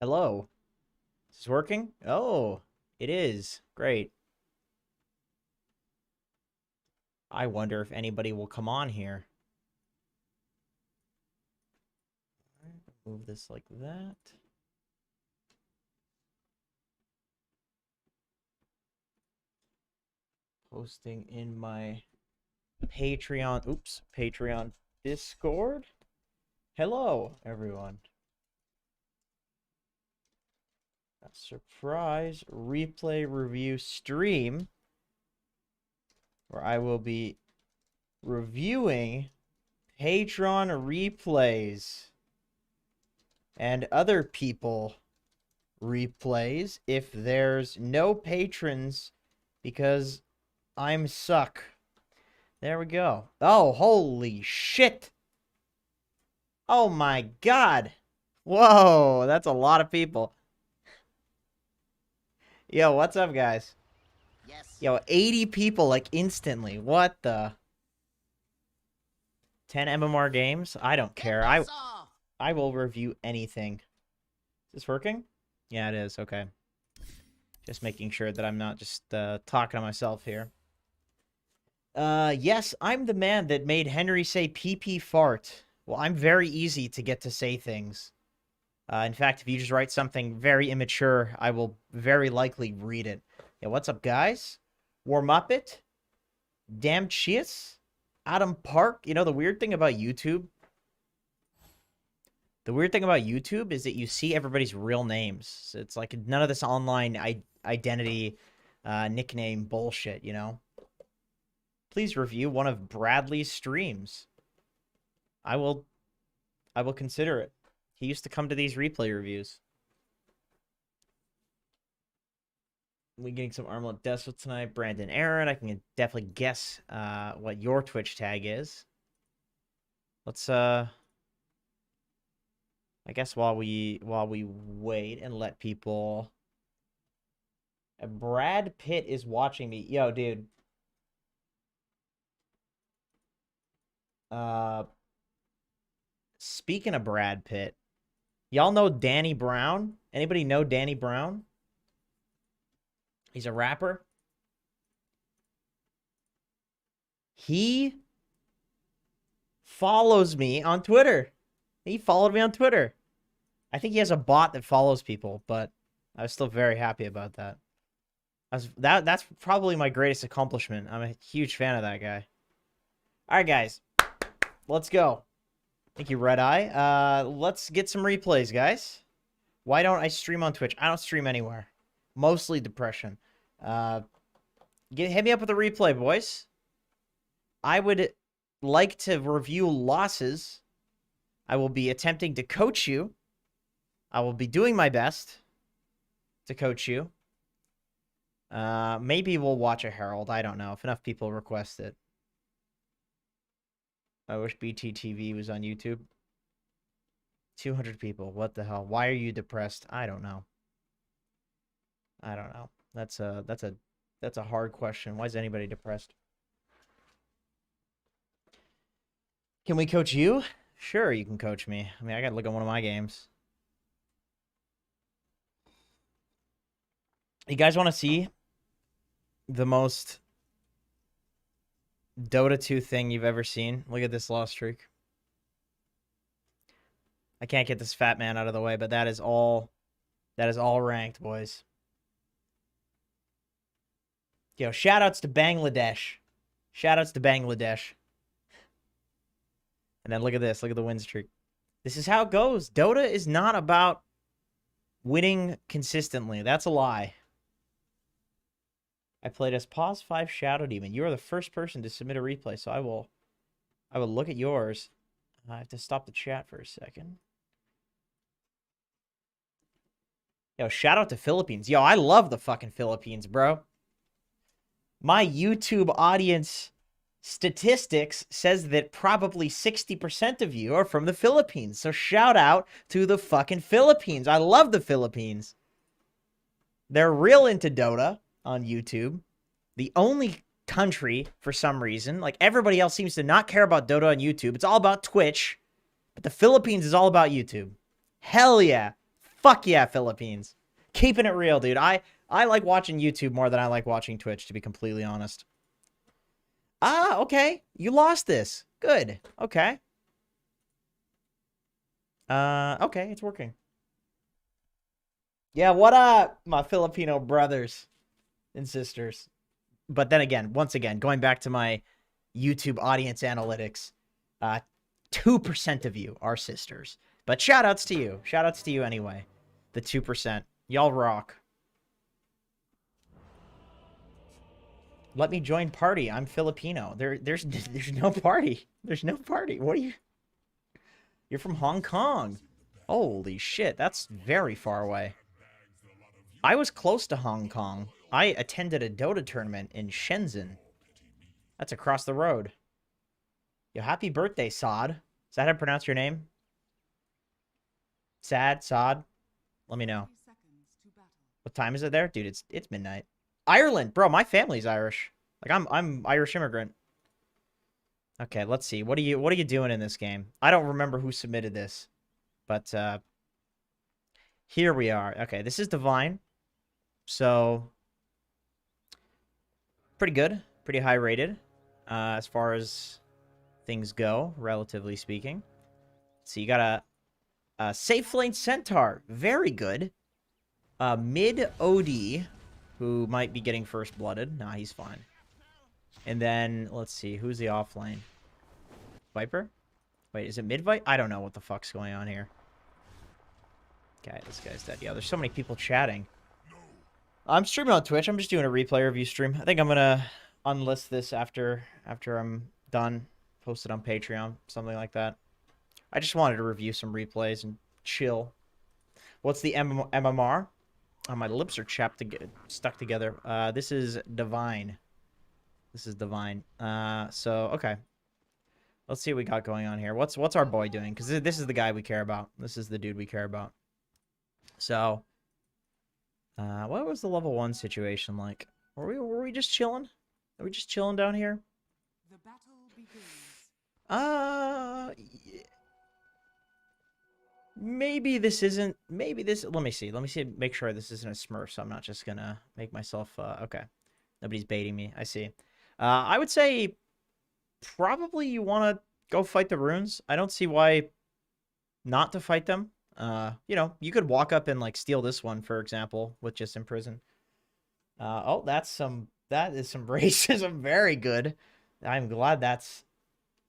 Hello. Is this working? Oh, it is. Great. I wonder if anybody will come on here. Move this like that. Posting in my Patreon Discord. Hello, everyone. A surprise replay review stream where I will be reviewing Patreon replays and other people replays if there's no patrons because I'm suck. There we go. Oh, holy shit. Oh my god. Whoa, that's a lot of people. Yo, what's up, guys? Yes. Yo, 80 people, like, instantly. What the? 10 MMR games? I don't care. I will review anything. Is this working? Yeah, it is. Okay. Just making sure that I'm not just talking to myself here. Yes, I'm the man that made Henry say pee fart. Well, I'm very easy to get to say things. In fact, if you just write something very immature, I will very likely read it. Yeah, what's up, guys? Warm up it. Damn cheers. Adam Park. You know, the weird thing about YouTube? The weird thing about YouTube is that you see everybody's real names. It's like none of this online identity nickname bullshit, you know? Please review one of Bradley's streams. I will consider it. He used to come to these replay reviews. We getting some Armlet Deaths tonight. Brandon Aaron. I can definitely guess what your Twitch tag is. Let's I guess while we wait and let people. Brad Pitt is watching me. Yo, dude. Speaking of Brad Pitt, y'all know Danny Brown? Anybody know Danny Brown? He's a rapper. He follows me on Twitter. He followed me on Twitter. I think he has a bot that follows people, but I was still very happy about that. That's probably my greatest accomplishment. I'm a huge fan of that guy. All right, guys. Let's go. Thank you, Red Eye. Let's get some replays, guys. Why don't I stream on Twitch? I don't stream anywhere. Mostly depression. Hit me up with a replay, boys. I would like to review losses. I will be attempting to coach you. I will be doing my best to coach you. Maybe we'll watch a Herald. I don't know if enough people request it. I wish BTTV was on YouTube. 200 people. What the hell? Why are you depressed? I don't know. I don't know. That's a hard question. Why is anybody depressed? Can we coach you? Sure, you can coach me. I mean, I gotta look at one of my games. You guys want to see the most Dota 2 thing you've ever seen? Look at this loss streak. I can't get this fat man out of the way, but that is all ranked, boys. Yo, shoutouts to Bangladesh. Shoutouts to Bangladesh. And then look at this. Look at the win streak. This is how it goes. Dota is not about winning consistently. That's a lie. I played as Pause 5 Shadow Demon. You are the first person to submit a replay, so I will look at yours. I have to stop the chat for a second. Yo, shout out to Philippines. Yo, I love the fucking Philippines, bro. My YouTube audience statistics says that probably 60% of you are from the Philippines. So shout out to the fucking Philippines. I love the Philippines. They're real into Dota on YouTube. The only country, for some reason, like everybody else seems to not care about Dota on YouTube. It's all about Twitch. But the Philippines is all about YouTube. Hell yeah. Fuck yeah, Philippines. Keeping it real, dude. I like watching YouTube more than I like watching Twitch, to be completely honest. Ah, okay. You lost this. Good. Okay. Okay, it's working. Yeah, what up, my Filipino brothers and sisters? But then again, once again, going back to my YouTube audience analytics, 2% of you are sisters. But shout outs to you. Shout outs to you anyway. The 2%. Y'all rock. Let me join party. I'm Filipino. There's no party. There's no party. What are you? You're from Hong Kong. Holy shit, that's very far away. I was close to Hong Kong. I attended a Dota tournament in Shenzhen. That's across the road. Yo, happy birthday, Sod. Is that how to pronounce your name? Sod? Let me know. What time is it there? Dude, it's midnight. Ireland, bro, my family's Irish. Like I'm Irish immigrant. Okay, let's see. What are you doing in this game? I don't remember who submitted this. But here we are. Okay, this is Divine. So pretty good, pretty high rated as far as things go, relatively speaking. So you got a Safe Lane Centaur, very good. Mid OD, who might be getting first blooded. Nah, he's fine. And then let's see, who's the off lane? Viper? Wait, is it mid Viper? I don't know what the fuck's going on here. Okay, this guy's dead. Yeah, there's so many people chatting. I'm streaming on Twitch. I'm just doing a replay review stream. I think I'm gonna unlist this after I'm done. Post it on Patreon, something like that. I just wanted to review some replays and chill. What's the MMR? Oh, my lips are stuck together. This is Divine. This is Divine. So okay. Let's see what we got going on here. What's our boy doing? Because this is the guy we care about. This is the dude we care about. So, what was the level 1 situation like? Were we just chilling? Are we just chilling down here? The battle begins. Yeah. Maybe this isn't. Maybe this. Let me see. Let me see. Make sure this isn't a Smurf. So I'm not just gonna make myself. Okay. Nobody's baiting me. I see. I would say probably you want to go fight the runes. I don't see why not to fight them. You know, you could walk up and like steal this one, for example, with just imprison. Oh, that is some racism. Very good. I'm glad that's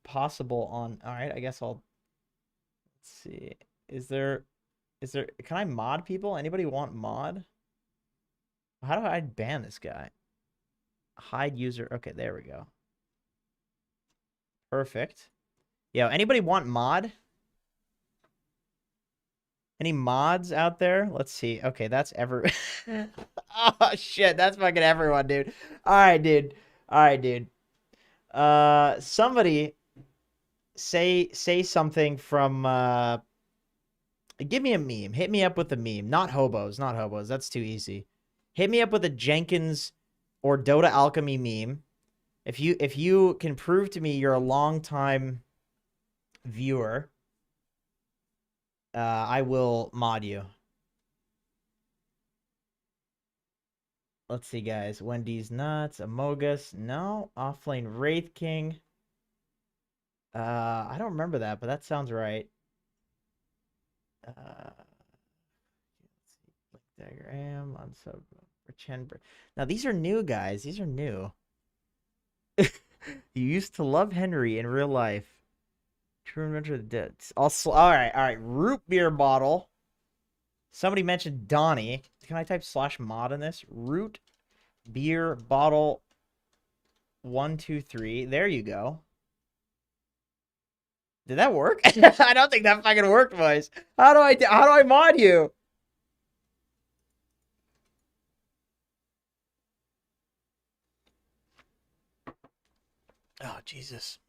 possible on. All right, I guess I'll. Let's see. Is there? Can I mod people? Anybody want mod? How do I ban this guy? Hide user. Okay, there we go. Perfect. Yo, anybody want mod? Any mods out there? Let's see. Okay, that's oh shit, that's fucking everyone, dude. All right, dude. Somebody say something from give me a meme. Hit me up with a meme. Not hobos. That's too easy. Hit me up with a Jenkins or Dota Alchemy meme. If you can prove to me you're a long-time viewer, I will mod you. Let's see, guys. Wendy's nuts. Amogus. No. Offlane Wraith King. I don't remember that, but that sounds right. Let's see. Diagram on sub. Now these are new, guys. These are new. You used to love Henry in real life. True Adventure of the Dead. All right. Root beer bottle. Somebody mentioned Donnie. Can I type /mod in this? Root beer bottle 123. There you go. Did that work? I don't think that fucking worked, boys. How do I mod you? Oh, Jesus.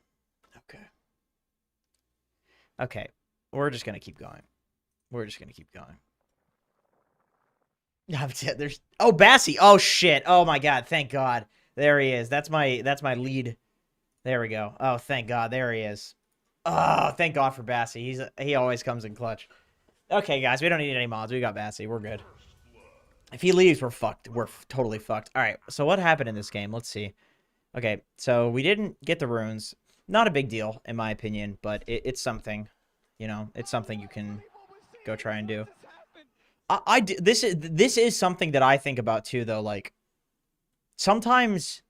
Okay. We're just going to keep going. There's Bassie. Oh shit. Oh my god. Thank God. There he is. That's my lead. There we go. Oh, thank God. There he is. Oh, thank God for Bassie. He always comes in clutch. Okay, guys, we don't need any mods. We got Bassy. We're good. If he leaves, we're fucked. We're totally fucked. All right, so what happened in this game? Let's see. Okay, so we didn't get the runes. Not a big deal, in my opinion, but it's something. You know, it's something you can go try and do. This is something that I think about too, though. Like, sometimes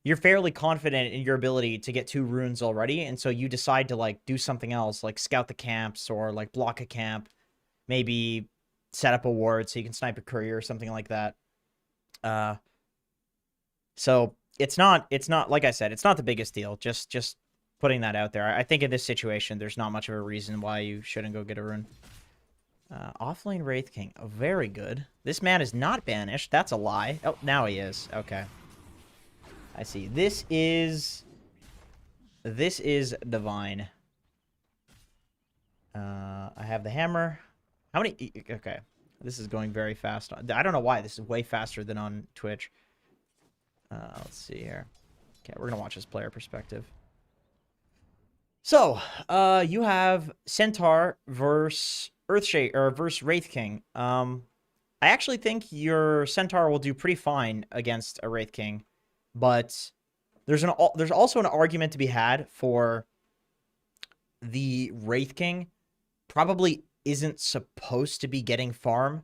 you're fairly confident in your ability to get 2 runes already, and so you decide to like do something else, like scout the camps or like block a camp, maybe set up a ward so you can snipe a courier or something like that. So it's not like I said, it's not the biggest deal. Just putting that out there. I think in this situation, there's not much of a reason why you shouldn't go get a rune. Offlane Wraith King. Oh, very good. This man is not banished. That's a lie. Oh, now he is. Okay. I see. This is divine. I have the hammer. How many? Okay. This is going very fast. I don't know why. This is way faster than on Twitch. Let's see here. Okay, we're going to watch this player perspective. So, you have Centaur versus Earthshake, or versus Wraith King. I actually think your Centaur will do pretty fine against a Wraith King, but there's also an argument to be had for the Wraith King probably isn't supposed to be getting farm.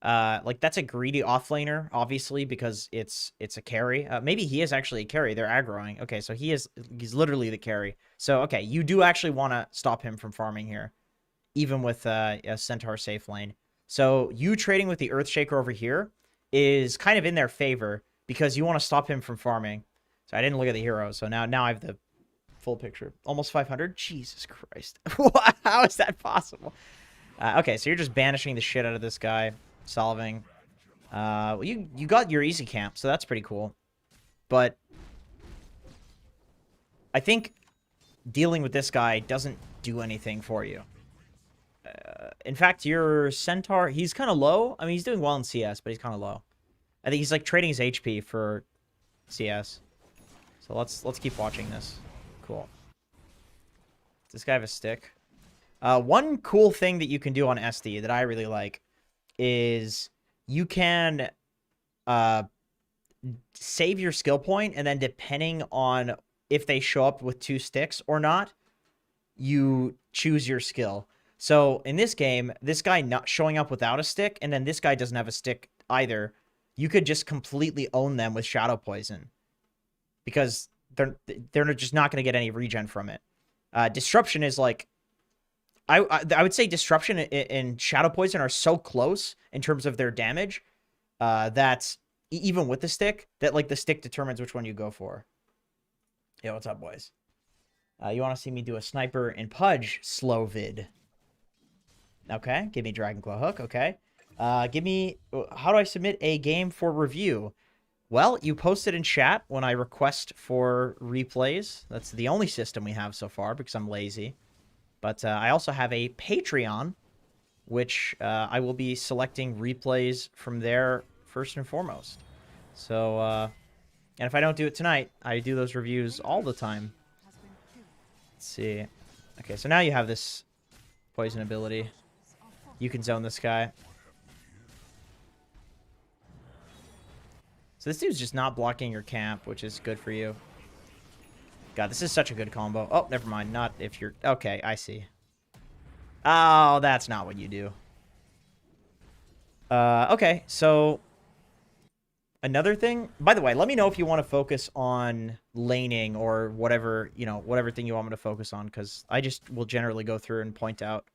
Like, that's a greedy offlaner, obviously, because it's a carry. Maybe he is actually a carry. They're aggroing. Okay, so he's literally the carry. So, okay, you do actually want to stop him from farming here, even with a Centaur safe lane. So, you trading with the Earthshaker over here is kind of in their favor because you want to stop him from farming. So, I didn't look at the heroes, so now I have the full picture. Almost 500? Jesus Christ. How is that possible? Okay, so you're just banishing the shit out of this guy. Solving. Well, you got your easy camp, so that's pretty cool. But I think dealing with this guy doesn't do anything for you. In fact, your Centaur, he's kind of low. I mean, he's doing well in CS, but he's kind of low. I think he's like trading his HP for CS. So let's keep watching this. Cool. Does this guy have a stick? One cool thing that you can do on SD that I really like is you can save your skill point, and then depending on if they show up with 2 sticks or not, you choose your skill. So in this game, this guy not showing up without a stick, and then this guy doesn't have a stick either, you could just completely own them with Shadow Poison because they're just not going to get any regen from it. Disruption is like, I would say Disruption and Shadow Poison are so close in terms of their damage that even with the stick, that like the stick determines which one you go for. Yeah, what's up, boys? You want to see me do a Sniper and Pudge slow vid? Okay, give me Dragonclaw Hook. Okay, give me. How do I submit a game for review? Well, you post it in chat when I request for replays. That's the only system we have so far because I'm lazy. But I also have a Patreon, which I will be selecting replays from there first and foremost. So, and if I don't do it tonight, I do those reviews all the time. Let's see. Okay, so now you have this poison ability. You can zone this guy. So this dude's just not blocking your camp, which is good for you. God, this is such a good combo. Oh, never mind. Not if you're... Okay, I see. Oh, that's not what you do. Okay, so... Another thing... By the way, let me know if you want to focus on laning or whatever, you know, whatever thing you want me to focus on, because I just will generally go through and point out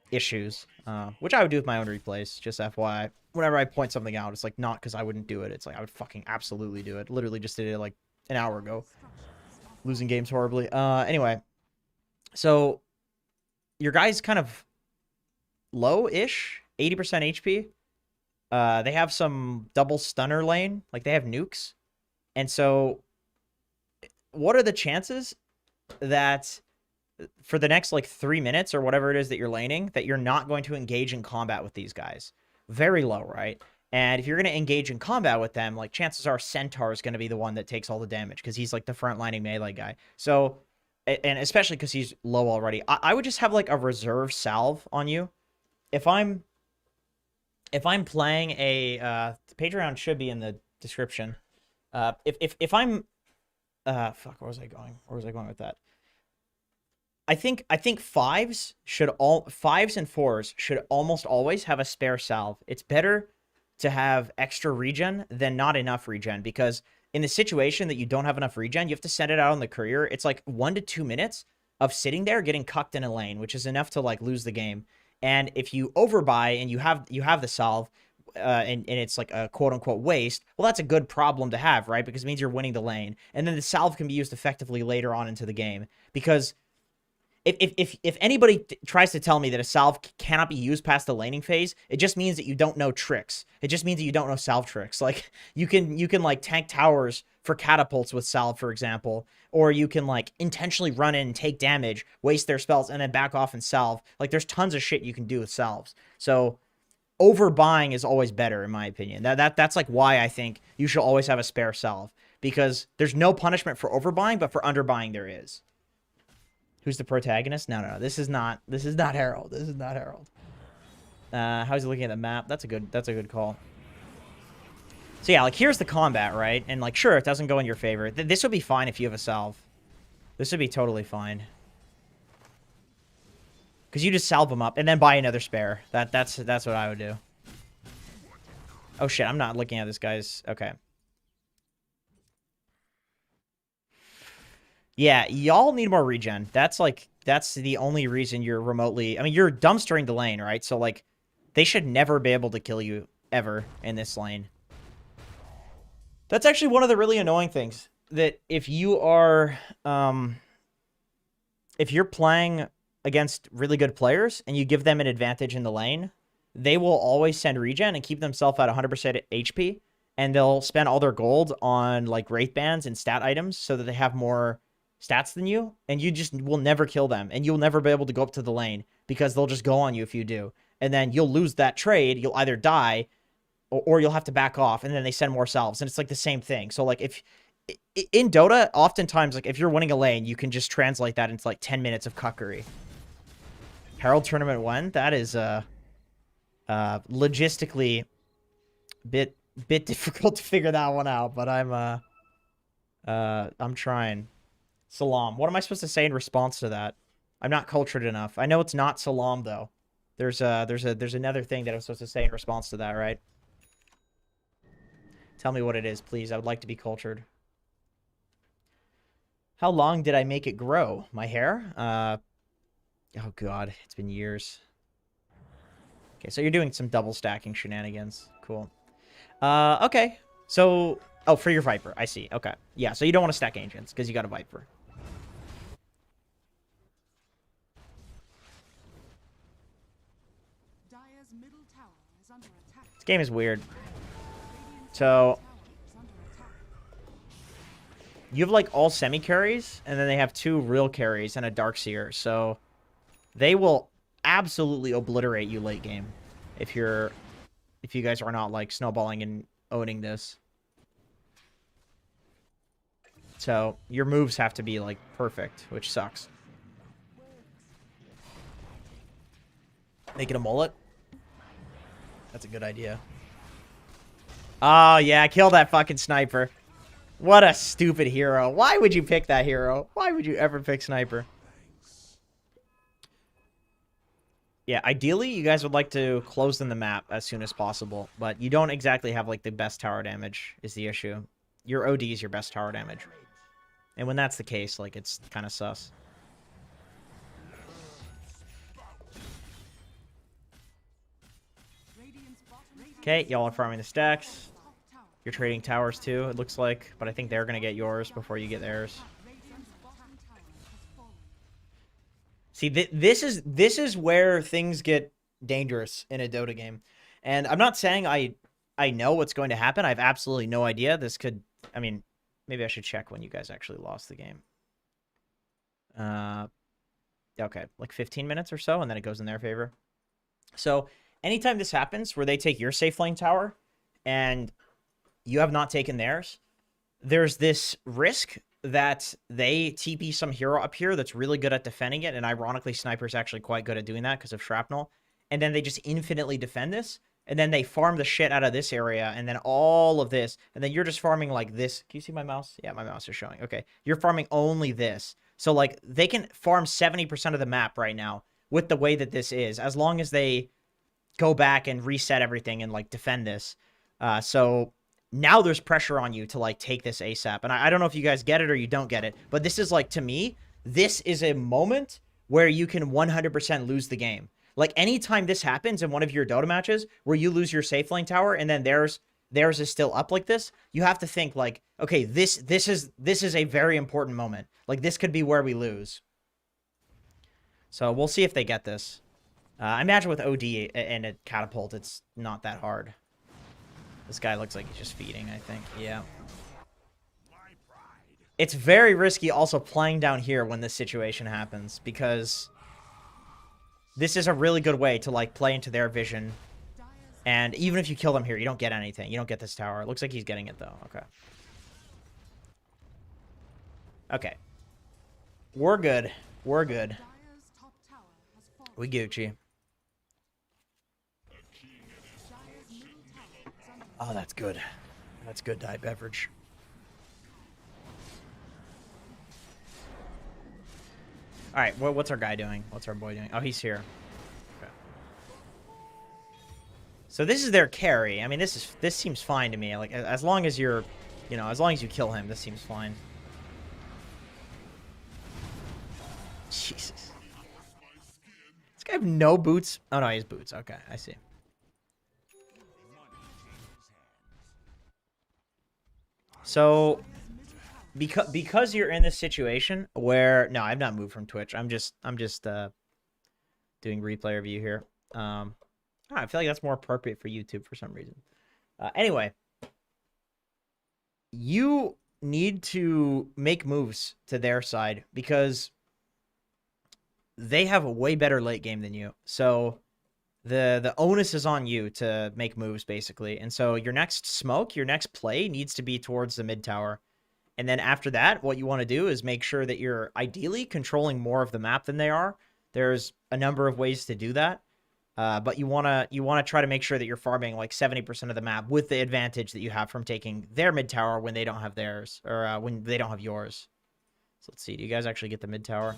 issues, which I would do with my own replays, just FYI. Whenever I point something out, it's like not because I wouldn't do it. It's like I would fucking absolutely do it. Literally just did it like an hour ago. Losing games horribly. Anyway, so your guy's kind of low-ish, 80% HP. They have some double stunner lane, like they have nukes. And so what are the chances that for the next like 3 minutes or whatever it is that you're laning, that you're not going to engage in combat with these guys? Very low, right? And if you're going to engage in combat with them, like chances are Centaur is going to be the one that takes all the damage because he's like the front lining melee guy. So, and especially because he's low already, I would just have like a reserve salve on you if I'm playing a the Patreon should be in the description. If I'm fuck, where was I going? Where was I going with that? I think fives and fours should almost always have a spare salve. It's better to have extra regen than not enough regen, because in the situation that you don't have enough regen, you have to send it out on the courier. It's like 1 to 2 minutes of sitting there getting cucked in a lane, which is enough to like lose the game. And if you overbuy and you have the salve, and it's like a quote unquote waste, well, that's a good problem to have, right? Because it means you're winning the lane. And then the salve can be used effectively later on into the game. Because if anybody tries to tell me that a salve cannot be used past the laning phase, it just means that you don't know tricks. It just means that you don't know salve tricks. Like you can like tank towers for catapults with salve, for example, or you can like intentionally run in and take damage, waste their spells, and then back off and salve. Like there's tons of shit you can do with salves. So overbuying is always better, in my opinion. That's like why I think you should always have a spare salve, because there's no punishment for overbuying, but for underbuying there is. Who's the protagonist? No. This is not Harold. This is not Harold. How's he looking at the map? That's a good call. So yeah, like here's the combat, right? And like sure, it doesn't go in your favor. This would be fine if you have a salve. This would be totally fine. Because you just salve them up and then buy another spare. That's what I would do. Oh shit, I'm not looking at this guy's. Okay. Yeah, y'all need more regen. That's the only reason you're remotely... I mean, you're dumpstering the lane, right? So, like, they should never be able to kill you ever in this lane. That's actually one of the really annoying things. That if you are... if you're playing against really good players and you give them an advantage in the lane, they will always send regen and keep themselves at 100% HP. And they'll spend all their gold on, like, wraith bands and stat items so that they have more... stats than you, and you just will never kill them, and you'll never be able to go up to the lane because they'll just go on you if you do, and then you'll lose that trade. You'll either die or you'll have to back off, and then they send more salves, and it's like the same thing. So like if in Dota, oftentimes like if you're winning a lane, you can just translate that into like 10 minutes of cuckery. Herald Tournament 1, that is logistically bit difficult to figure that one out, but I'm trying. Salam. What am I supposed to say in response to that? I'm not cultured enough. I know it's not salam though. There's another thing that I'm supposed to say in response to that, right? Tell me what it is, please. I would like to be cultured. How long did I make it grow? My hair? Oh god, it's been years. Okay, so you're doing some double stacking shenanigans. Cool. Okay. So, oh, for your Viper. I see. Okay. Yeah, so you don't want to stack Ancients because you got a Viper. This game is weird. So, you have like all semi-carries, and then they have 2 real carries and a Darkseer. So, they will absolutely obliterate you late game if you guys are not like snowballing and owning this. So, your moves have to be, like, perfect, which sucks. Make it a mullet? That's a good idea. Oh, yeah, kill that fucking sniper. What a stupid hero. Why would you pick that hero? Why would you ever pick sniper? Yeah, ideally, you guys would like to close in the map as soon as possible, but you don't exactly have, like, the best tower damage is the issue. Your OD is your best tower damage. And when that's the case, like, it's kind of sus. Okay, y'all are farming the stacks. You're trading towers too, it looks like. But I think they're going to get yours before you get theirs. See, this is where things get dangerous in a Dota game. And I'm not saying I know what's going to happen. I have absolutely no idea. This could... I mean... Maybe I should check when you guys actually lost the game. Okay, like 15 minutes or so, and then it goes in their favor. So, anytime this happens, where they take your safe lane tower, and you have not taken theirs, there's this risk that they TP some hero up here that's really good at defending it, and ironically, Sniper's actually quite good at doing that because of Shrapnel. and then they just infinitely defend this, and then they farm the shit out of this area, and then all of this, and then you're just farming like this. Can you see my mouse? Yeah, my mouse is showing. Okay, you're farming only this. So, like, they can farm 70% of the map right now with the way that this is, as long as they go back and reset everything and, like, defend this. So now there's pressure on you to, like, take this ASAP. And I don't know if you guys get it or you don't get it, but this is, like, to me, this is a moment where you can 100% lose the game. Like, anytime this happens in one of your Dota matches where you lose your safe lane tower and then theirs is still up like this, you have to think, like, okay, this is a very important moment. Like, this could be where we lose. So we'll see if they get this. I imagine with OD and a catapult, it's not that hard. This guy looks like he's just feeding, I think. Yeah. It's very risky also playing down here when this situation happens, because this is a really good way to, like, play into their vision. And even if you kill them here, you don't get anything. You don't get this tower. It looks like he's getting it, though. Okay. Okay. We're good. We're good. We Gucci. Oh, that's good. That's good diet beverage. All right, what's our guy doing? What's our boy doing? Oh, he's here. Okay. So this is their carry. I mean, this seems fine to me. Like, as long as you're, you know, as long as you kill him, this seems fine. Jesus. This guy have no boots? Oh no, he has boots. Okay, I see. So, because you're in this situation where I've not moved from Twitch. I'm just doing replay review here. I feel like that's more appropriate for YouTube for some reason. Anyway, you need to make moves to their side because they have a way better late game than you. So the onus is on you to make moves, basically. And so your next smoke, your next play needs to be towards the mid tower. And then after that, what you want to do is make sure that you're ideally controlling more of the map than they are. There's a number of ways to do that. But you wanna try to make sure that you're farming like 70% of the map with the advantage that you have from taking their mid tower when they don't have theirs, or when they don't have yours. So let's see. Do you guys actually get the mid tower?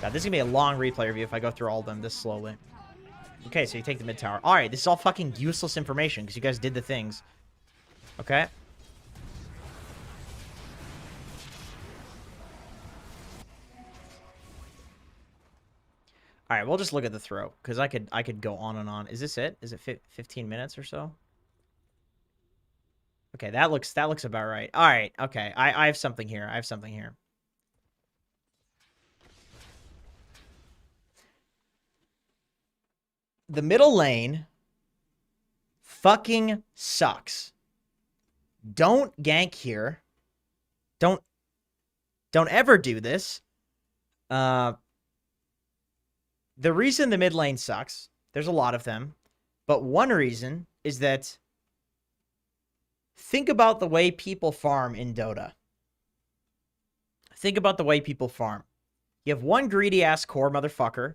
God, this is gonna be a long replay review if I go through all of them this slowly. Okay, so you take the mid tower. All right, this is all fucking useless information because you guys did the things. Okay. All right, we'll just look at the throw because I could go on and on. Is this it? Is it 15 minutes or so? Okay, that looks about right. All right, okay. I have something here. I have something here. The middle lane fucking sucks. Don't gank here. Don't ever do this. The reason the mid lane sucks, there's a lot of them, but one reason is that think about the way people farm in Dota. Think about the way people farm. You have one greedy-ass core motherfucker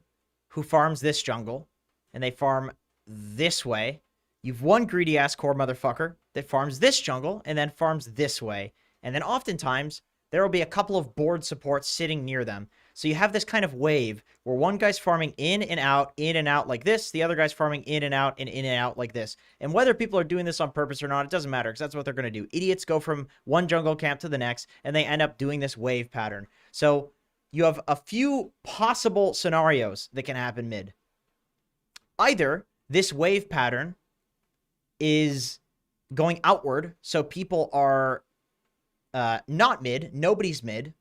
who farms this jungle, and they farm this way. You've one greedy-ass core motherfucker that farms this jungle, and then farms this way. And then oftentimes, there will be a couple of board supports sitting near them. So you have this kind of wave where one guy's farming in and out like this. The other guy's farming in and out like this. And whether people are doing this on purpose or not, it doesn't matter because that's what they're going to do. Idiots go from one jungle camp to the next, and they end up doing this wave pattern. So you have a few possible scenarios that can happen mid. Either this wave pattern is going outward, so people are not mid, nobody's mid.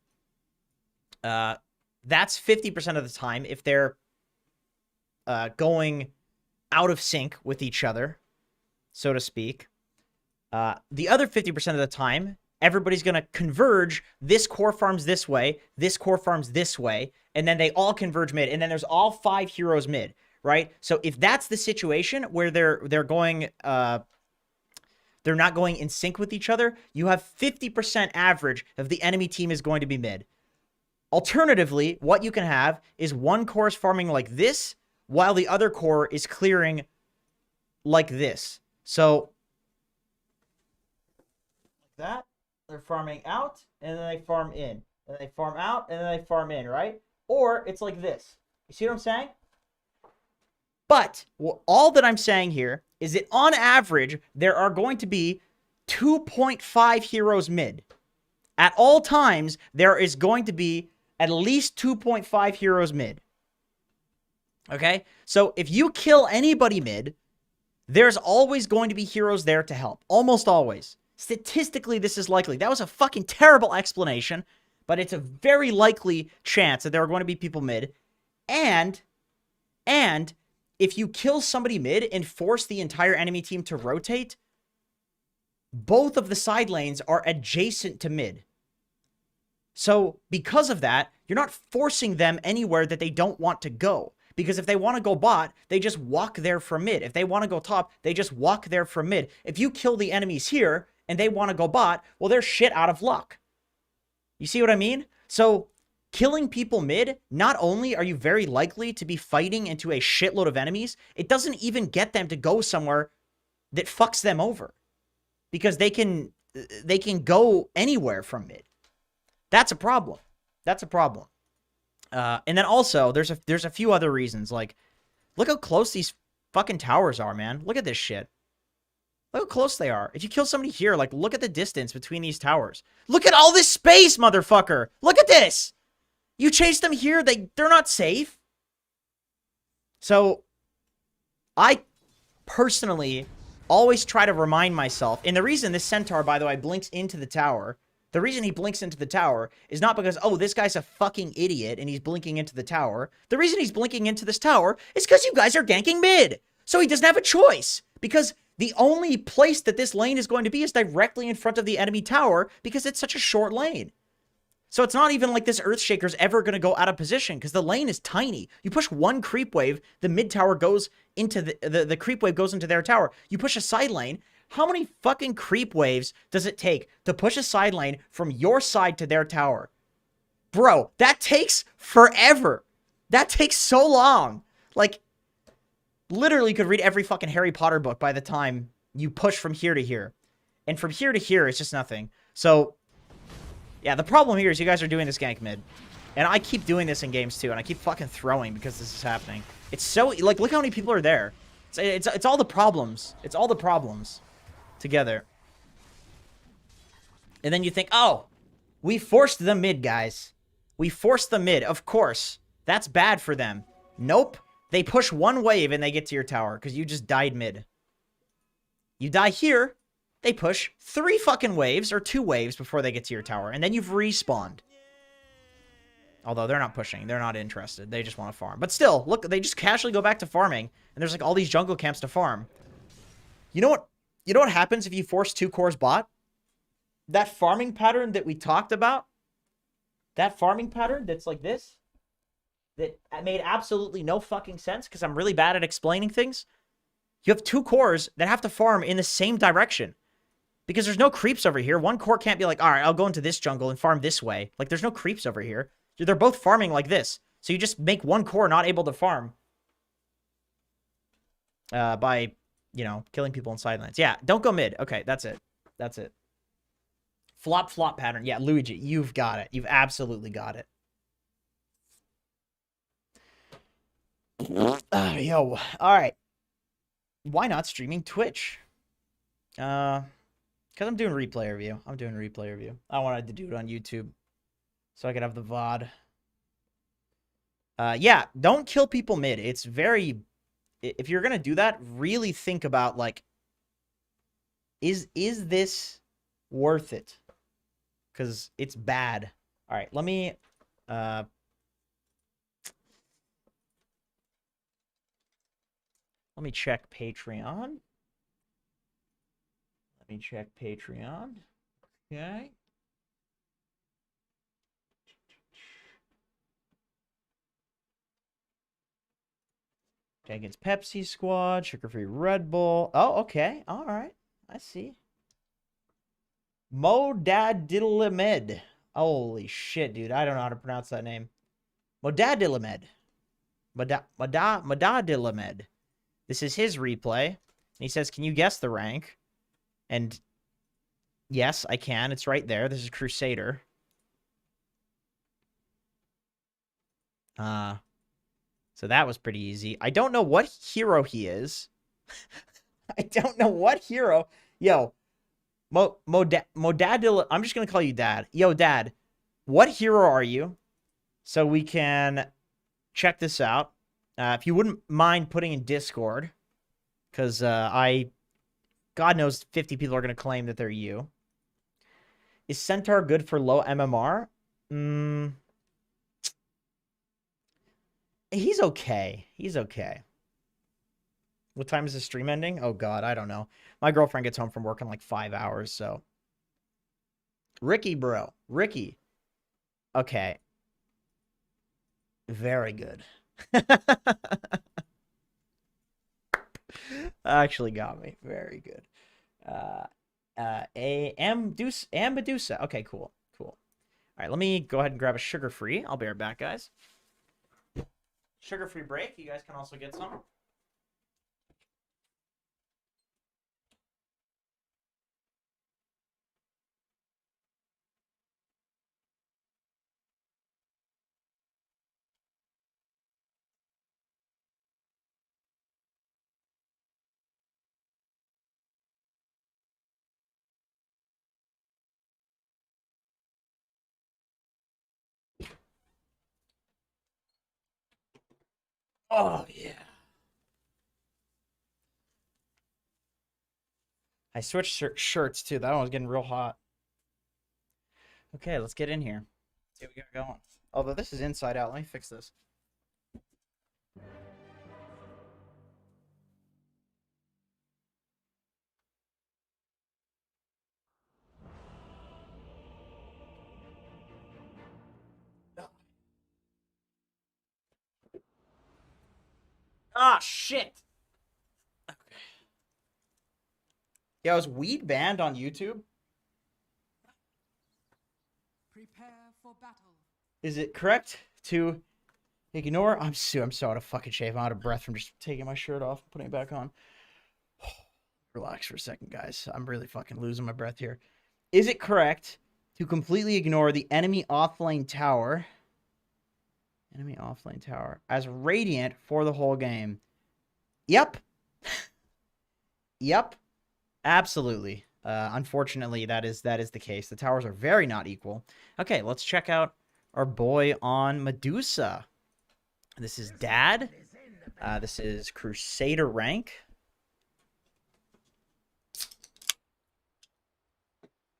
That's 50% of the time if they're going out of sync with each other, so to speak. The other 50% of the time, everybody's going to converge. This core farms this way, this core farms this way, and then they all converge mid. And then there's all 5 heroes mid, right? So if that's the situation where they're going... they're not going in sync with each other, you have 50% average of the enemy team is going to be mid. Alternatively, what you can have is one core is farming like this, while the other core is clearing like this. So, like that, they're farming out, and then they farm in. And they farm out, and then they farm in, right? Or it's like this. You see what I'm saying? But all that I'm saying here is that on average, there are going to be 2.5 heroes mid. At all times, there is going to be at least 2.5 heroes mid. Okay? So if you kill anybody mid, there's always going to be heroes there to help. Almost always. Statistically, this is likely. That was a fucking terrible explanation, but it's a very likely chance that there are going to be people mid. And if you kill somebody mid and force the entire enemy team to rotate, both of the side lanes are adjacent to mid. So because of that, you're not forcing them anywhere that they don't want to go. Because if they want to go bot, they just walk there from mid. If they want to go top, they just walk there from mid. If you kill the enemies here and they want to go bot, well, they're shit out of luck. You see what I mean? So killing people mid, not only are you very likely to be fighting into a shitload of enemies, it doesn't even get them to go somewhere that fucks them over. Because they can go anywhere from mid. That's a problem. That's a problem. And then also, there's a few other reasons. Like, look how close these fucking towers are, man. Look at this shit. Look how close they are. If you kill somebody here, like, look at the distance between these towers. Look at all this space, motherfucker. Look at this. You chase them here, they're not safe. So, I personally always try to remind myself, and the reason this centaur, by the way, blinks into the tower, the reason he blinks into the tower is not because, oh, this guy's a fucking idiot and he's blinking into the tower. The reason he's blinking into this tower is because you guys are ganking mid. So he doesn't have a choice. Because the only place that this lane is going to be is directly in front of the enemy tower because it's such a short lane. So it's not even like this Earthshaker's ever going to go out of position because the lane is tiny. You push one creep wave, the mid tower goes into the creep wave goes into their tower. You push a side lane. How many fucking creep waves does it take to push a side lane from your side to their tower? Bro, that takes forever. That takes so long. Like, literally you could read every fucking Harry Potter book by the time you push from here to here. And from here to here, it's just nothing. So, yeah, the problem here is you guys are doing this gank mid. And I keep doing this in games too, and I keep fucking throwing because this is happening. It's so, like, look how many people are there. It's all the problems. It's all the problems together. And then you think, oh, we forced the mid, guys. We forced the mid. Of course. That's bad for them. Nope. They push one wave and they get to your tower because you just died mid. You die here, they push 3 fucking waves or 2 waves before they get to your tower. And then you've respawned. Although they're not pushing. They're not interested. They just want to farm. But still, look, they just casually go back to farming. And there's like all these jungle camps to farm. You know what? You know what happens if you force 2 cores bot? That farming pattern that we talked about, that farming pattern that's like this, that made absolutely no fucking sense because I'm really bad at explaining things. You have 2 cores that have to farm in the same direction because there's no creeps over here. One core can't be like, all right, I'll go into this jungle and farm this way. Like, there's no creeps over here. They're both farming like this. So you just make one core not able to farm by, you know, killing people in sidelines. Yeah, don't go mid. Okay, that's it. That's it. Flop, flop pattern. Yeah, Luigi, you've got it. You've absolutely got it. Yo, all right. Why not streaming Twitch? Because I'm doing replay review. I wanted to do it on YouTube so I could have the VOD. Yeah, don't kill people mid. It's very... If you're going to do that, really think about, like, is this worth it? Because it's bad. All right, let me... Let me check Patreon. Okay. Jenkins Pepsi Squad, sugar-free Red Bull. Oh, okay. All right. I see. Modadilamed. Holy shit, dude. I don't know how to pronounce that name. Modadilamed. Madadilamed. This is his replay. And he says, can you guess the rank? And yes, I can. It's right there. This is Crusader. So that was pretty easy. I don't know what hero he is. I don't know what hero. Yo, Modadil. I'm just gonna call you Dad. Yo, Dad, what hero are you? So we can check this out. If you wouldn't mind putting in Discord, because God knows 50 people are gonna claim that they're you. Is Centaur good for low MMR? He's okay. He's okay. What time is the stream ending? Oh, God, I don't know. My girlfriend gets home from work in like 5 hours, so. Ricky, bro. Ricky. Okay. Very good. Actually got me. Very good. Medusa. Okay, cool. Cool. All right, let me go ahead and grab a sugar-free. I'll be right back, guys. Sugar-free break. You guys can also get some. Oh, yeah. I switched shirts, too. That one was getting real hot. Okay, let's get in here. See what we got going. Although this is inside out. Let me fix this. Ah, shit! Okay. Yeah, was weed banned on YouTube? Prepare for battle. Is it correct to ignore? I'm so out of fucking shape. I'm out of breath from just taking my shirt off and putting it back on. Relax for a second, guys. I'm really fucking losing my breath here. Is it correct to completely ignore the enemy offlane tower? Enemy offlane tower as radiant for the whole game. Yep. Yep. Absolutely. Unfortunately, that is the case. The towers are very not equal. Okay, let's check out our boy on Medusa. This is Dad. This is Crusader rank.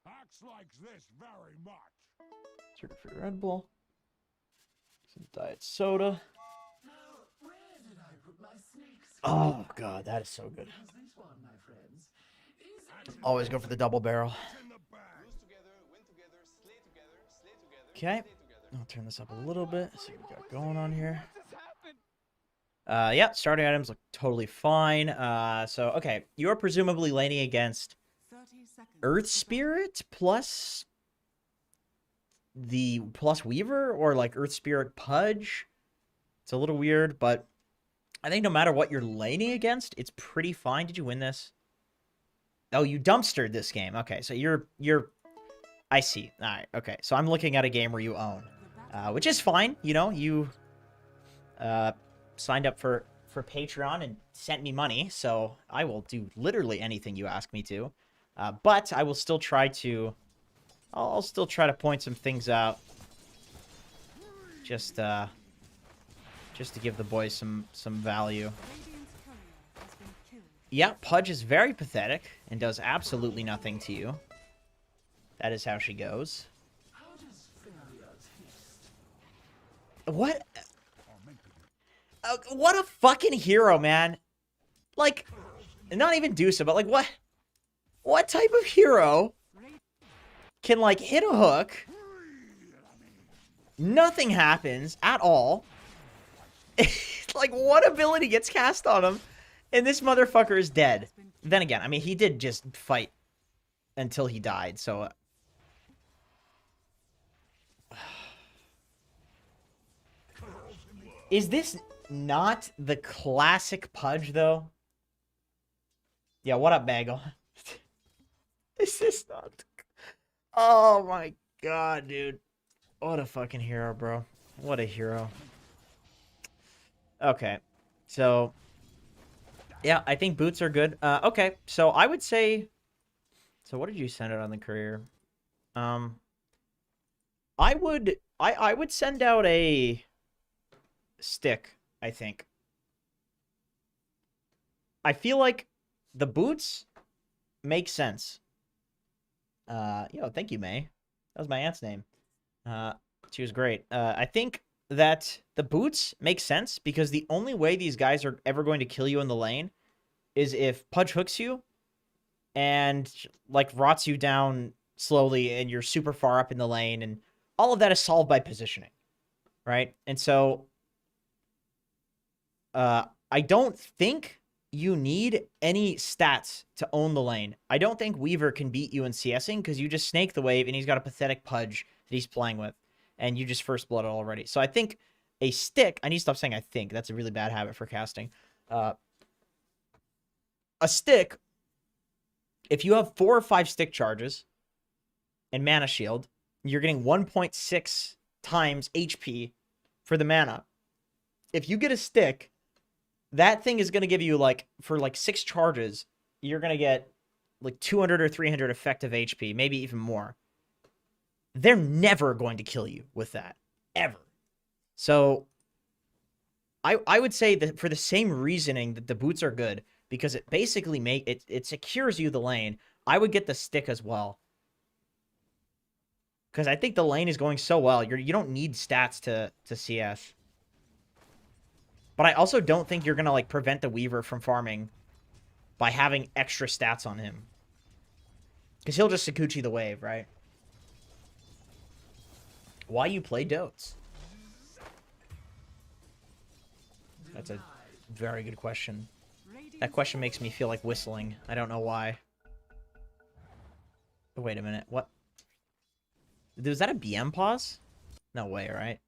Acts like this very much. Sugar free Red Bull. Some diet soda. Oh god, that is so good. Always go for the double barrel. Okay, I'll turn this up a little bit. See what we got going on here. Yeah, starting items look totally fine. So okay, you're presumably laning against Earth Spirit plus the plus Weaver or like Earth Spirit Pudge. It's a little weird, but I think no matter what you're laning against, it's pretty fine. Did you win this? Oh, you dumpstered this game. Okay, so you're I see. All right, okay. So I'm looking at a game where you own, which is fine. You know, you signed up for Patreon and sent me money, so I will do literally anything you ask me to. But I will still try to I'll still try to point some things out. Just to give the boys some value. Yeah, Pudge is very pathetic and does absolutely nothing to you. That is how she goes. What? What a fucking hero, man. Like, not even Dusa, but like, what type of hero can, like, hit a hook? Nothing happens at all. Like, what ability gets cast on him? And this motherfucker is dead. Then again, I mean, he did just fight until he died, so... Is this not the classic Pudge, though. Yeah, what up, Bagel? Is this not... Oh my god, dude. What a fucking hero, bro. What a hero. Okay. So, yeah, I think boots are good. Okay, so I would say... So what did you send out on the career? I would send out a stick, I think. I feel like the boots make sense. Thank you, May. That was my aunt's name. She was great. I think that the boots make sense because the only way these guys are ever going to kill you in the lane is if Pudge hooks you and like rots you down slowly and you're super far up in the lane, and all of that is solved by positioning, right? And so I don't think you need any stats to own the lane. I don't think Weaver can beat you in CSing because you just snake the wave and he's got a pathetic Pudge that he's playing with, and you just first blood it already. So I think a stick, I need to stop saying I think. That's a really bad habit for casting. A stick, if you have 4 or 5 stick charges and mana shield, you're getting 1.6 times HP for the mana. If you get a stick, that thing is going to give you, like, for, like, 6 charges, you're going to get, like, 200 or 300 effective HP, maybe even more. They're never going to kill you with that. Ever. So, I would say that for the same reasoning that the boots are good, because it basically it secures you the lane, I would get the stick as well. Because I think the lane is going so well, you don't need stats to CS. But I also don't think you're going to, like, prevent the Weaver from farming by having extra stats on him. Because he'll just Sakuchi the wave, right? Why you play Dotes? That's a very good question. That question makes me feel like whistling. I don't know why. But wait a minute. What? Was that a BM pause? No way, right?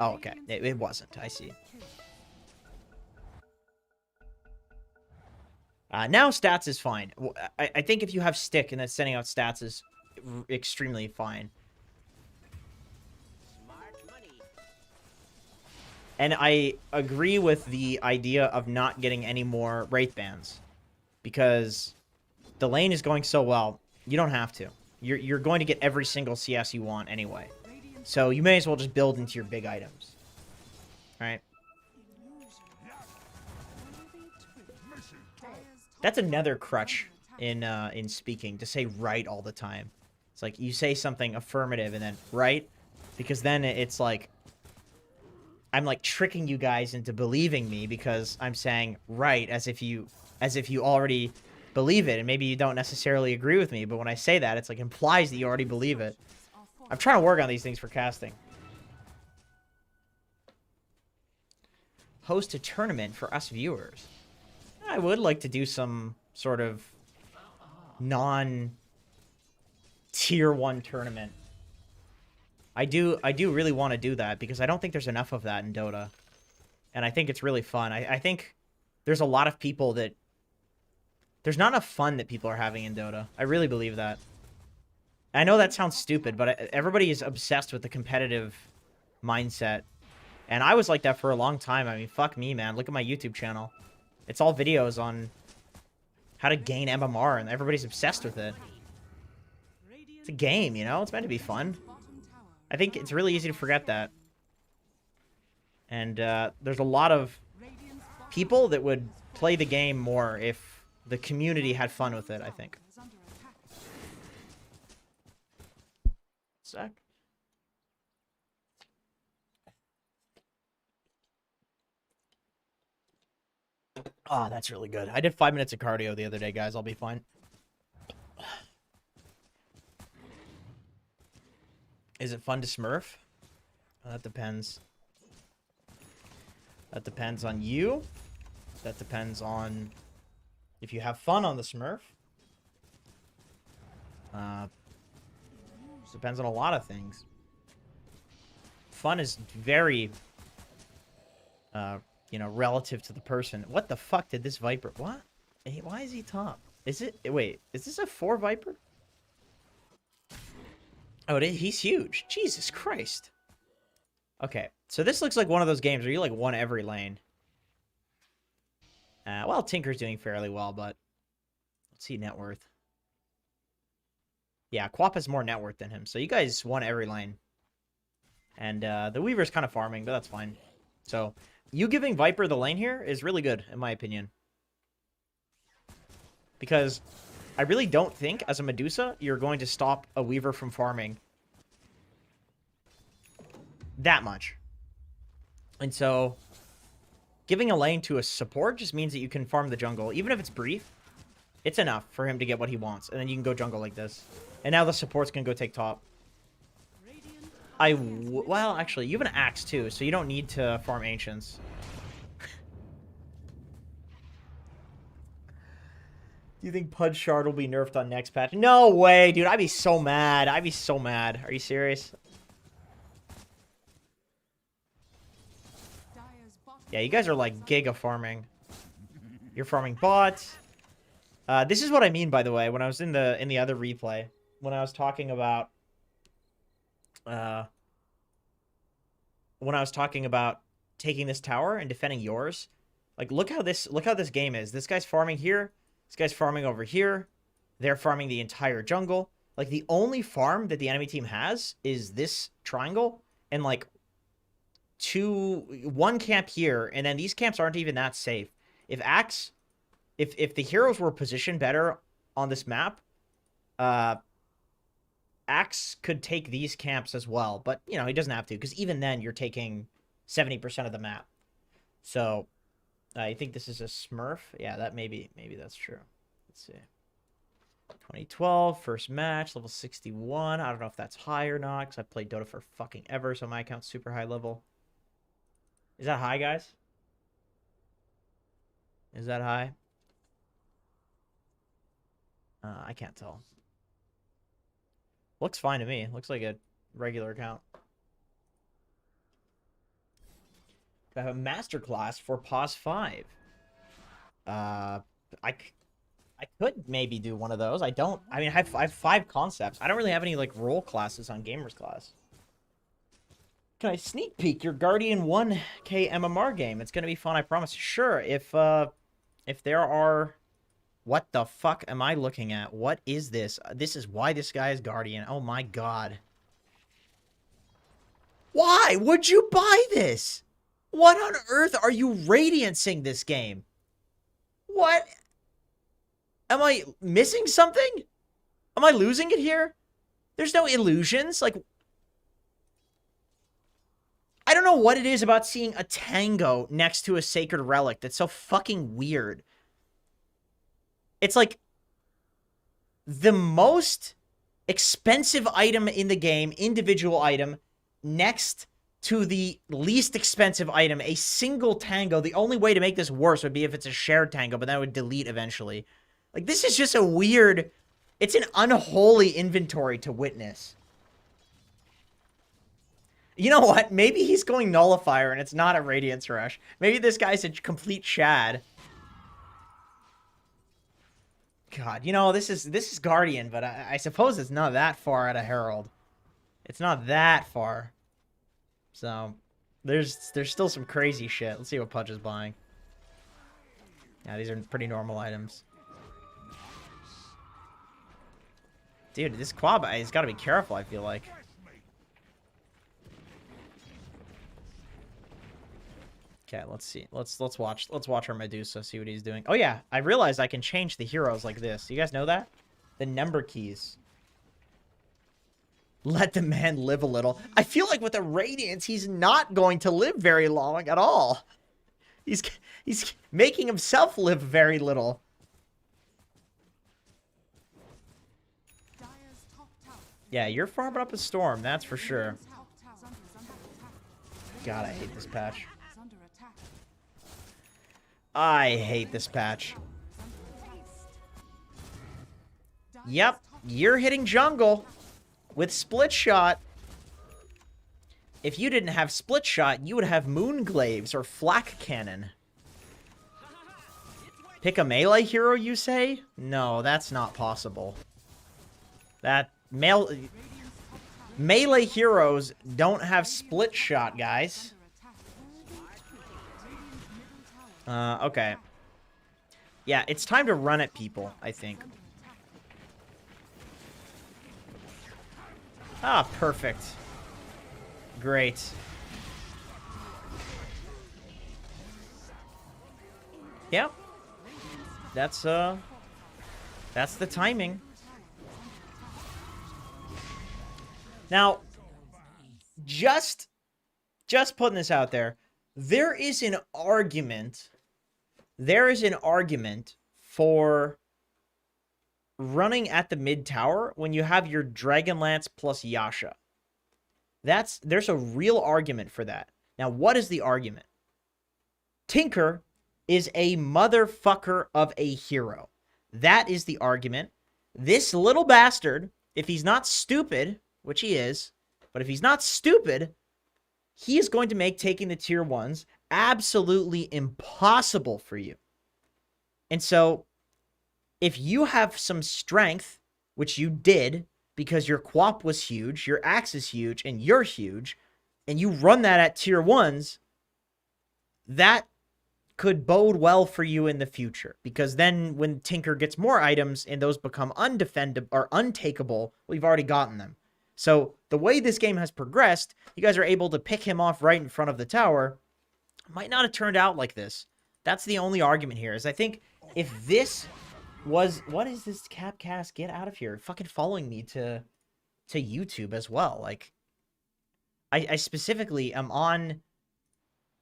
Oh, okay. It wasn't. I see. Now stats is fine. I think if you have stick and then sending out stats is extremely fine. And I agree with the idea of not getting any more Wraith bans. Because the lane is going so well, you don't have to. You're going to get every single CS you want anyway. So you may as well just build into your big items. Right? That's another crutch in speaking, to say right all the time. It's like you say something affirmative and then right, because then it's like I'm like tricking you guys into believing me because I'm saying right as if you already believe it, and maybe you don't necessarily agree with me, but when I say that, it's like implies that you already believe it. I'm trying to work on these things for casting. Host a tournament for us viewers. I would like to do some sort of non-tier 1 tournament. I do really want to do that because I don't think there's enough of that in Dota. And I think it's really fun. I think there's a lot of people that... There's not enough fun that people are having in Dota. I really believe that. I know that sounds stupid, but everybody is obsessed with the competitive mindset. And I was like that for a long time. I mean, fuck me, man. Look at my YouTube channel. It's all videos on how to gain MMR, and everybody's obsessed with it. It's a game, you know? It's meant to be fun. I think it's really easy to forget that. And there's a lot of people that would play the game more if the community had fun with it, I think. Sec. Oh, that's really good. I did 5 minutes of cardio the other day, guys. I'll be fine. Is it fun to smurf? That depends. That depends on you. That depends on if you have fun on the smurf. Depends on a lot of things. Fun is very... You know, relative to the person. What the fuck did this Viper... What? Hey, why is he top? Is it... Wait, is this a 4 Viper? Oh, he's huge. Jesus Christ. Okay, so this looks like one of those games where you, like, won every lane. Well, Tinker's doing fairly well, but... Let's see net worth. Yeah, Quap has more net worth than him, so you guys won every lane. And the Weaver's kind of farming, but that's fine. So, you giving Viper the lane here is really good, in my opinion. Because I really don't think, as a Medusa, you're going to stop a Weaver from farming that much. And so, giving a lane to a support just means that you can farm the jungle. Even if it's brief, it's enough for him to get what he wants. And then you can go jungle like this. And now the supports can go take top. Well, actually, you have an axe too, so you don't need to farm ancients. Do you think Pudge Shard will be nerfed on next patch? No way, dude. I'd be so mad. I'd be so mad. Are you serious? Yeah, you guys are like giga farming. You're farming bots. This is what I mean, by the way, when I was in the other replay, when I was talking about taking this tower and defending yours. Like, look how this game is. This guy's farming here. This guy's farming over here. They're farming the entire jungle. Like, the only farm that the enemy team has is this triangle and, like, one camp here, and then these camps aren't even that safe. If the heroes were positioned better on this map, Axe could take these camps as well, but, you know, he doesn't have to, because even then, you're taking 70% of the map. So, I think this is a Smurf. Yeah, that maybe that's true. Let's see. 2012, first match, level 61. I don't know if that's high or not, because I've played Dota for fucking ever, so my account's super high level. Is that high, guys? Is that high? I can't tell. Looks fine to me. Looks like a regular account. I have a masterclass for POS 5. I could maybe do one of those. I mean, I have 5 concepts. I don't really have any, like, role classes on Gamers Class. Can I sneak peek your Guardian 1K MMR game? It's going to be fun, I promise. Sure, if there are... What the fuck am I looking at? What is this? This is why this guy is Guardian. Oh my god. Why would you buy this? What on earth are you radiancing this game? What? Am I missing something? Am I losing it here? There's no illusions. Like, I don't know what it is about seeing a tango next to a sacred relic that's so fucking weird. It's like the most expensive item in the game, individual item, next to the least expensive item, a single tango. The only way to make this worse would be if it's a shared tango, but that would delete eventually. Like, this is just a weird... It's an unholy inventory to witness. You know what? Maybe he's going Nullifier and it's not a Radiance Rush. Maybe this guy's a complete Chad. God, you know, this is Guardian, but I suppose it's not that far out of Herald. It's not that far. So, there's still some crazy shit. Let's see what Pudge is buying. Yeah, these are pretty normal items. Dude, this Quab, he's got to be careful, I feel like. Okay, let's see. Let's watch our Medusa, see what he's doing. Oh yeah, I realized I can change the heroes like this. You guys know that? The number keys. Let the man live a little. I feel like with the Radiance, he's not going to live very long at all. He's making himself live very little. Yeah, you're farming up a storm, that's for sure. God, I hate this patch. I hate this patch. Yep, you're hitting jungle with split shot. If you didn't have split shot, you would have moonglaves or flak cannon. Pick a melee hero, you say? No, that's not possible. Melee heroes don't have split shot, guys. Okay. Yeah, it's time to run at people, I think. Ah, perfect. Great. Yep. That's the timing. Now, just putting this out there, there is an argument for running at the mid tower when you have your Dragonlance plus Yasha. There's a real argument for that. Now, what is the argument? Tinker is a motherfucker of a hero. That is the argument. This little bastard, if he's not stupid, which he is, but if he's not stupid, he is going to make taking the tier 1s absolutely impossible for you. And so, if you have some strength, which you did, because your quap was huge, your axe is huge, and you're huge, and you run that at tier 1s, that could bode well for you in the future. Because then when Tinker gets more items and those become undefendable or untakeable, we've already gotten them. So the way this game has progressed, you guys are able to pick him off right in front of the tower. Might not have turned out like this. That's the only argument here, is I think if this was... What is this Capcast? Get out of here. Fucking following me to YouTube as well. Like, I specifically am on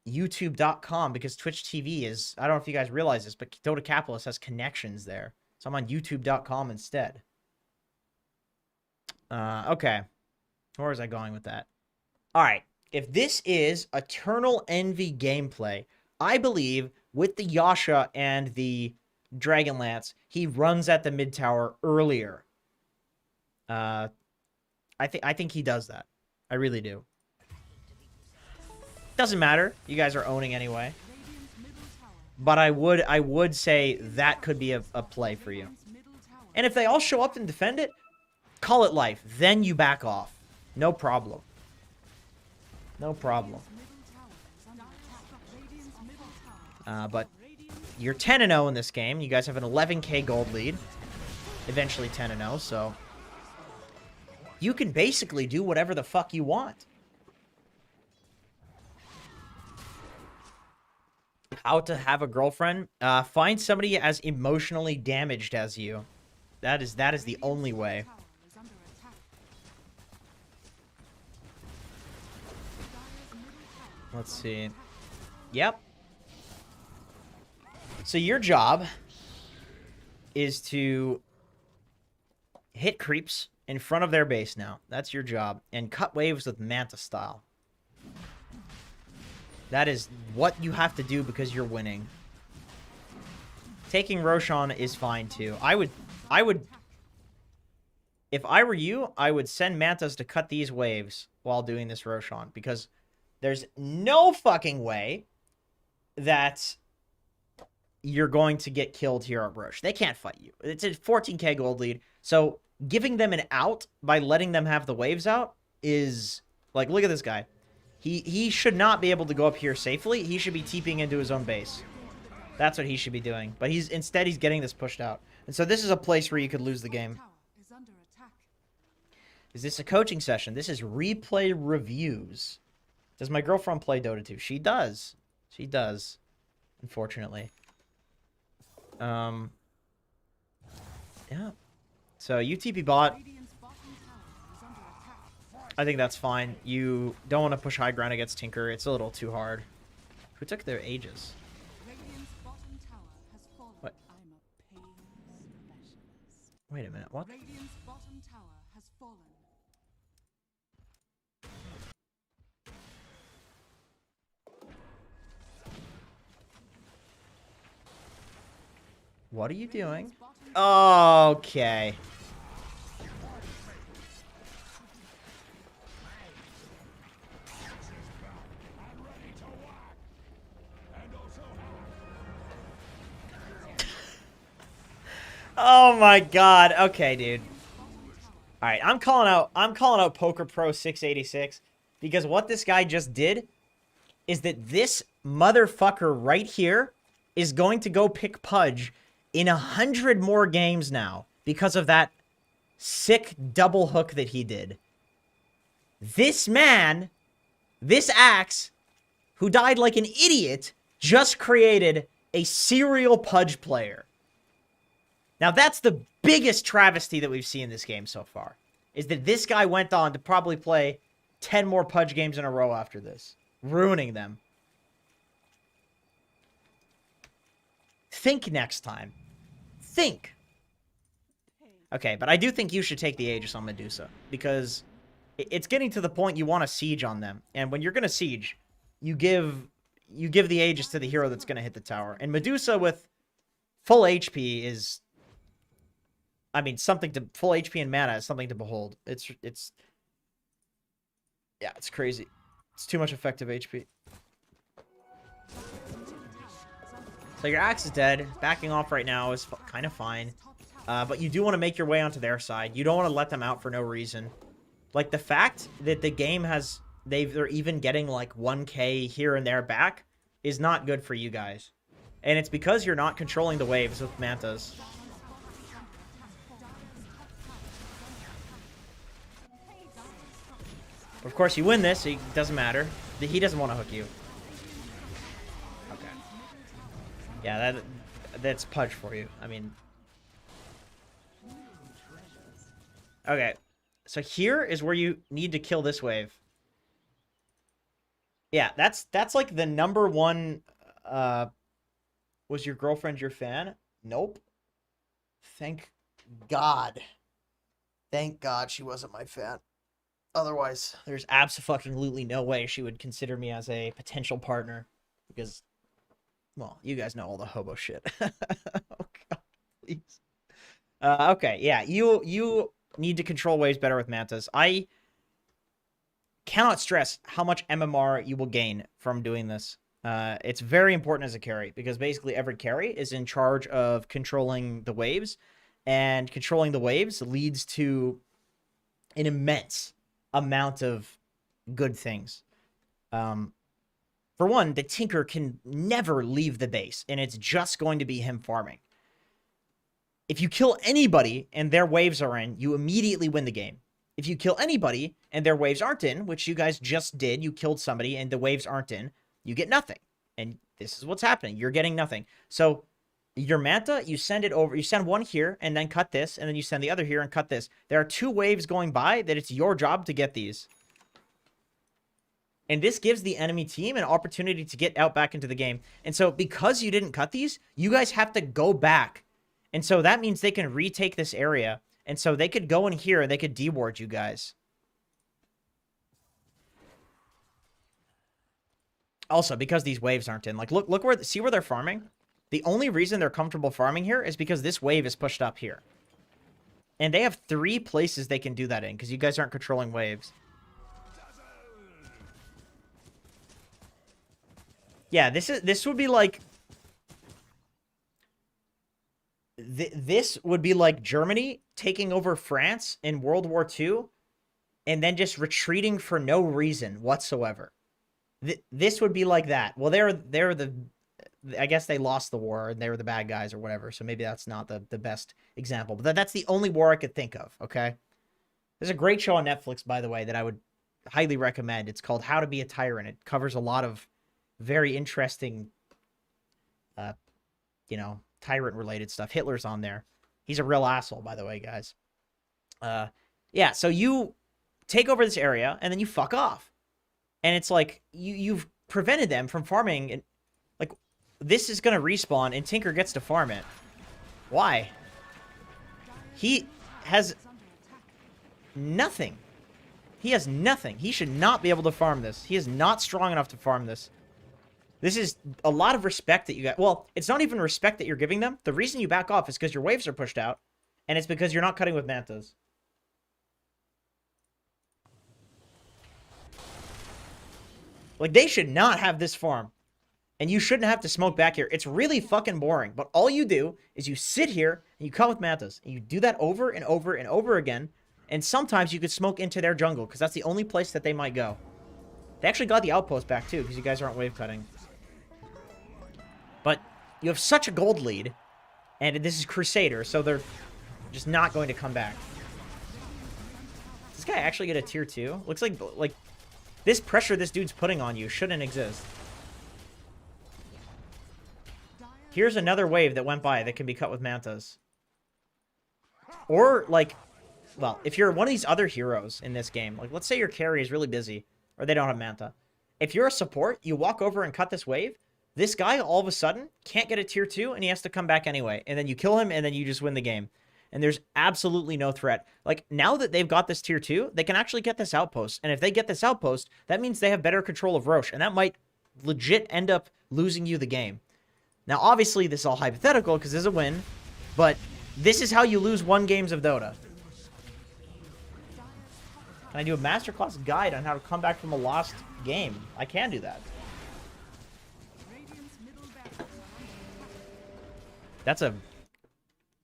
YouTube.com because Twitch TV is... I don't know if you guys realize this, but Dota Capitalist has connections there. So I'm on YouTube.com instead. Okay. Where was I going with that? Alright. If this is Eternal Envy gameplay, I believe with the Yasha and the Dragonlance, he runs at the mid tower earlier. I think he does that. I really do. Doesn't matter. You guys are owning anyway. But I would say that could be a play for you. And if they all show up and defend it, call it life. Then you back off. No problem. No problem. But you're 10-0 in this game. You guys have an 11k gold lead. Eventually 10-0, so... You can basically do whatever the fuck you want. How to have a girlfriend? Find somebody as emotionally damaged as you. That is the only way. Let's see. Yep. So your job is to hit creeps in front of their base now. That's your job. And cut waves with Manta style. That is what you have to do because you're winning. Taking Roshan is fine too. I would... If I were you, I would send Mantas to cut these waves while doing this Roshan. Because there's no fucking way that you're going to get killed here at Roche. They can't fight you. It's a 14k gold lead. So giving them an out by letting them have the waves out is... Like, look at this guy. He should not be able to go up here safely. He should be TPing into his own base. That's what he should be doing. But instead he's getting this pushed out. And so this is a place where you could lose the game. Is this a coaching session? This is replay reviews. Does my girlfriend play Dota 2? She does. She does. Unfortunately. Yeah. So UTP bot. I think that's fine. You don't want to push high ground against Tinker. It's a little too hard. Who took their Aegis? What? Wait a minute. What? What are you doing? Okay. Oh my god. Okay, dude. All right, I'm calling out Poker Pro 686 because what this guy just did is that this motherfucker right here is going to go pick Pudge in 100 more games now because of that sick double hook that he did. This man, this Axe, who died like an idiot, just created a serial Pudge player. Now, that's the biggest travesty that we've seen in this game so far, is that this guy went on to probably play 10 more Pudge games in a row after this, ruining them. Think next time. Think. Okay, but I do think you should take the Aegis on Medusa, because it's getting to the point you want to siege on them. And when you're going to siege, you give the Aegis to the hero that's going to hit the tower. And Medusa with full HP is... I mean, full HP and mana is something to behold. Yeah, it's crazy. It's too much effective HP. So your Axe is dead. Backing off right now is kind of fine. But you do want to make your way onto their side. You don't want to let them out for no reason. Like, the fact that the game has... They're even getting, like, 1k here and there back is not good for you guys. And it's because you're not controlling the waves with Mantas. Of course, you win this, so it doesn't matter. He doesn't want to hook you. Okay. Yeah, that's Pudge for you. I mean... Okay. So here is where you need to kill this wave. Yeah, that's like the number one... was your girlfriend your fan? Nope. Thank God. Thank God she wasn't my fan. Otherwise, there's absolutely no way she would consider me as a potential partner. Because, well, you guys know all the hobo shit. Oh, God, please. Okay, yeah, you need to control waves better with Mantas. I cannot stress how much MMR you will gain from doing this. It's very important as a carry, because basically every carry is in charge of controlling the waves, and controlling the waves leads to an immense amount of good things. For one, the Tinker can never leave the base, and it's just going to be him farming. If you kill anybody and their waves are in, you immediately win the game. If you kill anybody and their waves aren't in, which you guys just did, you killed somebody and the waves aren't in, you get nothing. And this is what's happening. You're getting nothing. So your Manta, you send it over. You send one here and then cut this, and then you send the other here and cut this. There are 2 waves going by that it's your job to get these. And this gives the enemy team an opportunity to get out back into the game. And so because you didn't cut these, you guys have to go back. And so that means they can retake this area. And so they could go in here and they could deward you guys. Also, because these waves aren't in, like, look where, see where they're farming? The only reason they're comfortable farming here is because this wave is pushed up here. And they have 3 places they can do that in, because you guys aren't controlling waves. Yeah, this would be like... This would be like Germany taking over France in World War II and then just retreating for no reason whatsoever. This would be like that. Well, they're the... I guess they lost the war and they were the bad guys or whatever, so maybe that's not the best example. But that's the only war I could think of, okay? There's a great show on Netflix, by the way, that I would highly recommend. It's called How to Be a Tyrant. It covers a lot of very interesting, you know, tyrant-related stuff. Hitler's on there. He's a real asshole, by the way, guys. Yeah, so you take over this area, and then you fuck off. And it's like, you've prevented them from farming. And, like, this is going to respawn, and Tinker gets to farm it. Why? He has nothing. He has nothing. He should not be able to farm this. He is not strong enough to farm this. This is a lot of respect that you got. Well, it's not even respect that you're giving them. The reason you back off is because your waves are pushed out, and it's because you're not cutting with Mantas. Like, they should not have this farm. And you shouldn't have to smoke back here. It's really fucking boring. But all you do is you sit here And you cut with mantas. And you do that over and over and over again. And sometimes you could smoke into their jungle, because that's the only place that they might go. They actually got the outpost back, too, because you guys aren't wave cutting. But you have such a gold lead, and this is Crusader, so they're just not going to come back. Does this guy actually get a tier 2? Looks like this pressure this dude's putting on you shouldn't exist. Here's another wave that went by that can be cut with mantas. Or, like, well, if you're one of these other heroes in this game, like, let's say your carry is really busy, or they don't have manta. If you're a support, you walk over and cut this wave, this guy, all of a sudden, can't get a tier 2, and he has to come back anyway. And then you kill him, and then you just win the game. And there's absolutely no threat. Like, now that they've got this tier 2, they can actually get this outpost. And if they get this outpost, that means they have better control of Roche. And that might legit end up losing you the game. Now, obviously, this is all hypothetical, because there's a win. But this is how you lose 1 games of Dota. Can I do a masterclass guide on how to come back from a lost game? I can do that. That's a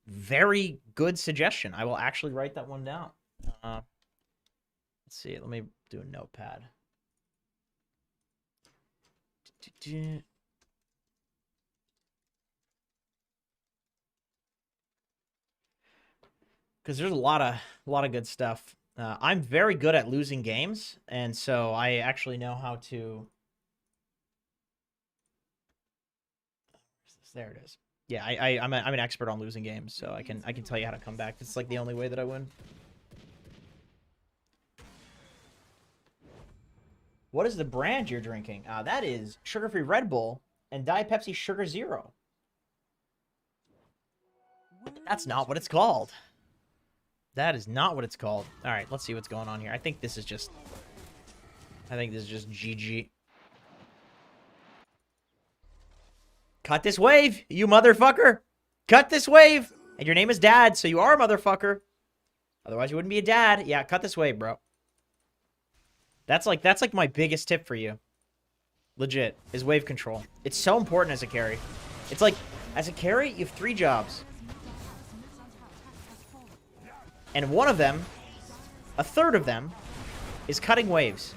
very good suggestion. I will actually write that one down. Let's see. Let me do a notepad. Because there's a lot of good stuff. I'm very good at losing games, and so I actually know how to. There it is. Yeah, I'm an expert on losing games, so I can tell you how to come back. It's like the only way that I win. What is the brand you're drinking? That is sugar-free Red Bull and Diet Pepsi Sugar Zero. That's not what it's called. That is not what it's called. All right, let's see what's going on here. I think this is just GG. Cut this wave, you motherfucker. Cut this wave. And your name is Dad, so you are a motherfucker. Otherwise, you wouldn't be a dad. Yeah, cut this wave, bro. That's like my biggest tip for you. Legit, is wave control. It's so important as a carry. It's like, as a carry, you have 3 jobs. And one of them, a third of them, is cutting waves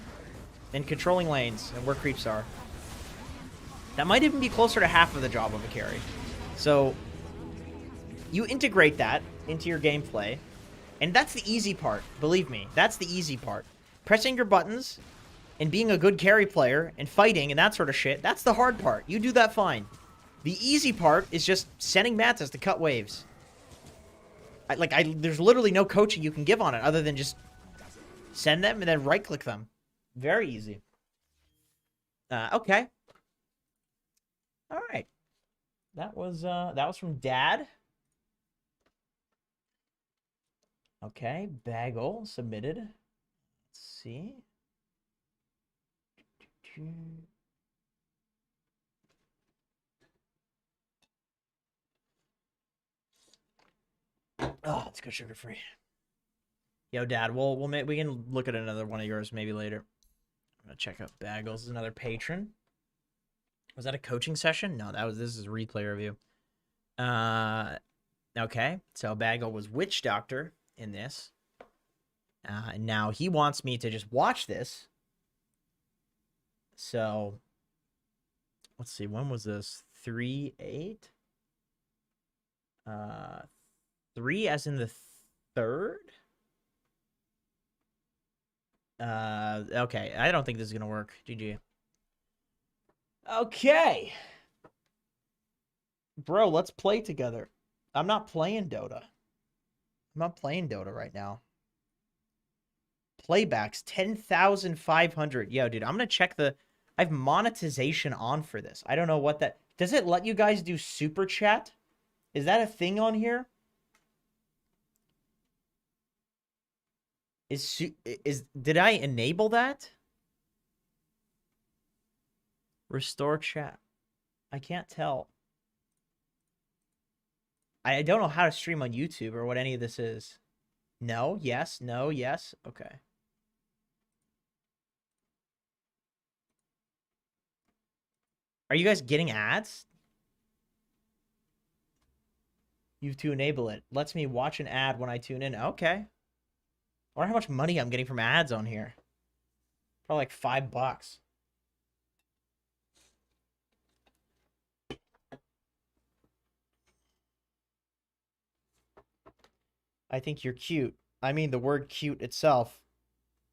and controlling lanes and where creeps are. That might even be closer to half of the job of a carry. So, you integrate that into your gameplay, and that's the easy part. Believe me, that's the easy part. Pressing your buttons and being a good carry player and fighting and that sort of shit, that's the hard part. You do that fine. The easy part is just sending mantas to cut waves. There's literally no coaching you can give on it other than just send them and then right-click them. Very easy. Okay. All right. That was from Dad. Okay, Bagel submitted. Let's see. Oh, it's good sugar free. Yo, Dad, we can look at another one of yours maybe later. I'm gonna check out Bagels. This is another patron. Was that a coaching session? No, this is a replay review. Okay, so Bagel was Witch Doctor in this. And now he wants me to just watch this. So, let's see, when was this? 3-8? 3 as in the 3rd? Okay, I don't think this is gonna work. GG. Okay. Bro, let's play together. I'm not playing Dota. I'm not playing Dota right now. Playbacks, 10,500. Yo, dude, I'm going to check I have monetization on for this. I don't know what that... Does it let you guys do super chat? Is that a thing on here? Did I enable that? Restore chat. I can't tell. I don't know how to stream on YouTube or what any of this is. No, yes, no, yes. Okay. Are you guys getting ads? You to enable it. Lets me watch an ad when I tune in. Okay. I wonder how much money I'm getting from ads on here. Probably like $5. I think you're cute. I mean the word cute itself,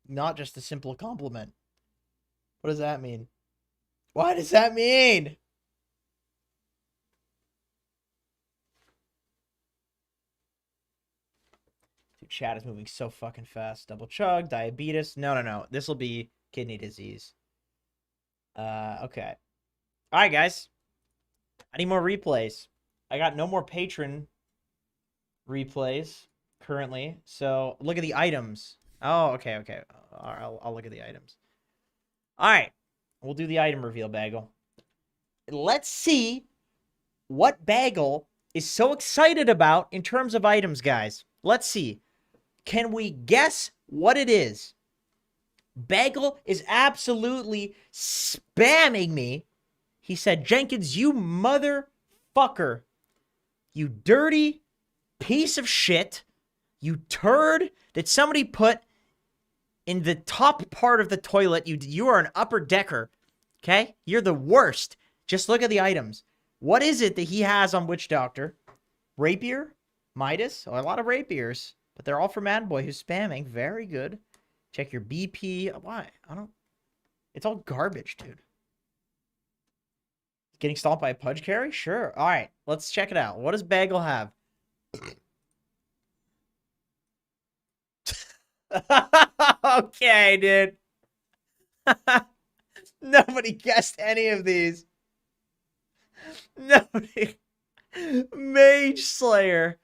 not just a simple compliment. What does that mean? What does that mean? Dude, chat is moving so fucking fast. Double chug, diabetes. No. This will be kidney disease. Okay. All right, guys. I need more replays. I got no more patron replays currently. So look at the items. Oh, okay. All right, I'll look at the items. All right. We'll do the item reveal, Bagel. Let's see what Bagel is so excited about in terms of items, guys. Let's see. Can we guess what it is? Bagel is absolutely spamming me. He said, Jenkins, you motherfucker. You dirty piece of shit. You turd that somebody put in the top part of the toilet. You are an upper decker. Okay? You're the worst. Just look at the items. What is it that he has on Witch Doctor? Rapier? Midas? Oh, a lot of rapiers. But they're all for Mad Boy who's spamming. Very good. Check your BP. Why? I don't... It's all garbage, dude. Getting stomped by a Pudge Carry? Sure. All right. Let's check it out. What does Bagel have? Okay, dude. Nobody guessed any of these. Nobody. Mage Slayer.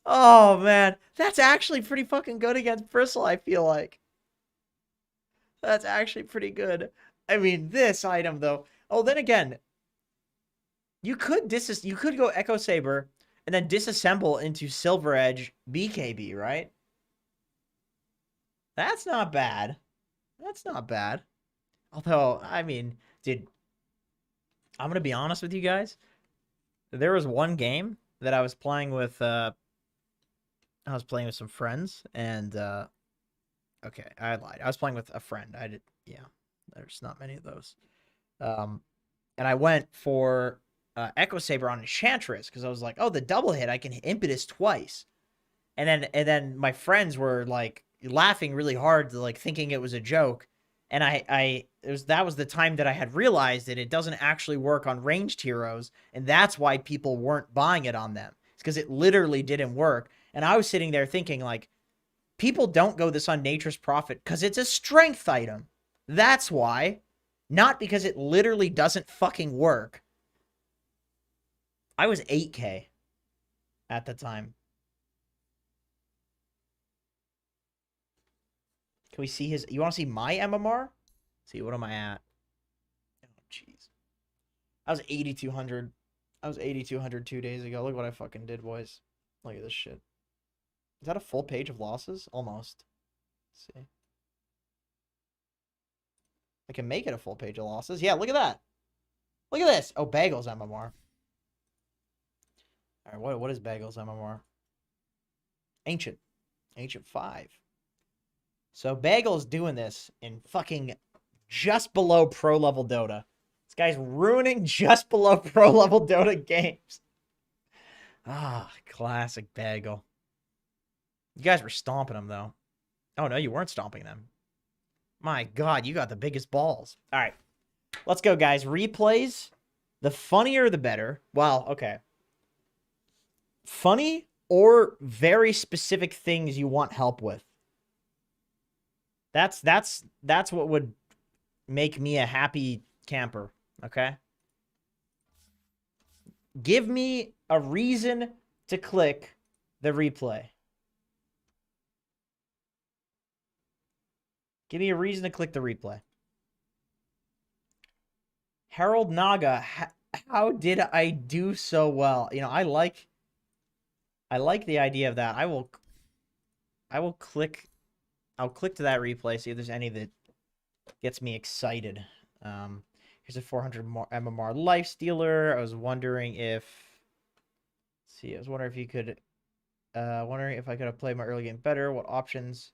Oh, man. That's actually pretty fucking good against Bristle, I feel like. That's actually pretty good. I mean, this item, though. Oh, then again, you could go Echo Saber and then disassemble into Silver Edge BKB, right? That's not bad. That's not bad. Although, I mean, dude, I'm going to be honest with you guys. There was one game that I was playing with some friends, and okay, I lied. I was playing with a friend. Yeah, there's not many of those. And I went for Echo Saber on Enchantress because I was like, oh, the double hit, I can hit Impetus twice. And then my friends were like laughing really hard, like thinking it was a joke. And that was the time that I had realized that it doesn't actually work on ranged heroes, and that's why people weren't buying it on them. It's because it literally didn't work. And I was sitting there thinking, like, people don't go this on Nature's Prophet because it's a strength item. That's why. Not because it literally doesn't fucking work. I was 8K at the time. Can we see his... You want to see my MMR? See, what am I at? Oh, jeez. I was 8,200. I was 8,200 2 days ago. Look what I fucking did, boys. Look at this shit. Is that a full page of losses? Almost. Let's see. I can make it a full page of losses. Yeah, look at that. Look at this. Oh, Bagel's MMR. All right, what is Bagel's MMR? Ancient. Ancient 5. So Bagel's doing this in fucking just below pro level Dota. This guy's ruining just below pro level Dota games. Ah, classic Bagel. You guys were stomping them, though. Oh, no, you weren't stomping them. My God, you got the biggest balls. All right, let's go, guys. Replays. The funnier, the better. Well, okay. Funny or very specific things you want help with. That's what would make me a happy camper, okay? Give me a reason to click the replay. Give me a reason to click the replay. Harold Naga, how did I do so well? You know, I like the idea of that. I'll click to that replay, see if there's any that gets me excited. Here's a 400 MMR Life Stealer. I was wondering if... Let's see, I was wondering if you could, wondering if I could have played my early game better. What options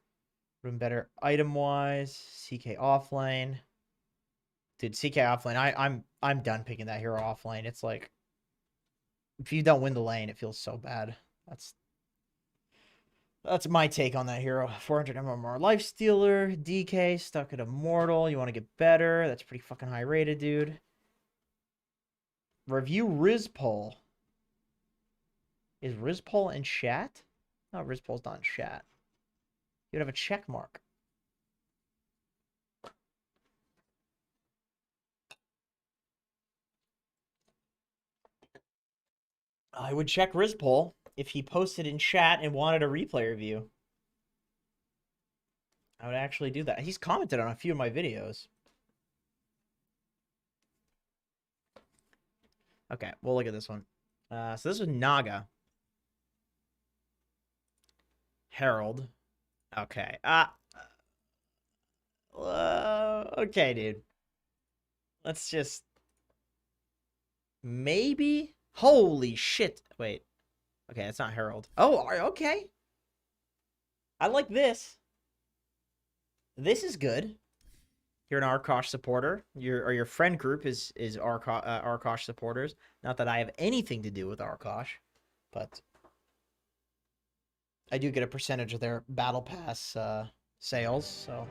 would have been better item-wise? CK offlane. Dude, CK offlane, I'm done picking that hero offlane. It's like, if you don't win the lane, it feels so bad. That's my take on that hero. 400 MMR Lifestealer, DK, stuck at Immortal. You want to get better. That's pretty fucking high rated, dude. Review Rizpol. Is Rizpol in chat? No, Rizpol's not in chat. You'd have a check mark. I would check Rizpol if he posted in chat and wanted a replay review. I would actually do that. He's commented on a few of my videos. Okay, we'll look at this one. So this was Naga. Herald. Okay. Okay, dude. Let's just... Maybe? Holy shit. Wait. Okay, it's not Herald. Oh, okay. I like this. This is good. You're an Arkosh supporter. Your friend group is Arkosh supporters. Not that I have anything to do with Arkosh, but I do get a percentage of their battle pass sales. So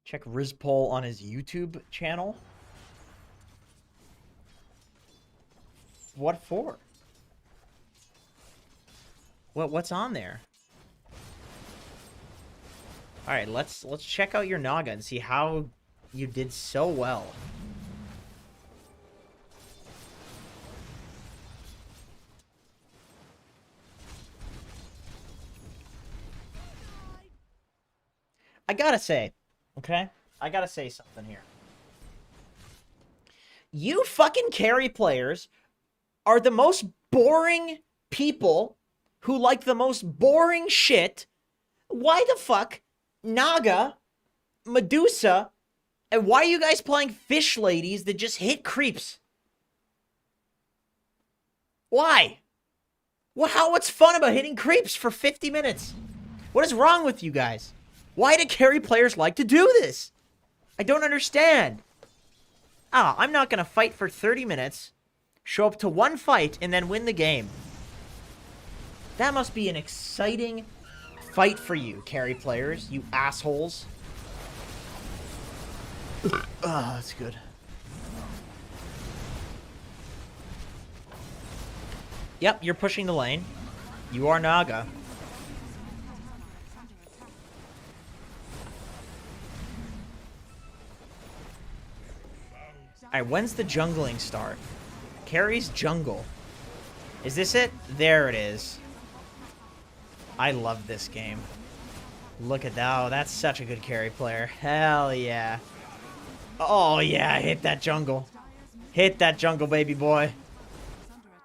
check Rizpol on his YouTube channel. What for? What's on there? All right, let's check out your Naga and see how you did so well. I gotta say, okay? I gotta say something here. You fucking carry players are the most boring people who like the most boring shit. Why the fuck Naga, Medusa, and why are you guys playing fish ladies that just hit creeps? Why? What's fun about hitting creeps for 50 minutes? What is wrong with you guys? Why do carry players like to do this? I don't understand. I'm not going to fight for 30 minutes, show up to one fight, and then win the game. That must be an exciting fight for you, carry players, you assholes. That's good. Yep, you're pushing the lane. You are Naga. Alright, when's the jungling start? Carries jungle. Is this it? There it is. I love this game. Look at that. Oh, that's such a good carry player. Hell yeah. Oh yeah, hit that jungle. Hit that jungle, baby boy.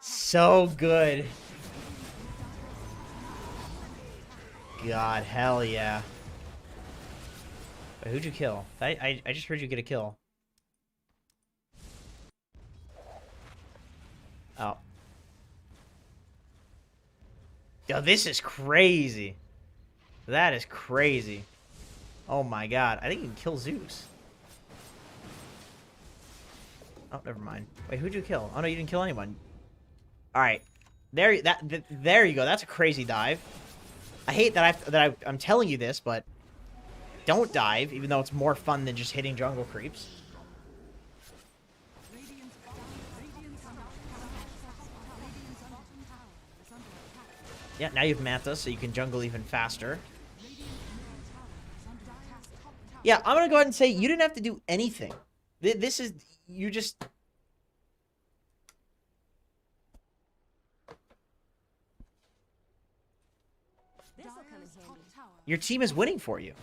So good. God, hell yeah. Wait, who'd you kill? I just heard you get a kill. Oh. Yo, this is crazy. That is crazy. Oh my god. I think you can kill Zeus. Oh, never mind. Wait, who'd you kill? Oh no, you didn't kill anyone. Alright. There you go. That's a crazy dive. I hate that I'm telling you this, but don't dive, even though it's more fun than just hitting jungle creeps. Yeah, now you have Manta, so you can jungle even faster. Yeah, I'm gonna go ahead and say you didn't have to do anything. This is... You just... Your team is winning for you.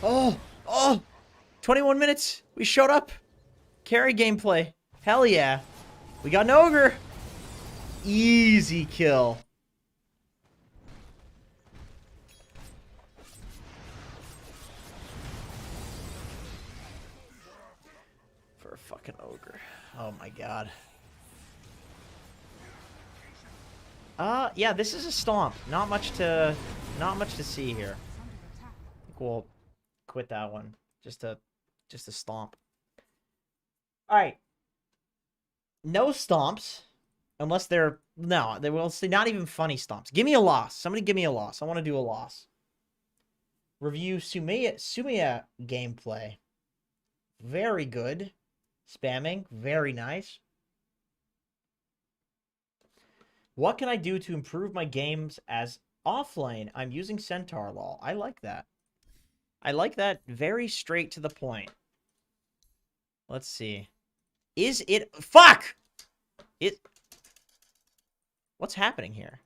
Oh, oh, 21 minutes. We showed up. Carry gameplay. Hell yeah. We got an ogre. Easy kill. For a fucking ogre. Oh my god. Yeah, this is a stomp. Not much to see here. I think we'll quit that one. Just a stomp. Alright. No stomps. Unless they're... No, they will say not even funny stomps. Give me a loss. Somebody give me a loss. I want to do a loss. Review Sumiya gameplay. Very good. Spamming. Very nice. What can I do to improve my games as offlane? I'm using Centaur lol. I like that. I like that. Very straight to the point. Let's see. Is it... Fuck! What's happening here?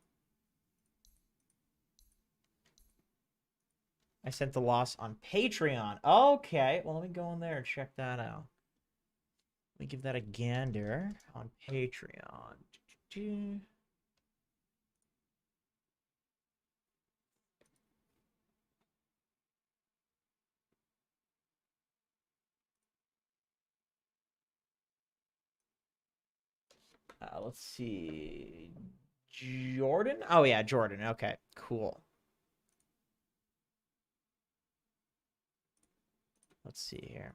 I sent the loss on Patreon. Okay. Well, let me go in there and check that out. Let me give that a gander on Patreon. Let's see. Jordan? Oh, yeah, Jordan. Okay, cool. Let's see here.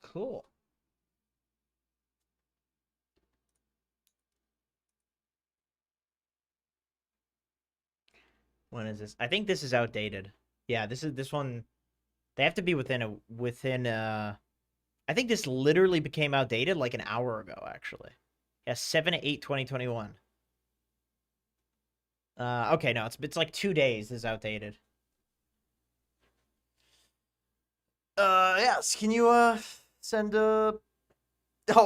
Cool. When is this? I think this is outdated. Yeah, this one. They have to be within I think this literally became outdated like an hour ago, actually. Yeah, 7/8/2021. Okay, no, it's like 2 days. This is outdated. Yes. Can you send Oh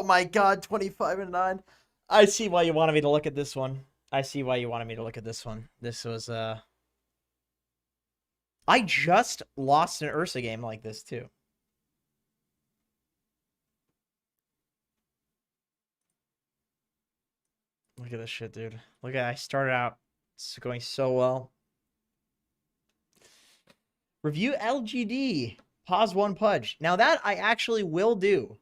my God, 25/9. I see why you wanted me to look at this one. I see why you wanted me to look at this one. This was I just lost an Ursa game like this too. Look at this shit, dude. Look at I started out going so well. Review LGD. Pause one pudge. Now that I actually will do.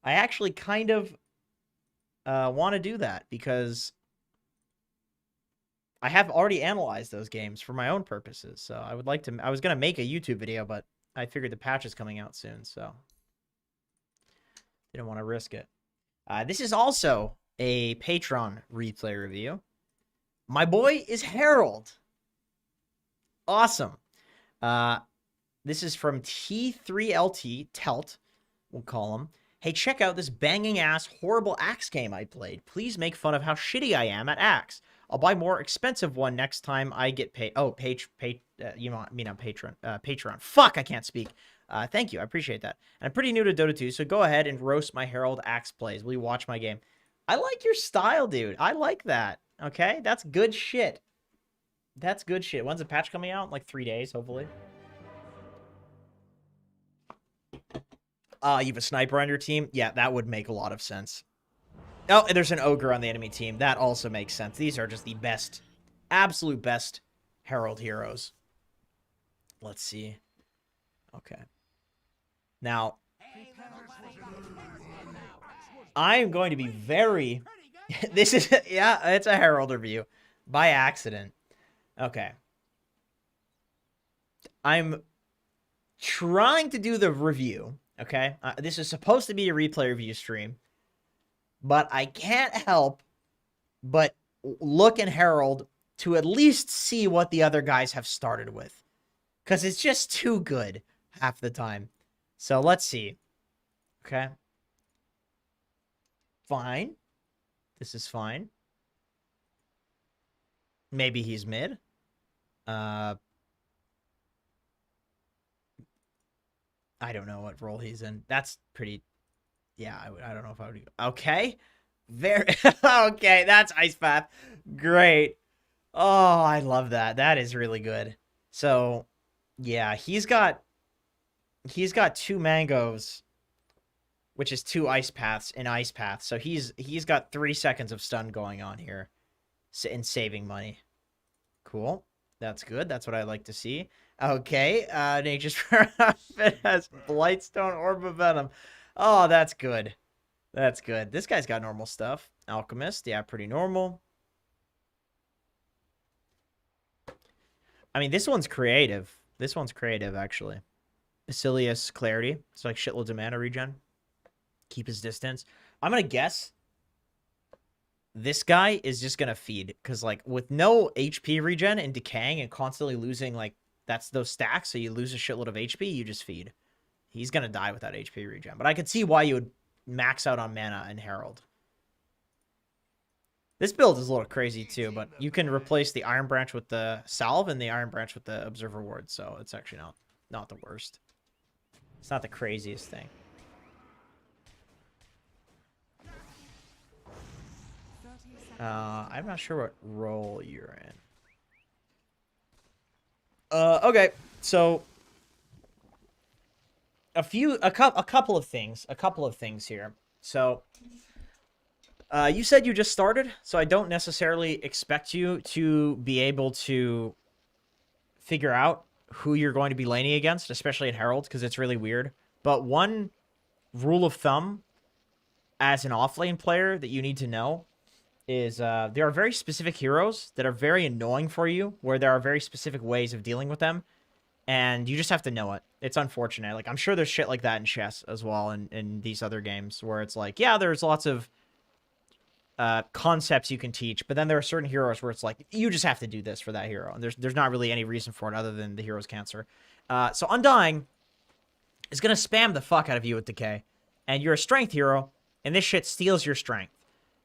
I actually kind of want to do that because I have already analyzed those games for my own purposes. So I would like to. I was gonna make a YouTube video, but I figured the patch is coming out soon, so didn't want to risk it. This is also a Patreon replay review. My boy is Harold. Awesome. This is from T3LT, Telt, we'll call him. Hey, check out this banging-ass, horrible Axe game I played. Please make fun of how shitty I am at Axe. I'll buy more expensive one next time I get paid. Oh, you know, I mean on Patreon. Fuck, I can't speak. Thank you, I appreciate that. And I'm pretty new to Dota 2, so go ahead and roast my Harold Axe plays. Will you watch my game? I like your style, dude. I like that. Okay, that's good shit. That's good shit. When's the patch coming out? In like 3 days, hopefully. You have a sniper on your team? Yeah, that would make a lot of sense. Oh, and there's an ogre on the enemy team. That also makes sense. These are just the best, absolute best Herald heroes. Let's see. Okay. Now, I'm going to be very... This is... Yeah, it's a Herald review. By accident. Okay. I'm trying to do the review. Okay, this is supposed to be a replay review stream, but I can't help but look in Herald to at least see what the other guys have started with, because it's just too good half the time. So let's see. Okay. Fine. This is fine. Maybe he's mid. I don't know what role he's in. That's pretty... Yeah, I don't know if I would... Okay. Very... Okay, that's Ice Path. Great. Oh, I love that. That is really good. So, Yeah, he's got 2 mangoes, which is 2 ice paths and ice paths. So he's got 3 seconds of stun going on here and saving money. Cool. That's good. That's what I like to see. Okay, Nature's Prophet has Blightstone, Orb of Venom. Oh, that's good. That's good. This guy's got normal stuff. Alchemist, yeah, pretty normal. I mean, this one's creative. This one's creative, actually. Basilius Clarity. It's like shitloads of mana regen. Keep his distance. I'm going to guess this guy is just going to feed. Because, like, with no HP regen and decaying and constantly losing, like, that's those stacks. So you lose a shitload of HP, you just feed. He's going to die without HP regen. But I could see why you would max out on mana and Herald. This build is a little crazy too, but you can replace the Iron Branch with the Salve and the Iron Branch with the Observer Ward, so it's actually not the worst. It's not the craziest thing. I'm not sure what role you're in. Okay, so a couple of things here. So you said you just started, so I don't necessarily expect you to be able to figure out who you're going to be laning against, especially in Herald, because it's really weird. But one rule of thumb as an offlane player that you need to know is there are very specific heroes that are very annoying for you, where there are very specific ways of dealing with them, and you just have to know it. It's unfortunate. Like, I'm sure there's shit like that in chess as well, and in these other games, where it's like, yeah, there's lots of concepts you can teach, but then there are certain heroes where it's like, you just have to do this for that hero, and there's not really any reason for it other than the hero's cancer. So Undying is going to spam the fuck out of you with Decay, and you're a strength hero, and this shit steals your strength.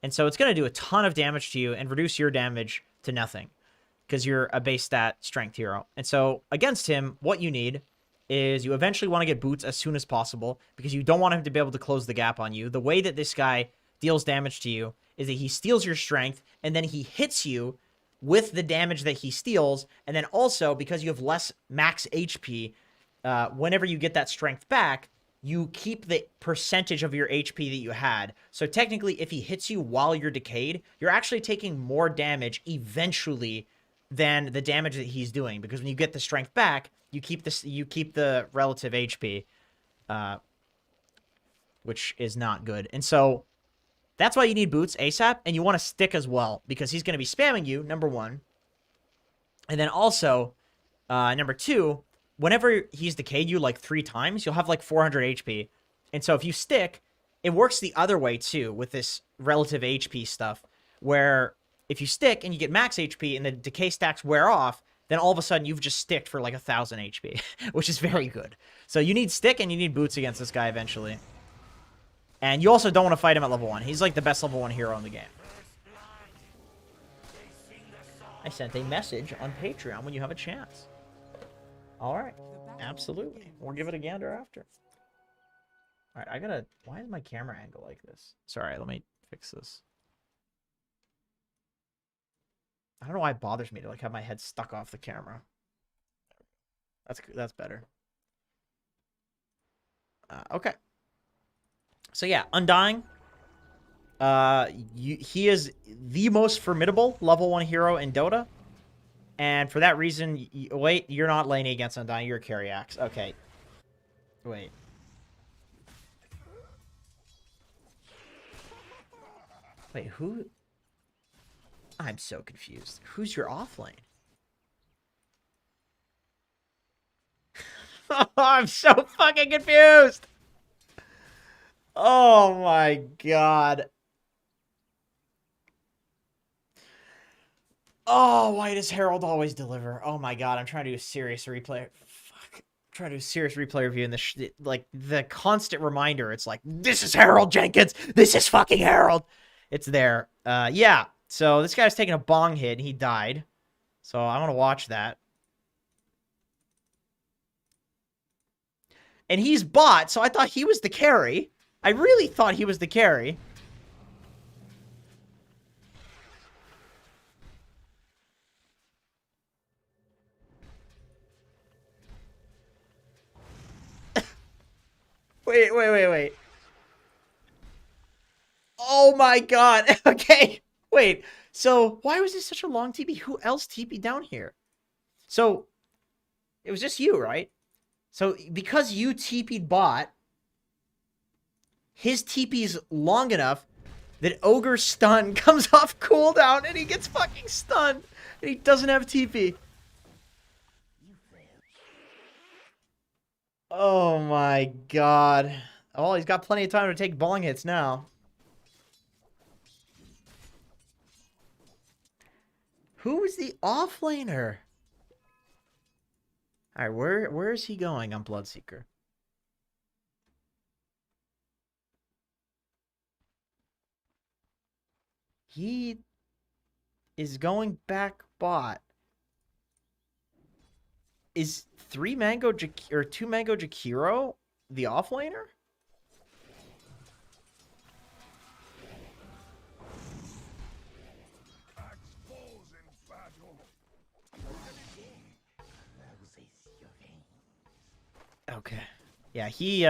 And so it's going to do a ton of damage to you and reduce your damage to nothing, because you're a base stat strength hero. And so against him, what you need is you eventually want to get boots as soon as possible, because you don't want him to be able to close the gap on you. The way that this guy deals damage to you is that he steals your strength, and then he hits you with the damage that he steals, and then also, because you have less max HP, whenever you get that strength back, you keep the percentage of your HP that you had. So technically, if he hits you while you're decayed, you're actually taking more damage eventually than the damage that he's doing, because when you get the strength back, you keep the relative HP, which is not good. And so that's why you need boots ASAP, and you want to stick as well, because he's going to be spamming you, number one. And then also, number two, whenever he's decayed you like 3 times, you'll have like 400 HP. And so if you stick, it works the other way too with this relative HP stuff, where if you stick and you get max HP and the decay stacks wear off, then all of a sudden you've just sticked for like 1,000 HP, which is very good. So you need stick and you need boots against this guy eventually. And you also don't want to fight him at level 1. He's like the best level 1 hero in the game. I sent a message on Patreon when you have a chance. Alright. Absolutely. We'll give it a gander after. Alright, I gotta... Why is my camera angle like this? Sorry, let me fix this. I don't know why it bothers me to like have my head stuck off the camera. That's better. Okay. So yeah, Undying. He is the most formidable level 1 hero in Dota. And for that reason, wait, you're not laning against Undying, you're a carry axe. Okay. Wait. Wait, who? I'm so confused. Who's your offlane? I'm so fucking confused! Oh my god. Oh, why does Herald always deliver? Oh my god, I'm trying to do a serious replay. Fuck. I'm trying to do a serious replay review and like the constant reminder. It's like, this is Herald Jenkins. This is fucking Herald. It's there. Yeah. So this guy's taking a bong hit and he died. So I want to watch that. And he's bot, so I thought he was the carry. I really thought he was the carry. Wait. Oh my god. Okay. Wait. So why was this such a long TP? Who else TP down here? So it was just you, right? So because you TP'd bot, his TP's long enough that Ogre's stun comes off cooldown and he gets fucking stunned. And he doesn't have TP. Oh my god. Oh, he's got plenty of time to take bong hits now. Who is the offlaner? Alright, where is he going on Bloodseeker? He is going back bot. Is 2 Mango Jakiro the offlaner? Okay. Yeah, he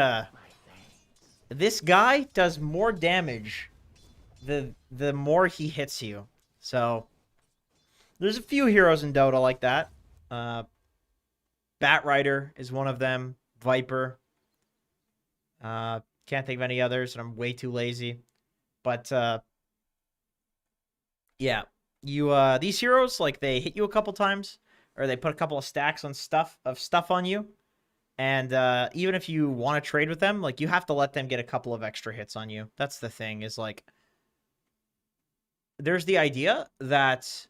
this guy does more damage the more he hits you. So there's a few heroes in Dota like that. Bat Rider is one of them. Viper. Can't think of any others, and I'm way too lazy. But yeah, you these heroes, like, they hit you a couple times, or they put a couple of stacks on stuff on you. And even if you want to trade with them, like, you have to let them get a couple of extra hits on you. That's the thing, is like, there's the idea that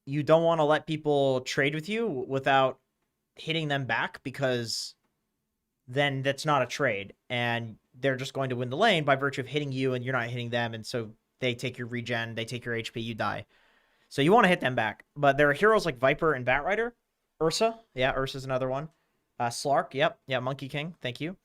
you don't want to let people trade with you without hitting them back, because then that's not a trade, and they're just going to win the lane by virtue of hitting you, and you're not hitting them, and so they take your regen, they take your HP, you die. So you want to hit them back. But there are heroes like Viper and Bat Rider. Ursa. Yeah, Ursa's another one. Slark. Yep. Yeah, Monkey King. Thank you.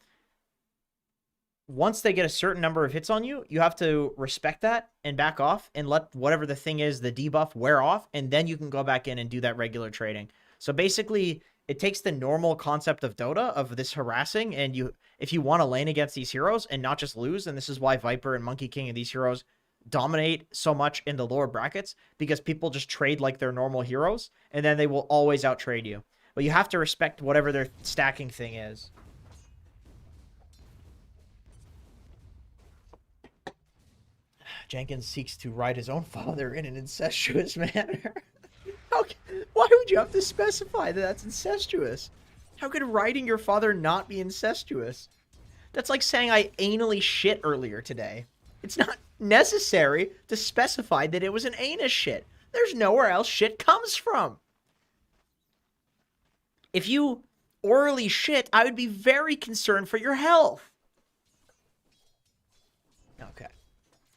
Once they get a certain number of hits on you, you have to respect that and back off and let whatever the thing is, the debuff, wear off, and then you can go back in and do that regular trading. So basically, it takes the normal concept of Dota, of this harassing, and if you want to lane against these heroes and not just lose, and this is why Viper and Monkey King and these heroes dominate so much in the lower brackets, because people just trade like they're normal heroes, and then they will always outtrade you. But you have to respect whatever their stacking thing is. Jenkins seeks to ride his own father in an incestuous manner. Why would you have to specify that that's incestuous? How could riding your father not be incestuous? That's like saying I anally shit earlier today. It's not necessary to specify that it was an anus shit. There's nowhere else shit comes from. If you orally shit, I would be very concerned for your health. Okay.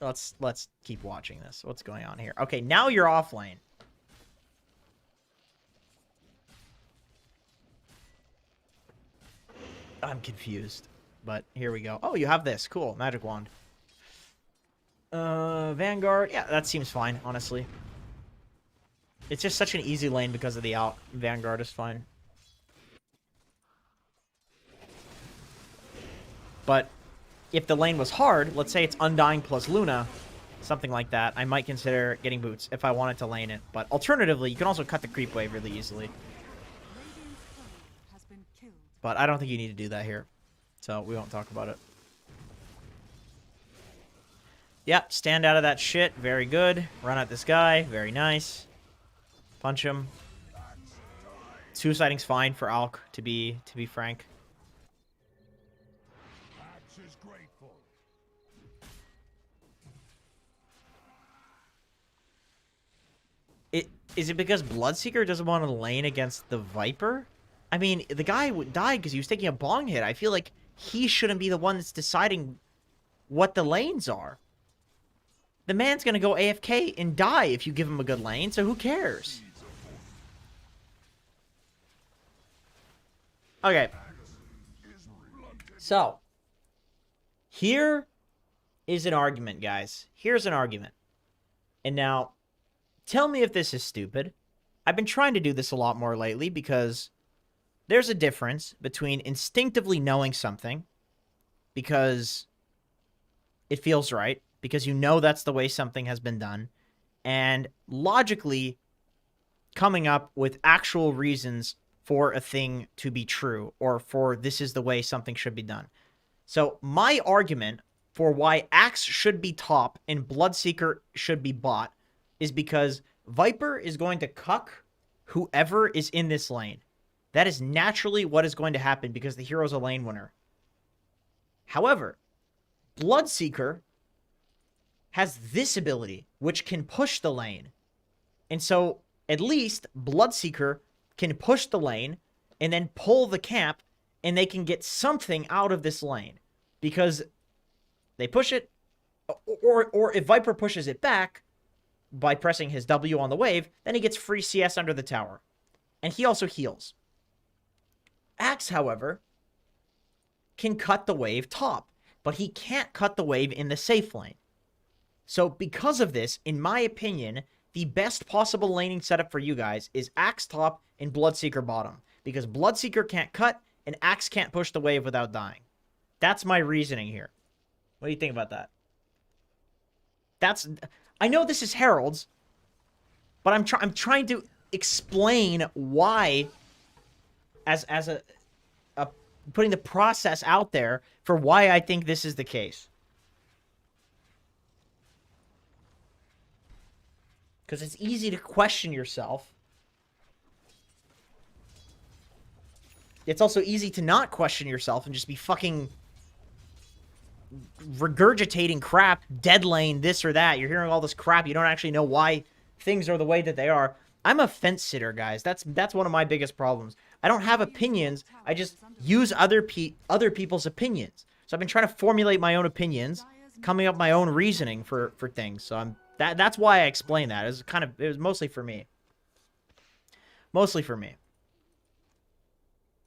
Let's keep watching this. What's going on here? Okay, now you're off lane. I'm confused, but here we go. Oh, you have this. Cool. Magic wand. Vanguard. Yeah, that seems fine, honestly. It's just such an easy lane because of the out. Vanguard is fine. But if the lane was hard, let's say it's Undying plus Luna, something like that, I might consider getting boots if I wanted to lane it. But alternatively, you can also cut the creep wave really easily. But I don't think you need to do that here, so we won't talk about it. Yep, stand out of that shit. Very good. Run at this guy. Very nice. Punch him. Suiciding's fine for Alk, to be frank. Is it because Bloodseeker doesn't want to lane against the Viper? I mean, the guy died because he was taking a bong hit. I feel like he shouldn't be the one that's deciding what the lanes are. The man's going to go AFK and die if you give him a good lane, so who cares? Okay. So, here is an argument, guys. Here's an argument. And now, tell me if this is stupid. I've been trying to do this a lot more lately because there's a difference between instinctively knowing something because it feels right, because you know that's the way something has been done, and logically coming up with actual reasons for a thing to be true, or for this is the way something should be done. So my argument for why Axe should be top and Bloodseeker should be bot is because Viper is going to cuck whoever is in this lane. That is naturally what is going to happen because the hero's a lane winner. However, Bloodseeker has this ability, which can push the lane. And so, at least, Bloodseeker can push the lane and then pull the camp, and they can get something out of this lane. Because they push it, or if Viper pushes it back by pressing his W on the wave, then he gets free CS under the tower. And he also heals. Axe, however, can cut the wave top, but he can't cut the wave in the safe lane. So because of this, in my opinion, the best possible laning setup for you guys is Axe top and Bloodseeker bottom, because Bloodseeker can't cut and Axe can't push the wave without dying. That's my reasoning here. What do you think about that? I know this is Herald's, but I'm trying to explain why, as a putting the process out there for why I think this is the case. Because it's easy to question yourself. It's also easy to not question yourself and just be fucking regurgitating crap, dead lane, this or that. You're hearing all this crap. You don't actually know why things are the way that they are. I'm a fence sitter, guys. That's one of my biggest problems. I don't have opinions. I just use other people's opinions. So I've been trying to formulate my own opinions, coming up with my own reasoning for things. So that's why I explain that. It was mostly for me. Mostly for me.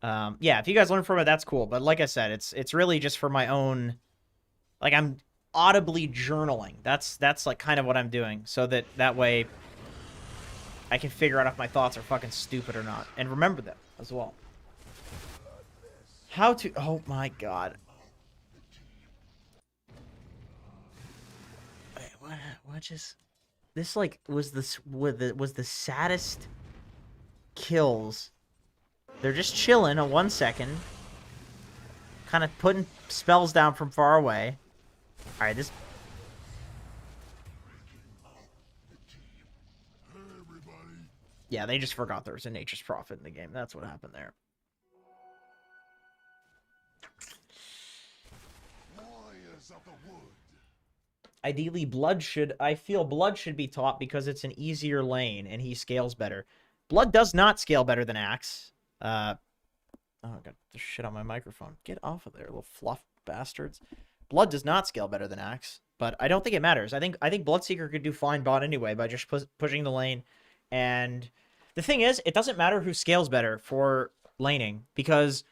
Yeah, if you guys learn from it, that's cool. But like I said, it's really just for my own. Like, I'm audibly journaling. That's like kind of what I'm doing, so that way I can figure out if my thoughts are fucking stupid or not, and remember them as well. How to? Oh my god. Wait, what just? This like was the saddest kills. They're just chilling on 1 second, kind of putting spells down from far away. All right, this. Yeah, they just forgot there was a Nature's Prophet in the game. That's what happened there. Warriors of the wood. Ideally, I feel Blood should be top because it's an easier lane and he scales better. Blood does not scale better than Axe. Oh, I got the shit on my microphone. Get off of there, little fluff bastards. Blood does not scale better than Axe, but I don't think it matters. I think Bloodseeker could do fine bot anyway by just pushing the lane. And the thing is, it doesn't matter who scales better for laning, because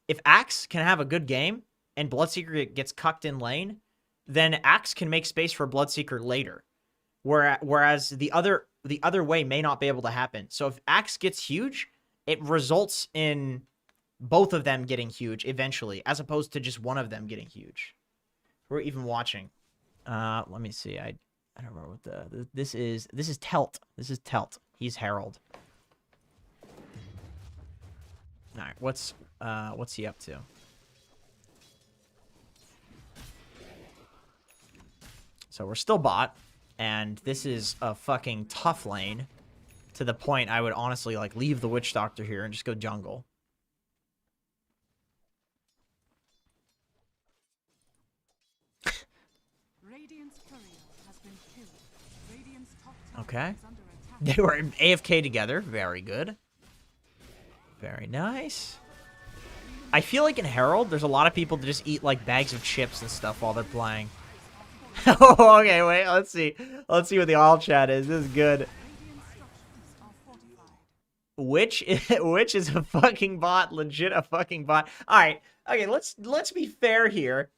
if Axe can have a good game and Bloodseeker gets cucked in lane, then Axe can make space for Bloodseeker later. Whereas the other way may not be able to happen. So if Axe gets huge, it results in both of them getting huge eventually, as opposed to just one of them getting huge. We're even watching. Let me see. I don't remember what this is. This is Telt. This is Telt. He's Herald. All right, what's he up to? So we're still bot, and this is a fucking tough lane, to the point I would honestly like leave the Witch Doctor here and just go jungle. Okay. They were AFK together. Very good. Very nice. I feel like in Herald, there's a lot of people that just eat like bags of chips and stuff while they're playing. Oh, okay, wait. Let's see. Let's see what the all chat is. This is good. Which is a fucking bot, legit a fucking bot. All right. Okay, let's be fair here.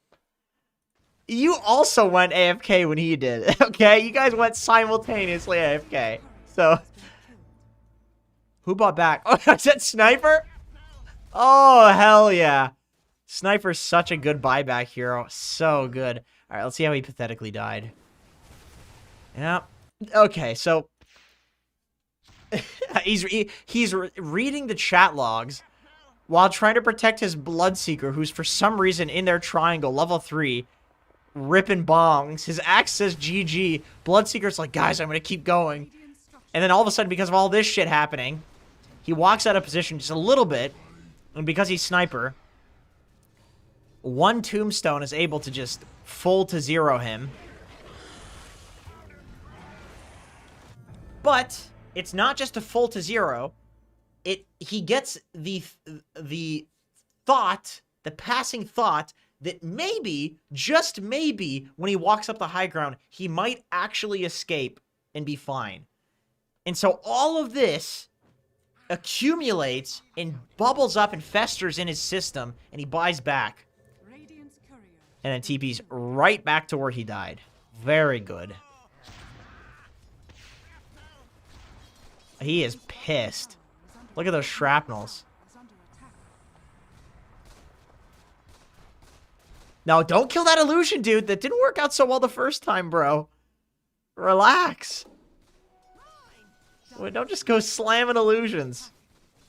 You also went AFK when he did. Okay, you guys went simultaneously AFK. So who bought back? Oh, is that Sniper? Oh, hell yeah. Sniper's such a good buyback hero. So good. All right, let's see how he pathetically died. Yeah. Okay, so he's reading the chat logs while trying to protect his Bloodseeker, who's for some reason in their triangle, level 3, ripping bongs. His axe says GG. Bloodseeker's like, guys, I'm going to keep going. And then all of a sudden, because of all this shit happening, he walks out of position just a little bit. And because he's Sniper, one tombstone is able to just full to zero him. But it's not just a full to zero. He gets the thought, the passing thought, that maybe, just maybe, when he walks up the high ground, he might actually escape and be fine. And so all of this accumulates and bubbles up and festers in his system, and he buys back. And then TP's right back to where he died. Very good. He is pissed. Look at those shrapnels. No, don't kill that illusion, dude. That didn't work out so well the first time, bro. Relax. Well, don't just go slamming illusions.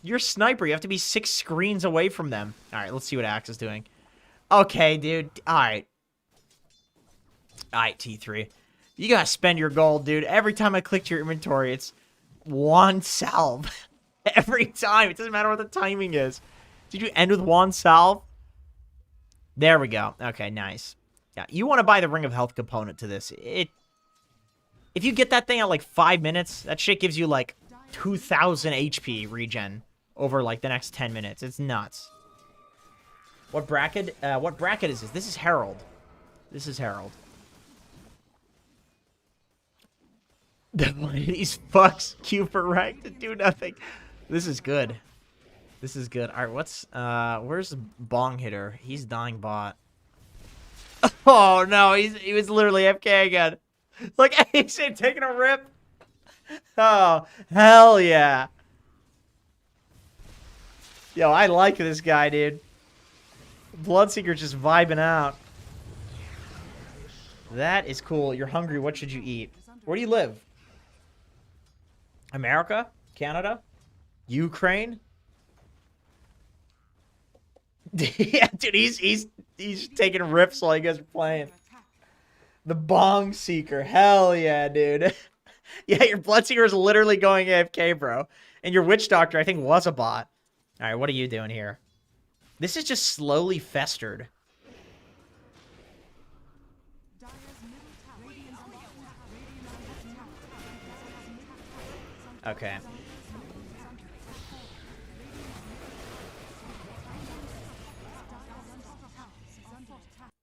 You're Sniper. You have to be 6 screens away from them. All right, let's see what Axe is doing. Okay, dude. All right. All right, T3. You gotta spend your gold, dude. Every time I click your inventory, it's one salve. Every time. It doesn't matter what the timing is. Did you end with one salve? There we go. Okay, nice. Yeah, you want to buy the Ring of Health component to this. If you get that thing at like 5 minutes, that shit gives you like 2,000 HP regen over like the next 10 minutes. It's nuts. What bracket is this? This is Herald. This is Herald. These fucks queue for rank to do nothing. This is good. This is good. All right, where's the bong hitter? He's dying bot. Oh no, he was literally FK again. Look, he's taking a rip. Oh, hell yeah. Yo, I like this guy, dude. Bloodseeker just vibing out. That is cool. You're hungry. What should you eat? Where do you live? America? Canada? Ukraine? Yeah, dude, he's taking rips while you guys are playing. The Bong Seeker. Hell yeah, dude. Yeah, your Bloodseeker is literally going AFK, bro. And your Witch Doctor, I think, was a bot. All right, what are you doing here? This is just slowly festered. Okay.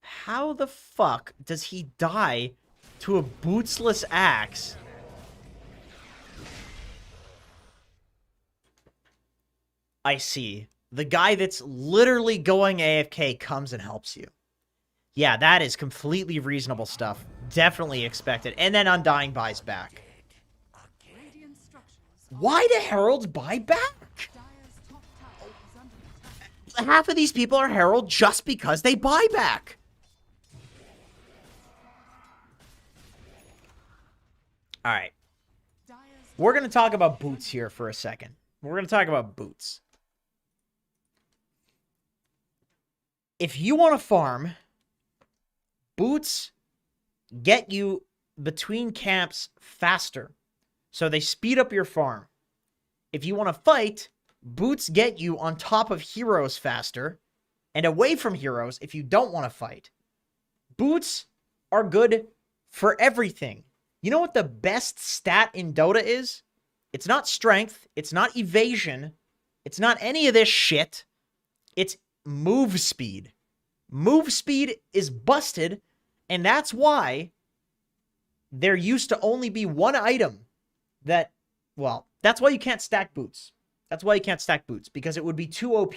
How the fuck does he die to a bootsless axe? I see. The guy that's literally going AFK comes and helps you. Yeah, that is completely reasonable stuff. Definitely expected. And then Undying buys back. Why do Heralds buy back? Half of these people are Herald just because they buy back. Alright. We're going to talk about boots here for a second. We're going to talk about boots. If you want to farm, boots get you between camps faster. So they speed up your farm. If you want to fight, boots get you on top of heroes faster and away from heroes if you don't want to fight. Boots are good for everything. You know what the best stat in Dota is? It's not strength. It's not evasion. It's not any of this shit. It's move speed. Move speed is busted, and that's why there used to only be one item that, well, that's why you can't stack boots. That's why you can't stack boots, because it would be too OP.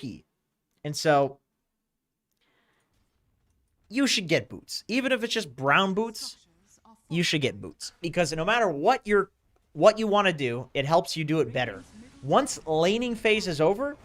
And so, you should get boots. Even if it's just brown boots, you should get boots. Because no matter what you want to do, it helps you do it better. Once laning phase is over,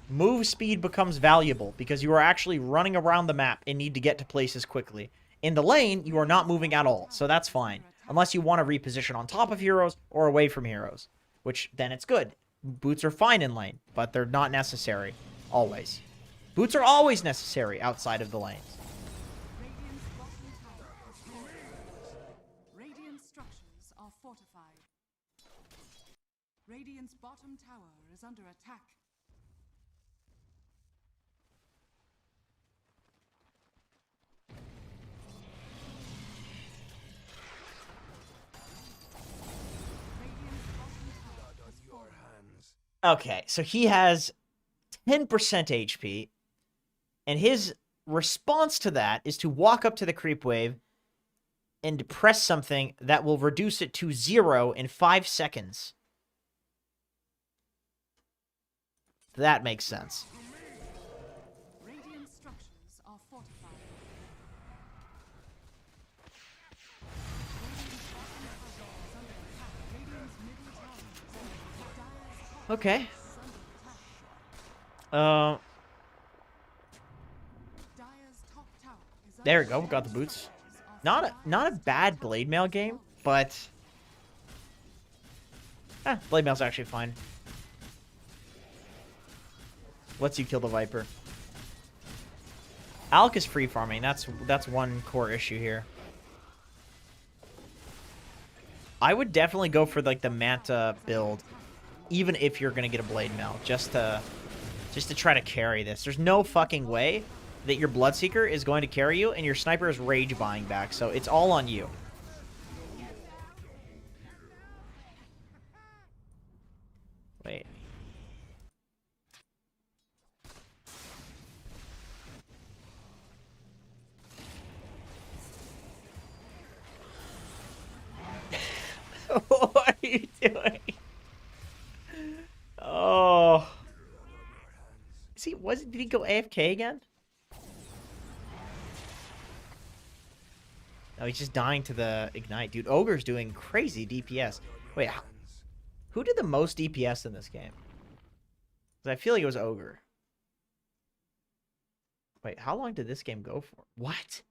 move speed becomes valuable because you are actually running around the map and need to get to places quickly. In the lane, you are not moving at all, so that's fine. Unless you want to reposition on top of heroes or away from heroes, which then it's good. Boots are fine in lane, but they're not necessary always. Boots are always necessary outside of the lanes. Radiant structures are fortified. Radiant's bottom tower is under attack. Radiant's bottom tower is falling. Okay, so he has 10% HP, and his response to that is to walk up to the creep wave and press something that will reduce it to 0 in 5 seconds. That makes sense. Radiant structures are fortified. Radiant's middle tower is under attack. Okay. Dire's under attack. Dire's top tower is There we under go. Got the boots. attack. Not a bad blade mail game, but blade mail's actually fine. Lets you kill the Viper. Alec is free farming. That's one core issue here. I would definitely go for like the Manta build, even if you're gonna get a blade mail, just to try to carry this. There's no fucking way that your Bloodseeker is going to carry you, and your sniper is rage buying back, so it's all on you. Wait. What are you doing? Oh. Did he go AFK again? No, he's just dying to the ignite. Dude, Ogre's doing crazy DPS. Wait, who did the most DPS in this game? 'Cause I feel like it was Ogre. Wait, how long did this game go for? What?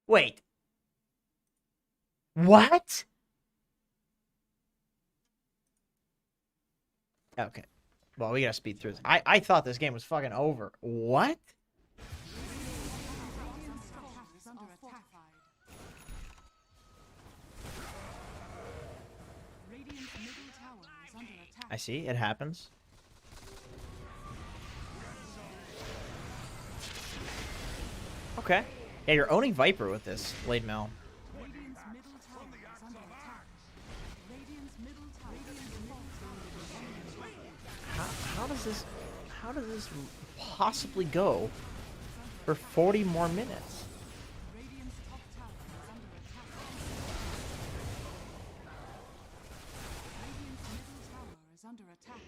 Wait. What? Okay. Well, we gotta speed through this. I thought this game was fucking over. What? Radiant's structures are fortified. Radiant's middle tower is under attack. I see. It happens. Okay. Yeah, you're owning Viper with this blade mail. Radiant's middle tower is under attack. Radiant's middle tower is under attack. How does this possibly go for 40 more minutes? Radiant's top tower is under attack. Radiant's middle tower is under attack.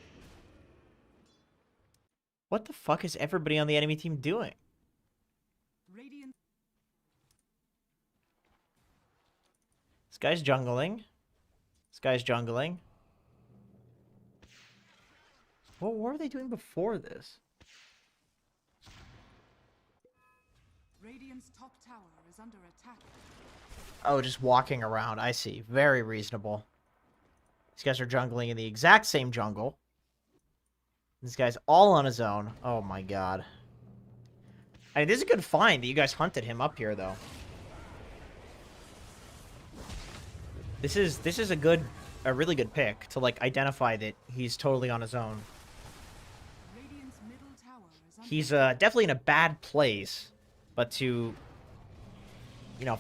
What the fuck is everybody on the enemy team doing? Radiant This guy's jungling. This guy's jungling. What were they doing before this? Radiant's top tower is under attack. Oh, just walking around. I see. Very reasonable. These guys are jungling in the exact same jungle. This guy's all on his own. Oh my god. I mean, this is a good find that you guys hunted him up here, though. This is a really good pick to like identify that he's totally on his own. Radiant's middle tower is under He's definitely in a bad place, but to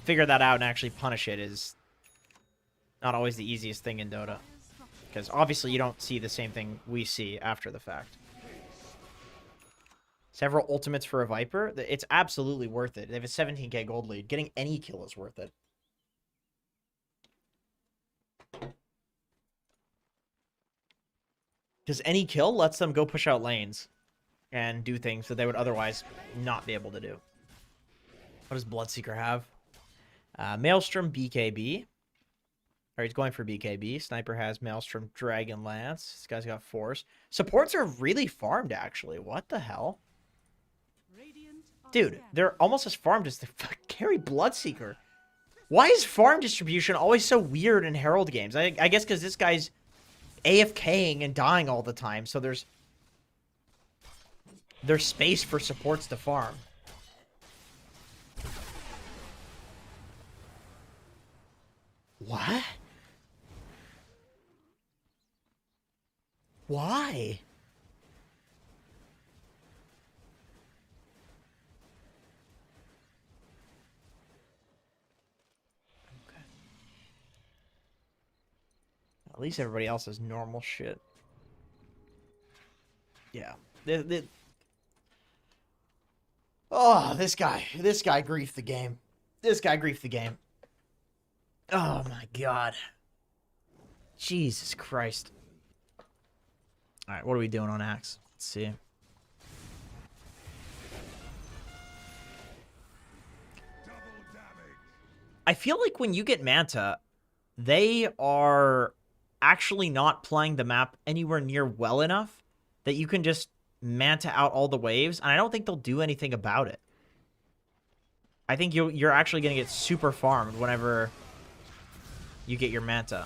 figure that out and actually punish it is not always the easiest thing in Dota, because obviously you don't see the same thing we see after the fact. Several ultimates for a Viper, it's absolutely worth it. They have a 17k gold lead. Getting any kill is worth it. Because any kill lets them go push out lanes and do things that they would otherwise not be able to do. What does Bloodseeker have? Maelstrom, BKB. Or he's going for BKB. Sniper has Maelstrom, Dragon Lance. This guy's got Force. Supports are really farmed, actually. What the hell? Radiant are Dude, scanning. they're almost as farmed as the carry Bloodseeker. Why is farm distribution always so weird in Herald games? I guess because this guy's AFKing and dying all the time, so there's space for supports to farm. What? Why? Okay. At least everybody else has normal shit. Yeah. Oh, this guy griefed the game. This guy griefed the game. Oh my god. Jesus Christ. Alright, what are we doing on Axe? Let's see. I feel like when you get Manta, they are actually not playing the map anywhere near well enough that you can just Manta out all the waves, and I don't think they'll do anything about it. I think you're actually going to get super farmed whenever you get your Manta.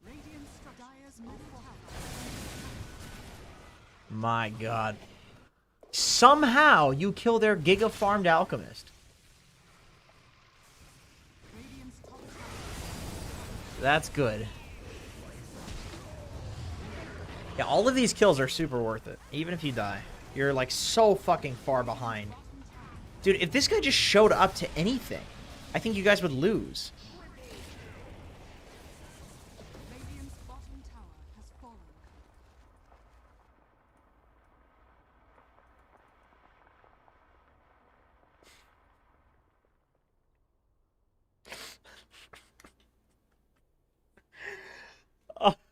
Radiant struck Dire's middle tower. My god. Somehow you kill their Giga farmed Alchemist. Radiant's top tower. That's good. Yeah, all of these kills are super worth it. Even if you die. You're like so fucking far behind. Dude, if this guy just showed up to anything, I think you guys would lose. Radiant's bottom tower has fallen.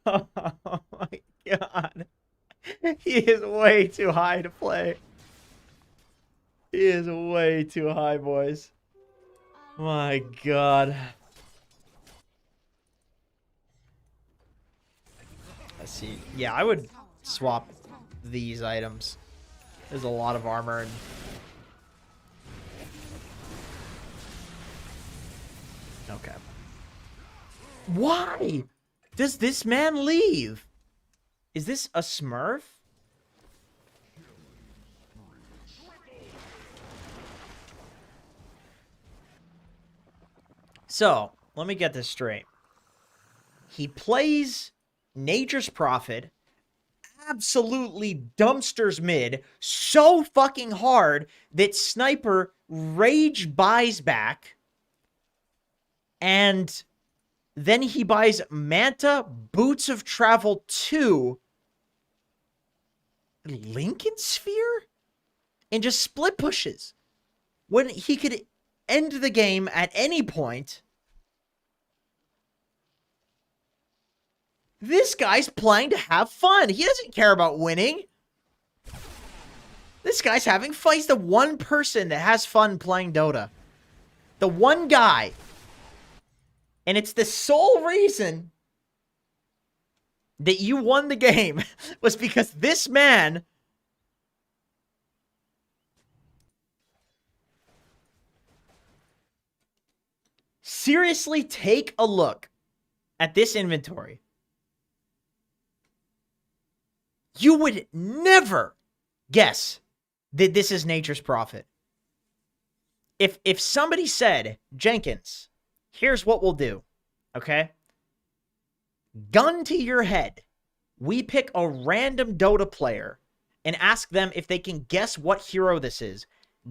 Oh my god. He is way too high to play. He is way too high, boys. My god. Let's see. Yeah, I would swap these items. There's a lot of armor and... Okay. Why does this man leave? Is this a Smurf? So, let me get this straight. He plays Nature's Prophet, absolutely dumpsters mid, so fucking hard that Sniper rage buys back, and then he buys Manta, Boots of Travel 2, Lincoln Sphere, and just split pushes. When he could end the game at any point. This guy's playing to have fun. He doesn't care about winning. This guy's having fun. He's the one person that has fun playing Dota. The one guy. And it's the sole reason that you won the game was because this man seriously take a look at this inventory. You would never guess that this is Nature's Prophet. If somebody said, Jenkins, here's what we'll do, okay? Gun to your head, we pick a random Dota player and ask them if they can guess what hero this is.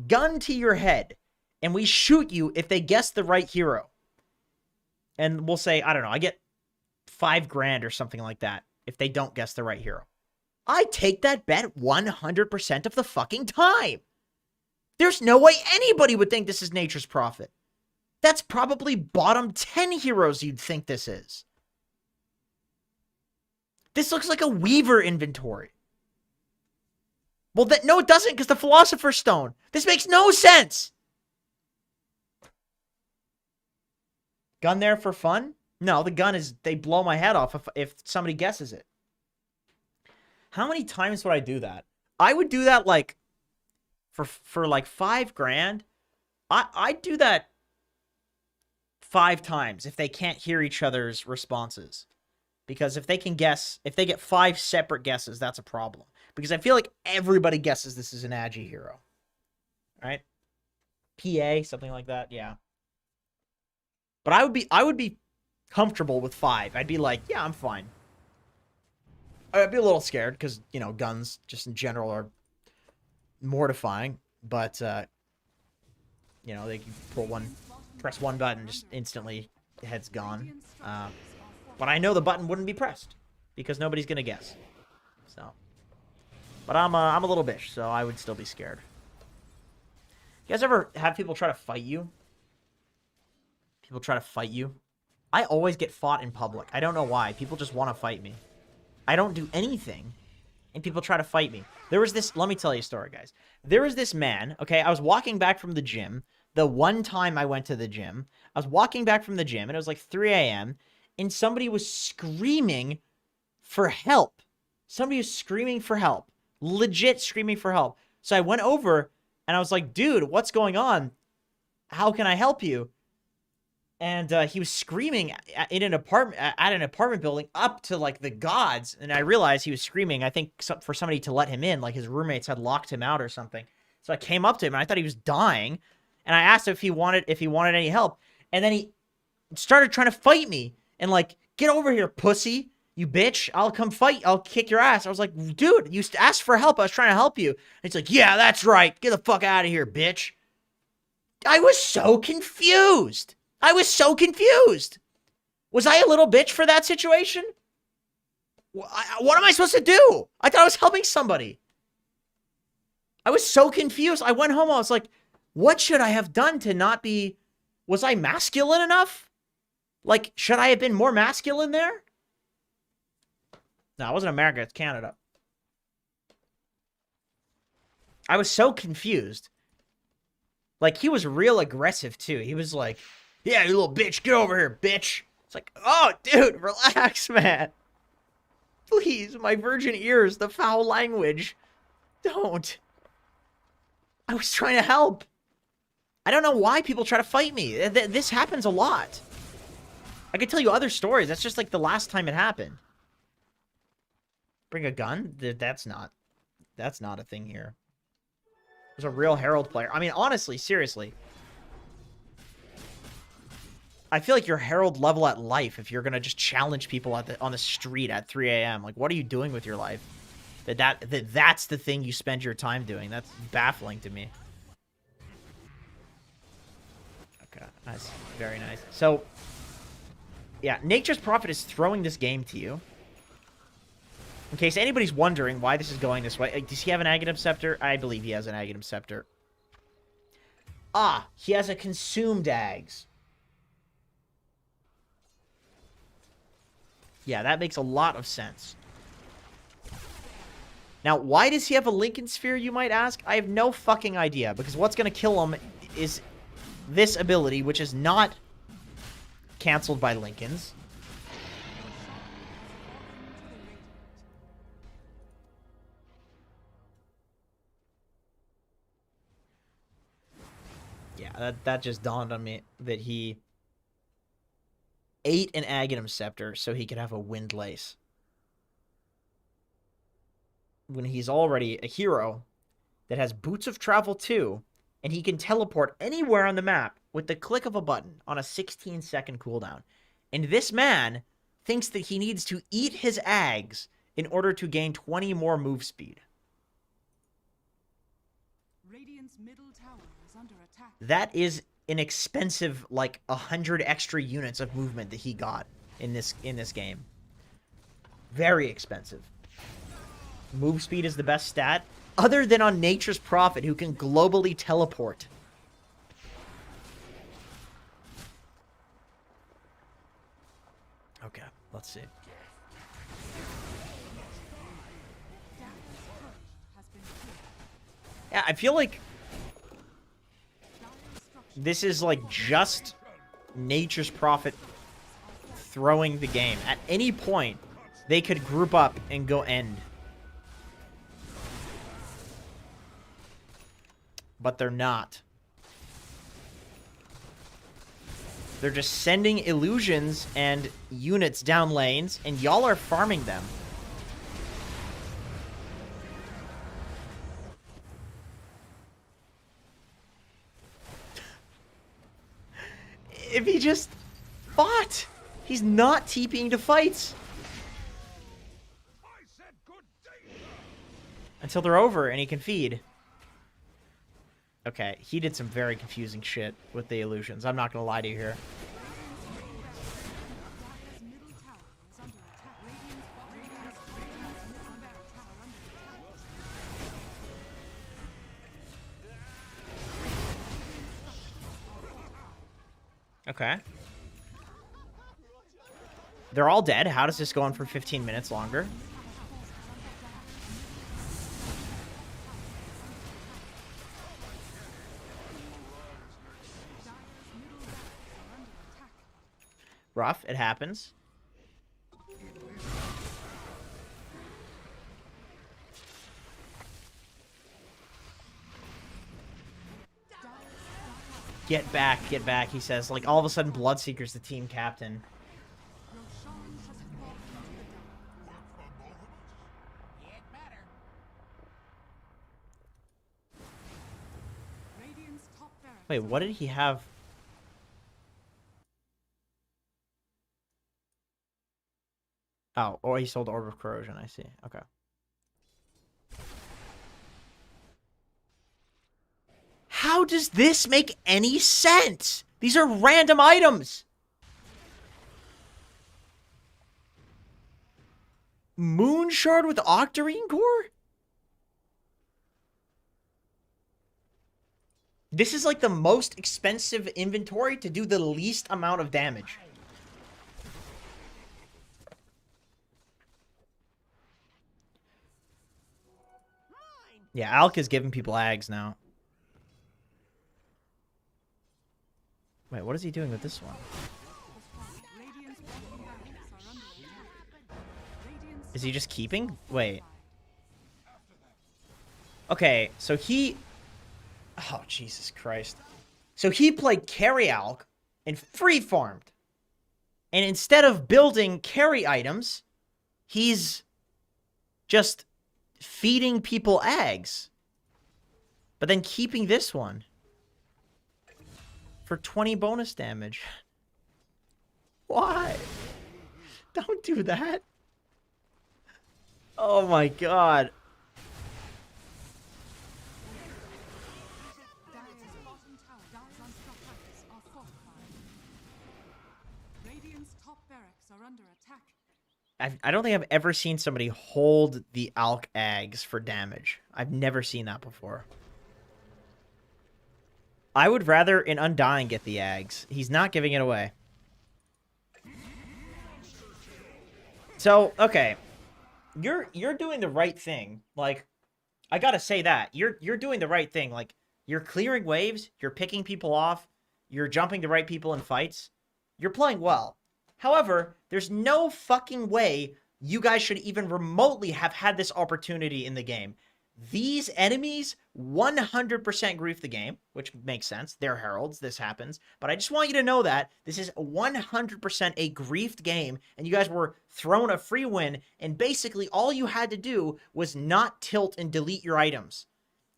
Gun to your head, and we shoot you if they guess the right hero. And we'll say, I don't know, I get $5,000 or something like that if they don't guess the right hero. I take that bet 100% of the fucking time. There's no way anybody would think this is Nature's Prophet. That's probably bottom 10 heroes you'd think this is. This looks like a Weaver inventory. Well, no, it doesn't, because the Philosopher's Stone. This makes no sense. Gun there for fun? No, the gun is, they blow my head off if somebody guesses it. How many times would I do that? I would do that like for like $5,000. I'd do that 5 times if they can't hear each other's responses. Because if they can guess, if they get 5 separate guesses, that's a problem. Because I feel like everybody guesses this is an Agi hero. Right? PA, something like that, yeah. But I would be comfortable with 5. I'd be like, yeah, I'm fine. I'd be a little scared because, you know, guns just in general are mortifying. But, you know, they can press one button, just instantly the head's gone. But I know the button wouldn't be pressed because nobody's going to guess. So, but I'm a little bitch, so I would still be scared. You guys ever have people try to fight you? People try to fight you? I always get fought in public. I don't know why. People just want to fight me. I don't do anything, and people try to fight me. There was this... Let me tell you a story, guys. There was this man, okay? I was walking back from the gym. The one time I went to the gym. I was walking back from the gym, and it was like 3 a.m., and somebody was screaming for help. Somebody was screaming for help. Legit screaming for help. So I went over, and I was like, dude, what's going on? How can I help you? And he was screaming in an apartment building up to like the gods. And I realized he was screaming, I think for somebody to let him in, like his roommates had locked him out or something. So I came up to him and I thought he was dying. And I asked if he wanted any help. And then he started trying to fight me and like, get over here, pussy, you bitch. I'll come fight. I'll kick your ass. I was like, dude, you asked for help. I was trying to help you. And he's like, yeah, that's right. Get the fuck out of here, bitch. I was so confused. Was I a little bitch for that situation? What am I supposed to do? I thought I was helping somebody. I was so confused. I went home. I was like, what should I have done to not be... Was I masculine enough? Like, should I have been more masculine there? No, it wasn't America. It's Canada. I was so confused. Like, he was real aggressive, too. He was like... Yeah, you little bitch, get over here, bitch. It's like, oh, dude, relax, man. Please, my virgin ears, the foul language. Don't. I was trying to help. I don't know why people try to fight me. This happens a lot. I could tell you other stories. That's just like the last time it happened. Bring a gun? That's not a thing here. There's a real Herald player. I mean, honestly, seriously. I feel like you're Herald level at life if you're gonna just challenge people on the street at 3 a.m. Like, what are you doing with your life? That's the thing you spend your time doing. That's baffling to me. Okay, nice, very nice. So, yeah, Nature's Prophet is throwing this game to you. In case anybody's wondering why this is going this way, does he have an Aghanim Scepter? I believe he has an Aghanim Scepter. Ah, he has a consumed Ags. Yeah, that makes a lot of sense. Now, why does he have a Lincoln Sphere, you might ask? I have no fucking idea, because what's going to kill him is this ability, which is not canceled by Lincolns. Yeah, that just dawned on me that he ate an Aghanim Scepter so he could have a Windlace. When he's already a hero that has Boots of Travel 2, and he can teleport anywhere on the map with the click of a button on a 16-second cooldown. And this man thinks that he needs to eat his Ags in order to gain 20 more move speed. Radiant's middle tower is under attack. That is an expensive, like, 100 extra units of movement that he got in this game. Very expensive. Move speed is the best stat, other than on Nature's Prophet, who can globally teleport. Okay, let's see. Yeah, I feel like this is like just Nature's Prophet throwing the game. At any point, they could group up and go end. But they're not. They're just sending illusions and units down lanes, and y'all are farming them. If he just fought! He's not TPing to fights. I said good day. Until they're over and he can feed. Okay, he did some very confusing shit with the illusions. I'm not gonna lie to you here. Dire's middle tower is under attack. Radiant's middle tower under attack. Okay. They're all dead. How does this go on for 15 minutes longer? Rough. It happens. Get back, he says. Like, all of a sudden, Bloodseeker's the team captain. Your Shans has fallen into the dark. Radiant's top barracks. Wait, what did he have? Oh, or he sold Orb of Corrosion, I see. Okay. How does this make any sense? These are random items. Moon Shard with Octarine Core? This is like the most expensive inventory to do the least amount of damage. Yeah, Alk is giving people ags now. Wait, what is he doing with this one? Radiant's bottom barracks are under attack. Radiant's Is he just keeping? Wait. Okay, so he... Oh, Jesus Christ. So he played carry Alk and free farmed. And instead of building carry items, he's just feeding people eggs. But then keeping this one for 20 bonus damage. Why? Don't do that. Oh my god. Dire's bottom tower structures are fortified. Radiant's top barracks are under attack. I don't think I've ever seen somebody hold the Alk Ags for damage. I've never seen that before. I would rather an Undying get the Ags. He's not giving it away. So, okay. You're doing the right thing. Like, I gotta say that. You're doing the right thing. Like, you're clearing waves, you're picking people off, you're jumping the right people in fights. You're playing well. However, there's no fucking way you guys should even remotely have had this opportunity in the game. These enemies 100% grief the game, which makes sense. They're heralds. This happens. But I just want you to know that this is 100% a griefed game, and you guys were thrown a free win, and basically all you had to do was not tilt and delete your items.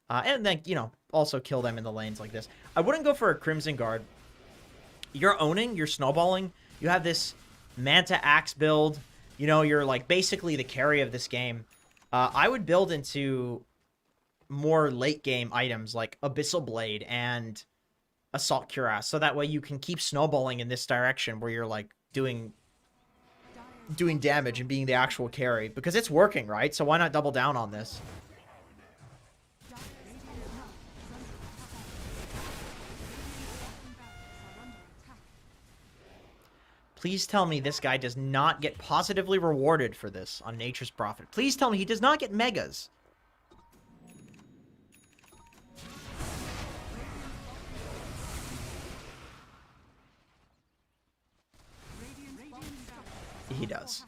And then, you know, also kill them in the lanes like this. I wouldn't go for a Crimson Guard. You're owning, you're snowballing. You have this Manta Axe build. You know, you're like basically the carry of this game. I would build into more late game items like Abyssal Blade and Assault Cuirass, so that way you can keep snowballing in this direction where you're like doing damage and being the actual carry, because it's working, right? So why not double down on this? Please tell me this guy does not get positively rewarded for this on Nature's Prophet. Please tell me he does not get megas. He does.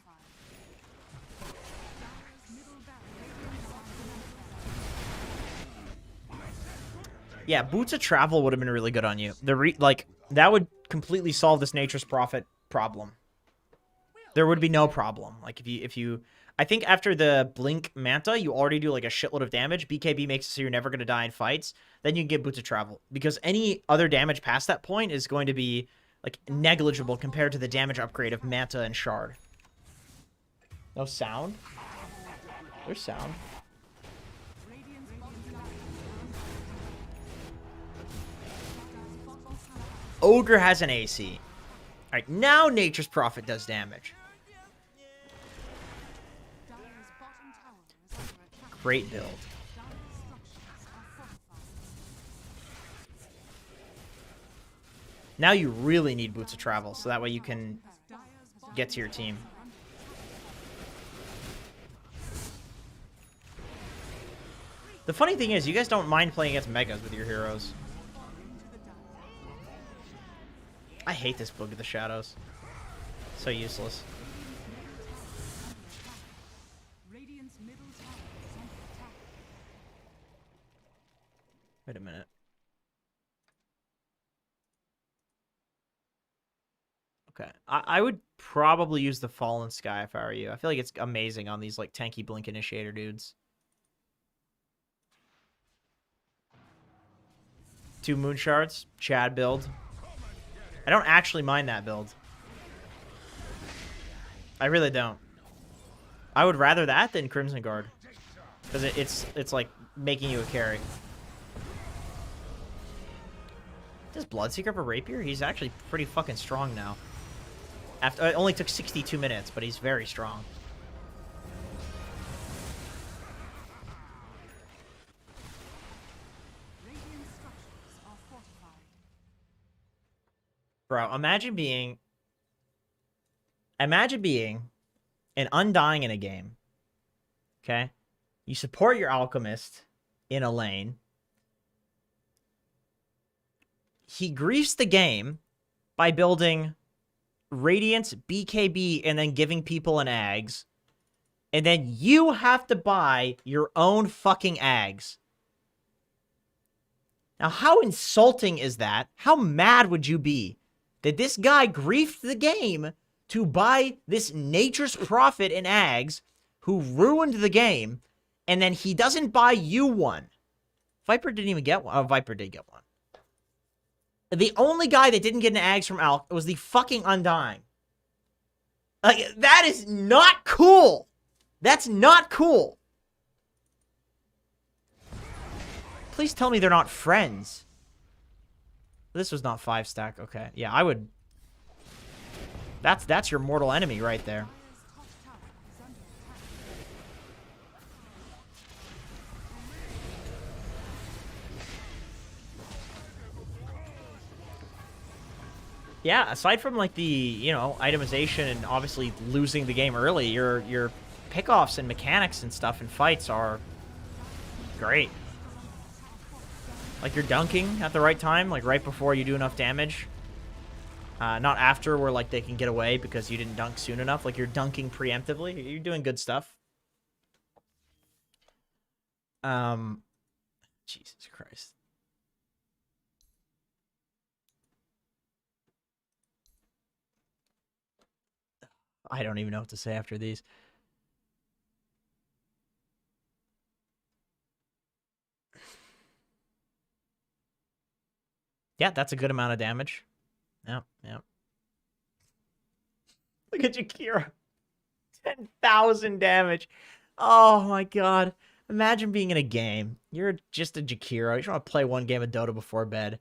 Yeah, Boots of Travel would have been really good on you. That would completely solve this Nature's Prophet problem. There would be no problem. Like if you I think after the Blink Manta, you already do like a shitload of damage. BKB makes it so you're never going to die in fights. Then you can get Boots of Travel. Because any other damage past that point is going to be like negligible compared to the damage upgrade of Manta and Shard. No sound? There's sound. Ogre has an AC. Alright, now Nature's Prophet does damage. Great build. Now you really need Boots of Travel, so that way you can get to your team. The funny thing is, you guys don't mind playing against Megas with your heroes. I hate this Book of the Shadows. So useless. Wait a minute. Okay. I would probably use the Fallen Sky if I were you. I feel like it's amazing on these like tanky Blink Initiator dudes. 2 Moon Shards. Chad build. I don't actually mind that build. I really don't. I would rather that than Crimson Guard. Because it's like making you a carry. Does Bloodseeker have a Rapier? He's actually pretty fucking strong now. It only took 62 minutes, but he's very strong. Bro, imagine being an Undying in a game. Okay? You support your Alchemist in a lane. He griefs the game by building Radiance, BKB, and then giving people an Ags. And then you have to buy your own fucking Ags. Now, how insulting is that? How mad would you be that this guy griefed the game to buy this Nature's Prophet in Ags who ruined the game, and then he doesn't buy you one? Viper didn't even get one. Oh, Viper did get one. The only guy that didn't get an Ags from Alk was the fucking Undying. Like, that is not cool. That's not cool. Please tell me they're not friends. This was not 5-stack. Okay. Yeah, I would... That's your mortal enemy right there. Yeah, aside from like the, you know, itemization and obviously losing the game early, your pickoffs and mechanics and stuff in fights are great. Like you're dunking at the right time, like right before you do enough damage. Not after where like they can get away because you didn't dunk soon enough. Like you're dunking preemptively. You're doing good stuff. Jesus Christ. I don't even know what to say after these. Yeah, that's a good amount of damage. Yep, yep. Look at Jakira. 10,000 damage. Oh my god. Imagine being in a game. You're just a Jakira. You just want to play one game of Dota before bed.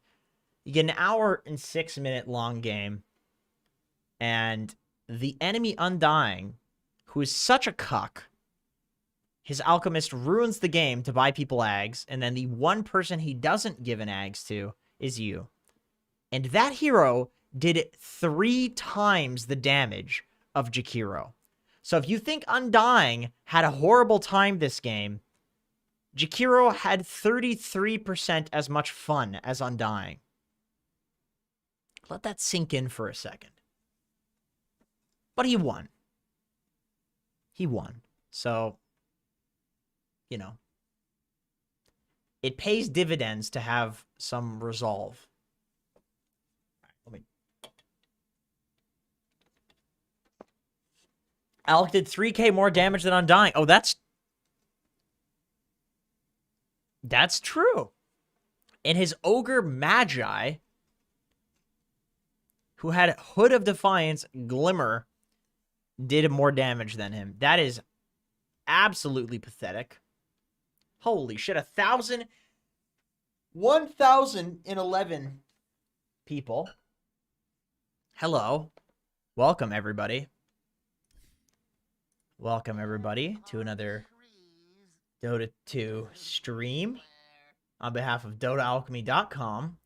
You get an hour and 6-minute long game. And the enemy Undying, who is such a cuck, his Alchemist ruins the game to buy people Ags, and then the one person he doesn't give an Ags to is you. And that hero did 3 times the damage of Jakiro. So if you think Undying had a horrible time this game, Jakiro had 33% as much fun as Undying. Let that sink in for a second. But he won. he won. So, you know, it pays dividends to have some resolve. Let me. Alec did 3k more damage than Undying. Oh, that's true. And his Ogre Magi, who had Hood of Defiance, Glimmer, did more damage than him. That is absolutely pathetic. Holy shit, 1,011 people. Hello. Welcome, everybody. Welcome, everybody, to another Dota 2 stream on behalf of DotaAlchemy.com.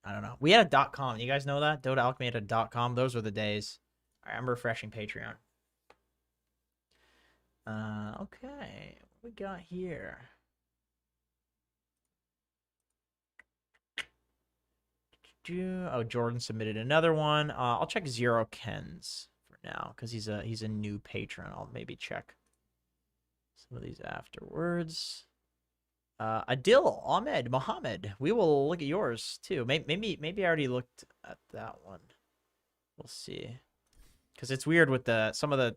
I don't know. We had a .com. You guys know that? DotaAlchemy had a .com. Those were the days. All right, I'm refreshing Patreon. Okay. What we got here? Oh, Jordan submitted another one. I'll check Zero Ken's for now because he's a new patron. I'll maybe check some of these afterwards. Adil, Ahmed, Mohammed. We will look at yours too. Maybe I already looked at that one. We'll see. Because it's weird with some of the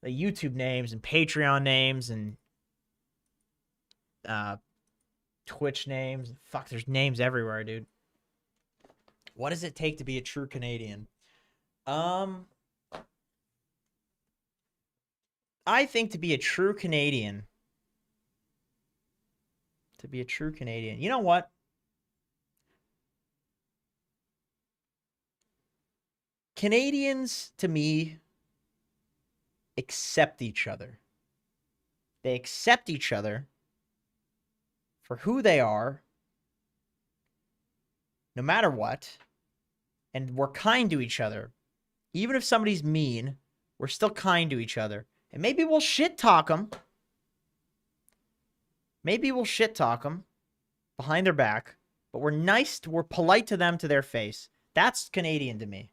YouTube names and Patreon names and Twitch names. Fuck, there's names everywhere, dude. What does it take to be a true Canadian? I think to be a true Canadian. You know what? Canadians, to me, accept each other. They accept each other for who they are, no matter what, and we're kind to each other. Even if somebody's mean, we're still kind to each other. And maybe we'll shit talk them. Maybe we'll shit talk them behind their back, but we're nice, we're polite to them to their face. That's Canadian to me.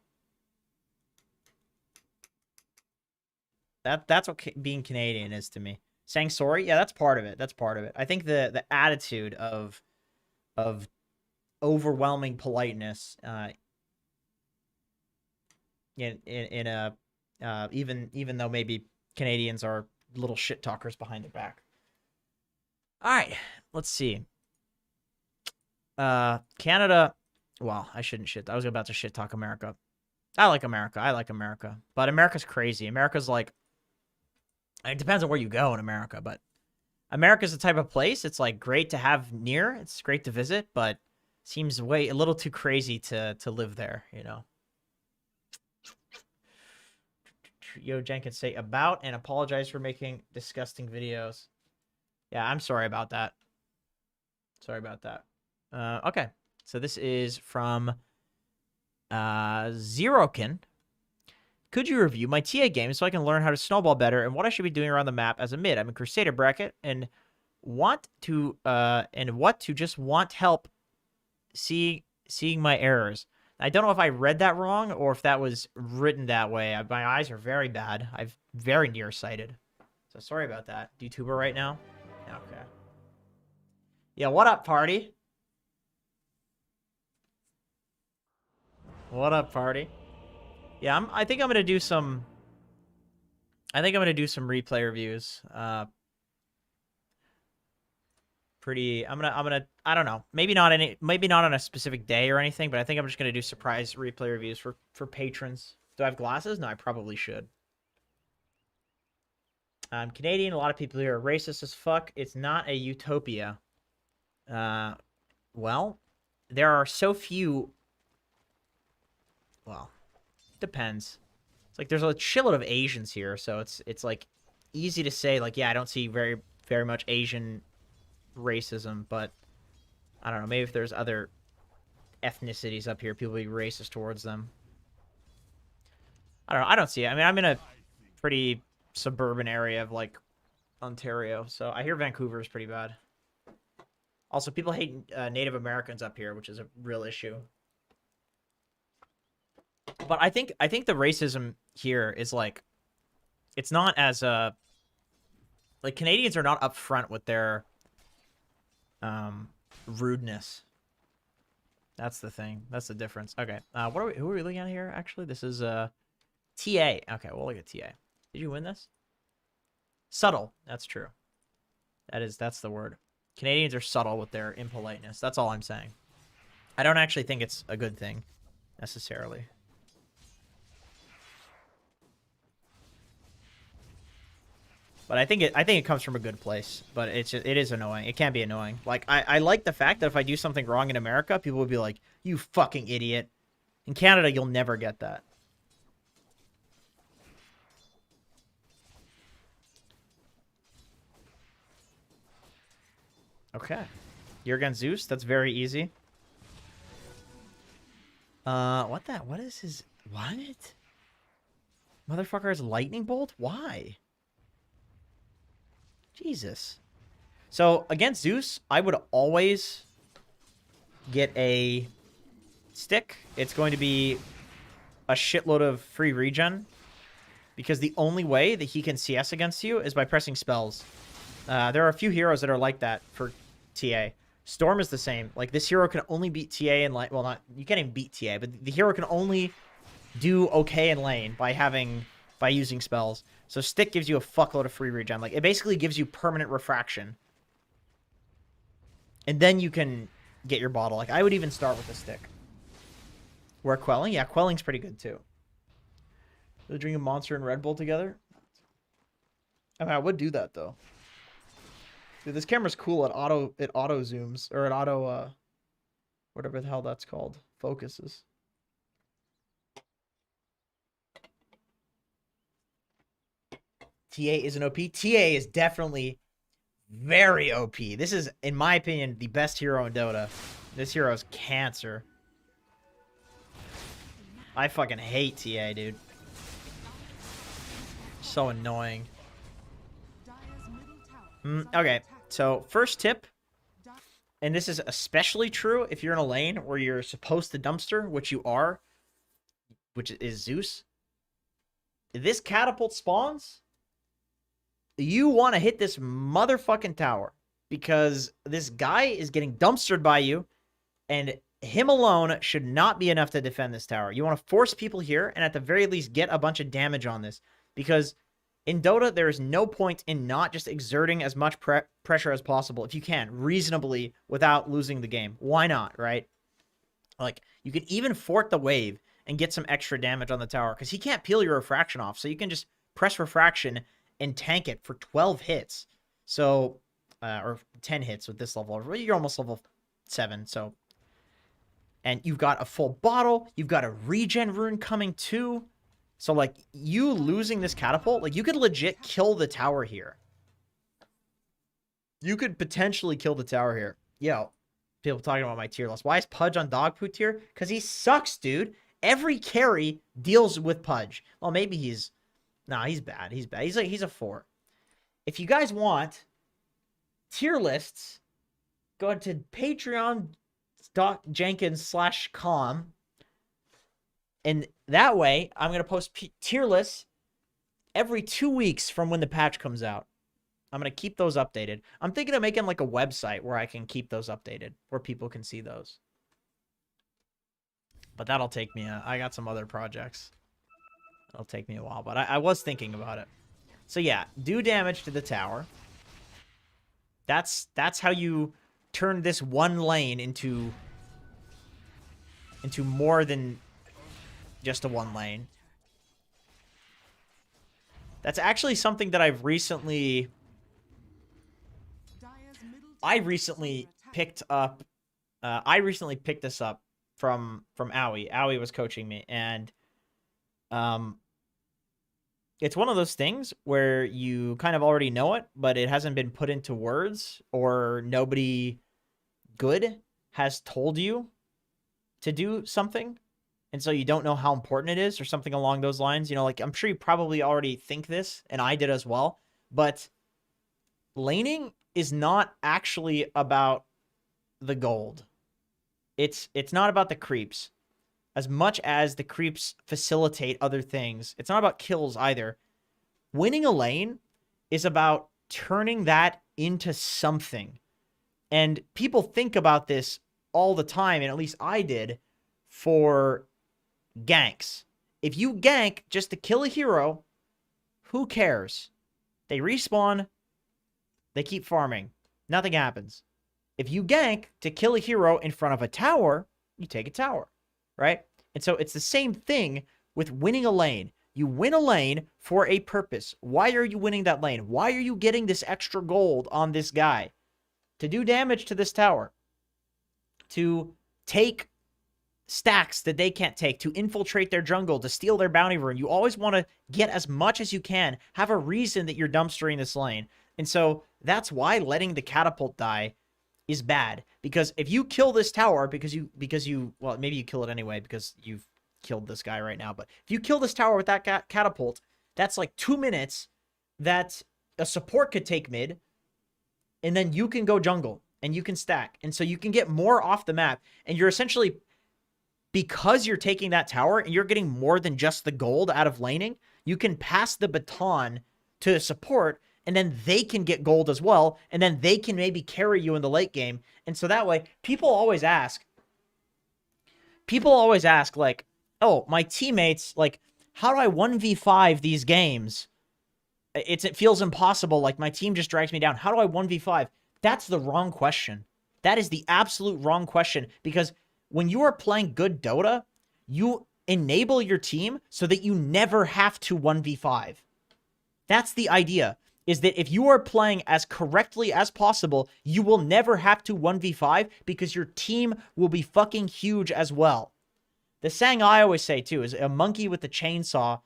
That's what being Canadian is to me. Saying sorry, yeah, that's part of it. That's part of it. I think the attitude of overwhelming politeness, even though maybe Canadians are little shit talkers behind their back. All right, let's see. Canada. Well, I shouldn't shit. I was about to shit talk America. I like America. But America's crazy. America's like, it depends on where you go in America, but America's the type of place it's like great to have near. It's great to visit, but seems a little too crazy to live there, you know. Yo, Jenkins, say about and apologize for making disgusting videos. Yeah, I'm sorry about that. Okay, so this is from Zerokin. Could you review my TA game so I can learn how to snowball better and what I should be doing around the map as a mid? I'm in Crusader bracket and want help seeing my errors. I don't know if I read that wrong or if that was written that way. My eyes are very bad. I'm very nearsighted. So sorry about that. YouTuber right now? Okay. Yeah, what up, party? What up, party? Yeah, I think I'm gonna do some replay reviews. I don't know. Maybe not on a specific day or anything, but I think I'm just gonna do surprise replay reviews for patrons. Do I have glasses? No, I probably should. I'm Canadian. A lot of people here are racist as fuck. It's not a utopia. Well, there are so few. Well, depends. It's like there's a shitload of Asians here, so it's like easy to say like, yeah, I don't see very much Asian racism, but I don't know, maybe if there's other ethnicities up here, people be racist towards them. I don't know, I don't see it. I mean, I'm in a pretty suburban area of like Ontario, so I hear Vancouver is pretty bad. Also, people hate Native Americans up here, which is a real issue. But I think the racism here is like, it's not as like Canadians are not upfront with their rudeness. That's the thing. That's the difference. Okay. Who are we looking at here? Actually, this is TA. Okay, we'll look at TA. Did you win this? Subtle. That's true. That's the word. Canadians are subtle with their impoliteness. That's all I'm saying. I don't actually think it's a good thing necessarily. But I think it comes from a good place. But it is annoying. It can be annoying. Like I like the fact that if I do something wrong in America, people would be like, "You fucking idiot." In Canada, you'll never get that. Okay. You're against Zeus? That's very easy. What is his... What? Motherfucker has lightning bolt? Why? Jesus. So, against Zeus, I would always get a stick. It's going to be a shitload of free regen. Because the only way that he can CS against you is by pressing spells. There are a few heroes that are like that for TA. Storm is the same. Like, this hero can only beat TA in lane. Well, not... You can't even beat TA, but the hero can only do okay in lane by using spells. So stick gives you a fuckload of free regen. Like, it basically gives you permanent refraction. And then you can get your bottle. Like, I would even start with the stick. Where quelling? Yeah, quelling's pretty good, too. They're drinking Monster and Red Bull together? I mean, I would do that, though. Dude, this camera's cool. It auto zooms. Or it auto, whatever the hell that's called. Focuses. TA isn't OP. TA is definitely very OP. This is, in my opinion, the best hero in Dota. This hero is cancer. I fucking hate TA, dude. So annoying. Okay, so first tip, and this is especially true if you're in a lane where you're supposed to dumpster, which you are, which is Zeus. If this catapult spawns, you want to hit this motherfucking tower because this guy is getting dumpstered by you, and him alone should not be enough to defend this tower. You want to force people here and at the very least get a bunch of damage on this because in Dota, there is no point in not just exerting as much pressure as possible, if you can, reasonably, without losing the game. Why not, right? Like, you can even fort the wave and get some extra damage on the tower, because he can't peel your refraction off, so you can just press refraction and tank it for 12 hits. So, or 10 hits with this level. You're almost level 7, so... And you've got a full bottle, you've got a regen rune coming too. So, like, you losing this catapult, like, you could legit kill the tower here. You could potentially kill the tower here. Yo, people talking about my tier list. Why is Pudge on dog poo tier? Because he sucks, dude. Every carry deals with Pudge. Well, maybe he's... Nah, he's bad. He's bad. He's a 4. If you guys want tier lists, go to patreon.jenkins/com. And that way, I'm going to post tier lists every 2 weeks from when the patch comes out. I'm going to keep those updated. I'm thinking of making like a website where I can keep those updated, where people can see those. But that'll take me I got some other projects. It'll take me a while, but I was thinking about it. So yeah, do damage to the tower. That's how you turn this one lane into more than just a one lane. That's actually something that I recently picked up. I recently picked this up from Owie. Owie was coaching me, and it's one of those things where you kind of already know it, but it hasn't been put into words, or nobody good has told you to do something. And so you don't know how important it is or something along those lines. You know, like, I'm sure you probably already think this, and I did as well. But laning is not actually about the gold. It's not about the creeps. as much as the creeps facilitate other things, it's not about kills either. Winning a lane is about turning that into something. And people think about this all the time, and at least I did, for ganks. If you gank just to kill a hero, who cares? They respawn, they keep farming. Nothing happens. If you gank to kill a hero in front of a tower, you take a tower, right? And so it's the same thing with winning a lane. You win a lane for a purpose. Why are you winning that lane? Why are you getting this extra gold on this guy? To do damage to this tower. To take stacks that they can't take, to infiltrate their jungle, to steal their bounty rune. You always want to get as much as you can. Have a reason that you're dumpstering this lane. And so that's why letting the catapult die is bad. Because if you kill this tower because you well, maybe you kill it anyway because you've killed this guy right now, but if you kill this tower with that catapult, that's like 2 minutes that a support could take mid, and then you can go jungle and you can stack. And so you can get more off the map, and you're essentially, because you're taking that tower and you're getting more than just the gold out of laning, you can pass the baton to support, and then they can get gold as well, and then they can maybe carry you in the late game. And so that way, people always ask, like, oh, my teammates, like, how do I 1v5 these games? It feels impossible, like my team just drags me down. How do I 1v5? That's the wrong question. That is the absolute wrong question, because when you are playing good Dota, you enable your team so that you never have to 1v5. That's the idea, is that if you are playing as correctly as possible, you will never have to 1v5 because your team will be fucking huge as well. The saying I always say, too, is a monkey with a chainsaw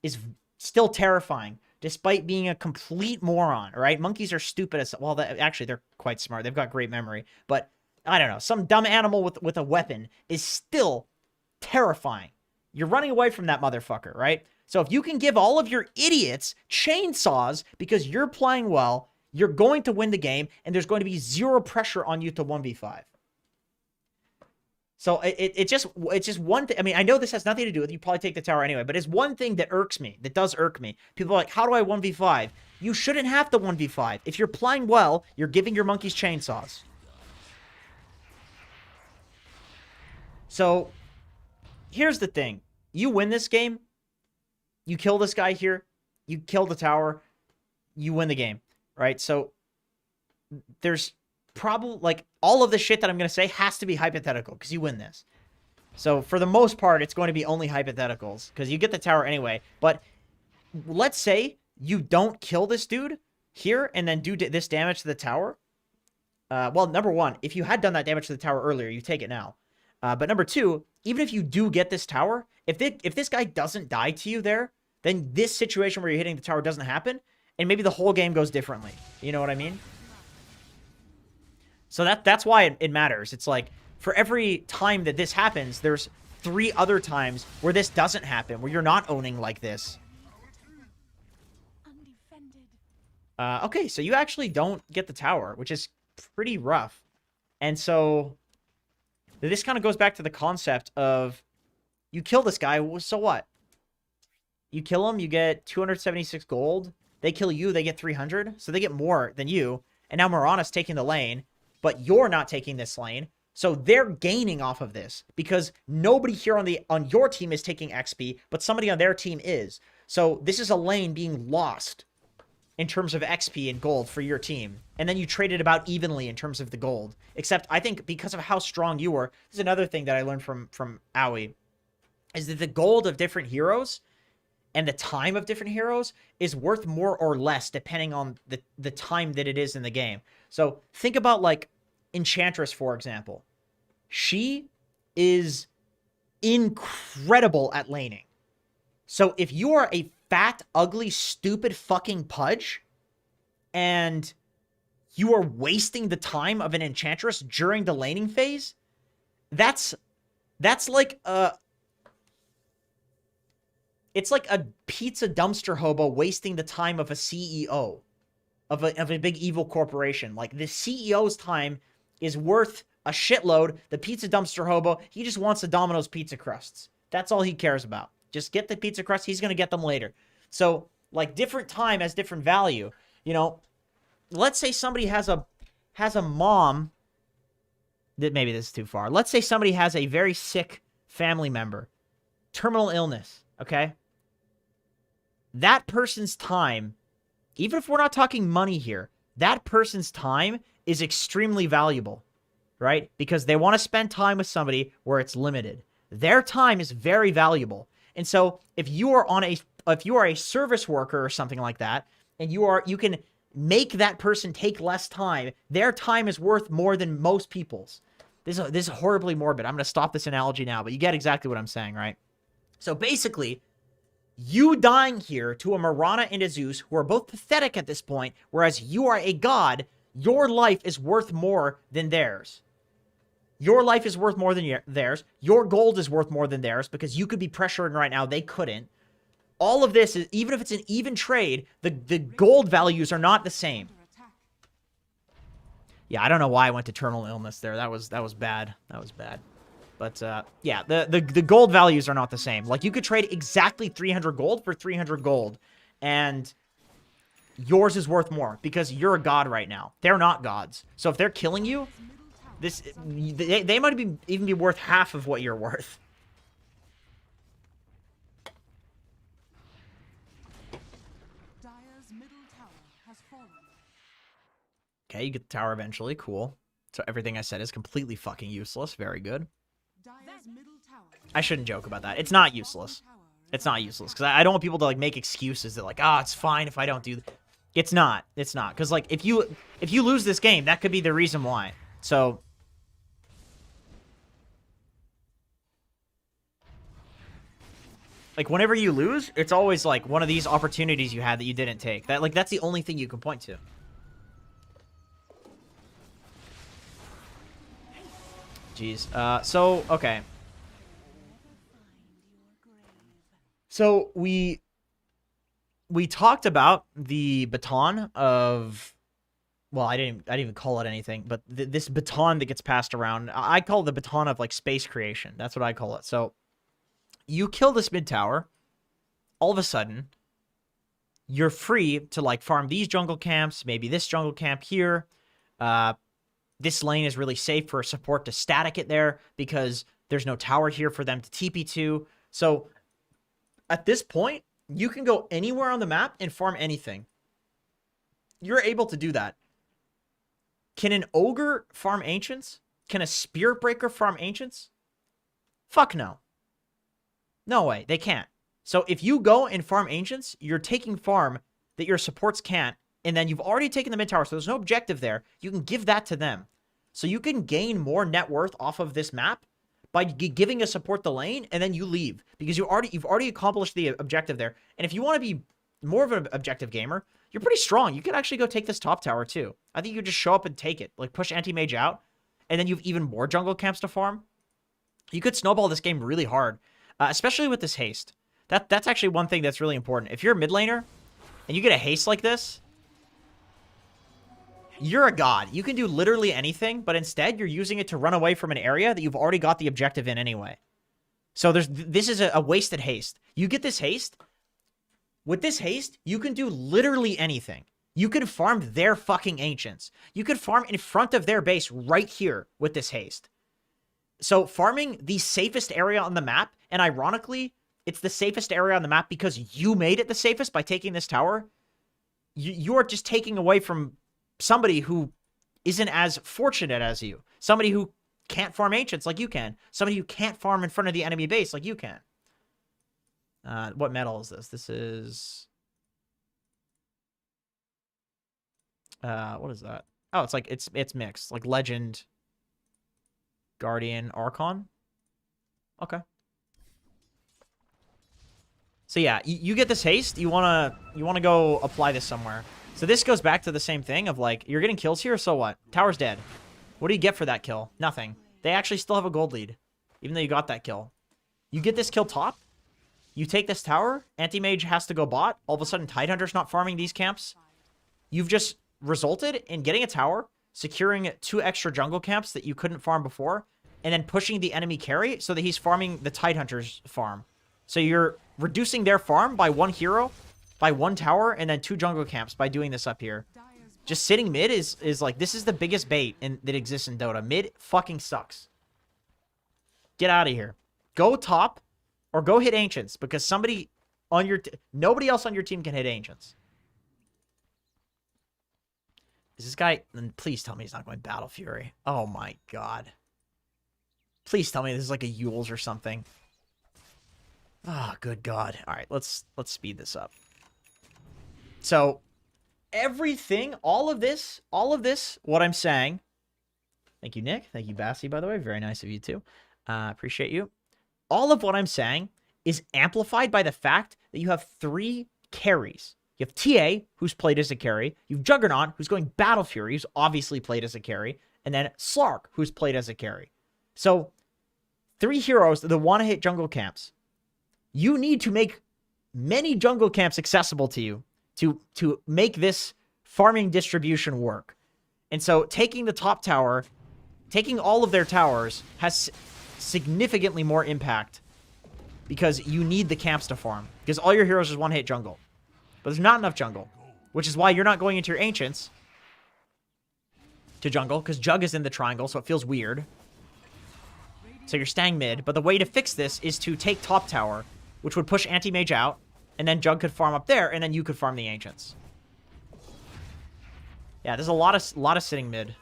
is still terrifying, despite being a complete moron, right? Monkeys are stupid as... Well, actually, they're quite smart. They've got great memory. But, I don't know, some dumb animal with a weapon is still terrifying. You're running away from that motherfucker, right? So if you can give all of your idiots chainsaws because you're playing well, you're going to win the game, and there's going to be zero pressure on you to 1v5. So it's just one thing. I mean, I know this has nothing to do with it. You probably take the tower anyway, but it's one thing that irks me, that does irk me. People are like, how do I 1v5? You shouldn't have to 1v5. If you're playing well, you're giving your monkeys chainsaws. So here's the thing. You win this game, you kill this guy here, you kill the tower, you win the game, right? So there's probably, like, all of the shit that I'm going to say has to be hypothetical because you win this. So for the most part, it's going to be only hypotheticals because you get the tower anyway. But let's say you don't kill this dude here and then do this damage to the tower. Well, number one, if you had done that damage to the tower earlier, you take it now. But number two, even if you do get this tower, if this guy doesn't die to you there, then this situation where you're hitting the tower doesn't happen, and maybe the whole game goes differently. You know what I mean? So that's why it matters. It's like, for every time that this happens, there's 3 other times where this doesn't happen, where you're not owning like this. Okay, so you actually don't get the tower, which is pretty rough. And so this kind of goes back to the concept of, you kill this guy, so what? You kill him, you get 276 gold. They kill you, they get 300. So they get more than you. And now Mirana's taking the lane, but you're not taking this lane. So they're gaining off of this because nobody here on your team is taking XP, but somebody on their team is. So this is a lane being lost in terms of XP and gold for your team. And then you trade it about evenly in terms of the gold. Except I think because of how strong you were, this is another thing that I learned from Aoi, is that the gold of different heroes and the time of different heroes is worth more or less depending on the time that it is in the game. So think about, like, Enchantress, for example. She is incredible at laning. So if you are a fat, ugly, stupid fucking pudge and you are wasting the time of an Enchantress during the laning phase, that's like it's like a pizza dumpster hobo wasting the time of a CEO of a big evil corporation. Like, the CEO's time is worth a shitload. The pizza dumpster hobo, he just wants the Domino's pizza crusts. That's all he cares about. Just get the pizza crust. He's going to get them later. So, like, different time has different value. You know, let's say somebody has a mom that maybe this is too far. Let's say somebody has a very sick family member, terminal illness, okay? That person's time, even if we're not talking money here, that person's time is extremely valuable, right? Because they want to spend time with somebody where it's limited. Their time is very valuable. And so if you are a service worker or something like that, and you can make that person take less time, their time is worth more than most people's. This is horribly morbid. I'm going to stop this analogy now, but you get exactly what I'm saying, right? So basically, you dying here to a Mirana and a Zeus, who are both pathetic at this point, whereas you are a god, your life is worth more than theirs. Your life is worth more than theirs. Your gold is worth more than theirs because you could be pressuring right now. They couldn't. All of this is, even if it's an even trade, the gold values are not the same. Yeah, I don't know why I went to terminal illness there. That was bad. That was bad. But yeah, the gold values are not the same. Like, you could trade exactly 300 gold for 300 gold, and yours is worth more because you're a god right now. They're not gods. So if they're killing you, they might even be worth half of what you're worth. Dire's middle tower has fallen. Okay, you get the tower eventually. Cool. So everything I said is completely fucking useless. Very good. Dire's middle tower. I shouldn't joke about that. It's not useless. It's not useless. Because I don't want people to, like, make excuses that, like, ah, it's fine if I don't do... It's not. It's not. Because, like, if you lose this game, that could be the reason why. So... like, whenever you lose, it's always, like, one of these opportunities you had that you didn't take. That's the only thing you can point to. Jeez. So, okay. So, we talked about the baton of... well, I didn't even call it anything, but this baton that gets passed around, I call it the baton of, like, space creation. That's what I call it. So, you kill this mid tower, all of a sudden, you're free to, like, farm these jungle camps, maybe this jungle camp here. This lane is really safe for support to static it there because there's no tower here for them to TP to. So, at this point, you can go anywhere on the map and farm anything. You're able to do that. Can an ogre farm ancients? Can a spirit breaker farm ancients? Fuck no. No way, they can't. So if you go and farm ancients, you're taking farm that your supports can't, and then you've already taken the mid tower, so there's no objective there. You can give that to them. So you can gain more net worth off of this map by giving a support the lane, and then you leave. Because you've already accomplished the objective there. And if you want to be more of an objective gamer, you're pretty strong. You could actually go take this top tower too. I think you could just show up and take it. Like, push anti-mage out, and then you've even more jungle camps to farm. You could snowball this game really hard. Especially with this haste. That's actually one thing that's really important. If you're a mid laner and you get a haste like this, you're a god. You can do literally anything, but instead you're using it to run away from an area that you've already got the objective in anyway. So this is a wasted haste. You get this haste. With this haste, you can do literally anything. You can farm their fucking ancients. You could farm in front of their base right here with this haste. So farming the safest area on the map, and ironically, it's the safest area on the map because you made it the safest by taking this tower. You're just taking away from somebody who isn't as fortunate as you. Somebody who can't farm ancients like you can. Somebody who can't farm in front of the enemy base like you can. What metal is this? This is... what is that? Oh, it's like, it's mixed. Like Legend... Guardian Archon. Okay. So yeah, you get this haste. You wanna go apply this somewhere. So this goes back to the same thing of, like, you're getting kills here. So what? Tower's dead. What do you get for that kill? Nothing. They actually still have a gold lead, even though you got that kill. You get this kill top. You take this tower. Anti-mage has to go bot. All of a sudden, Tidehunter's not farming these camps. You've just resulted in getting a tower, securing 2 extra jungle camps that you couldn't farm before, and then pushing the enemy carry so that he's farming the Tidehunter's farm. So you're reducing their farm by 1 hero, by 1 tower, and then 2 jungle camps by doing this up here. Just sitting mid is like, this is the biggest bait that exists in Dota. Mid fucking sucks. Get out of here. Go top or go hit Ancients, because somebody on your nobody else on your team can hit Ancients. Is this guy... Please tell me he's not going Battle Fury. Oh my god. Please tell me this is like a Yules or something. Ah, oh, good god. All right, let's speed this up. So, everything, all of this, what I'm saying... Thank you, Nick. Thank you, Bassie, by the way. Very nice of you, too. Appreciate you. All of what I'm saying is amplified by the fact that you have 3 carries. You have TA, who's played as a carry. You have Juggernaut, who's going Battle Fury, who's obviously played as a carry. And then Slark, who's played as a carry. So, 3 heroes that want to hit jungle camps. You need to make many jungle camps accessible to you to make this farming distribution work. And so, taking the top tower, taking all of their towers, has significantly more impact because you need the camps to farm. Because all your heroes just want to hit jungle. But there's not enough jungle, which is why you're not going into your Ancients to jungle, because Jug is in the triangle, so it feels weird. So you're staying mid, but the way to fix this is to take top tower, which would push Anti-Mage out, and then Jug could farm up there, and then you could farm the Ancients. Yeah, there's a lot of sitting mid.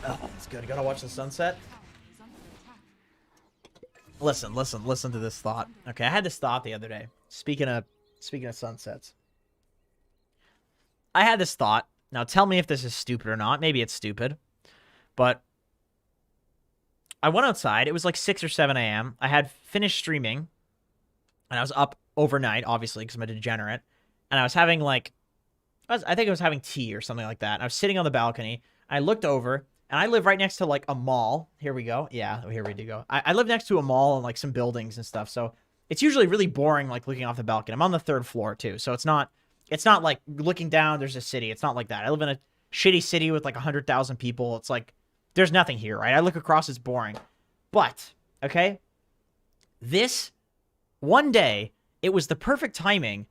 Oh, that's good. You gotta watch the sunset. Listen to this thought. Okay, I had this thought the other day. Speaking of sunsets. I had this thought. Now tell me if this is stupid or not. Maybe it's stupid. But I went outside. It was like 6 or 7 a.m. I had finished streaming. And I was up overnight, obviously, because I'm a degenerate. And I was having like... I think I was having tea or something like that. And I was sitting on the balcony. I looked over... And I live right next to, like, a mall. Here we go. Yeah, here we do go. I live next to a mall and, like, some buildings and stuff. So it's usually really boring, like, looking off the balcony. I'm on the 3rd floor, too. So it's not, like, looking down, there's a city. It's not like that. I live in a shitty city with, like, 100,000 people. It's like, there's nothing here, right? I look across, it's boring. But, okay, this, one day, it was the perfect timing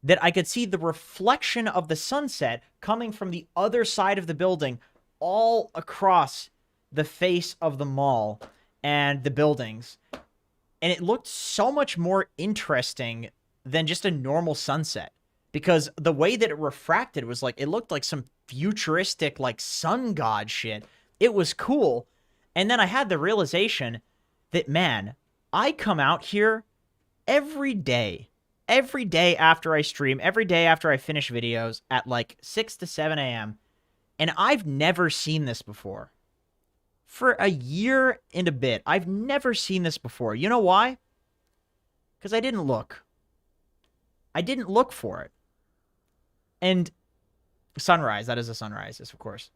that I could see the reflection of the sunset coming from the other side of the building all across the face of the mall and the buildings. And it looked so much more interesting than just a normal sunset. Because the way that it refracted was like, it looked like some futuristic, like, sun god shit. It was cool. And then I had the realization that, man, I come out here every day after I stream, every day after I finish videos at like 6 to 7 a.m., and I've never seen this before. For a year and a bit, I've never seen this before. You know why? Because I didn't look. I didn't look for it. And sunrise, that is a sunrise, yes, of course.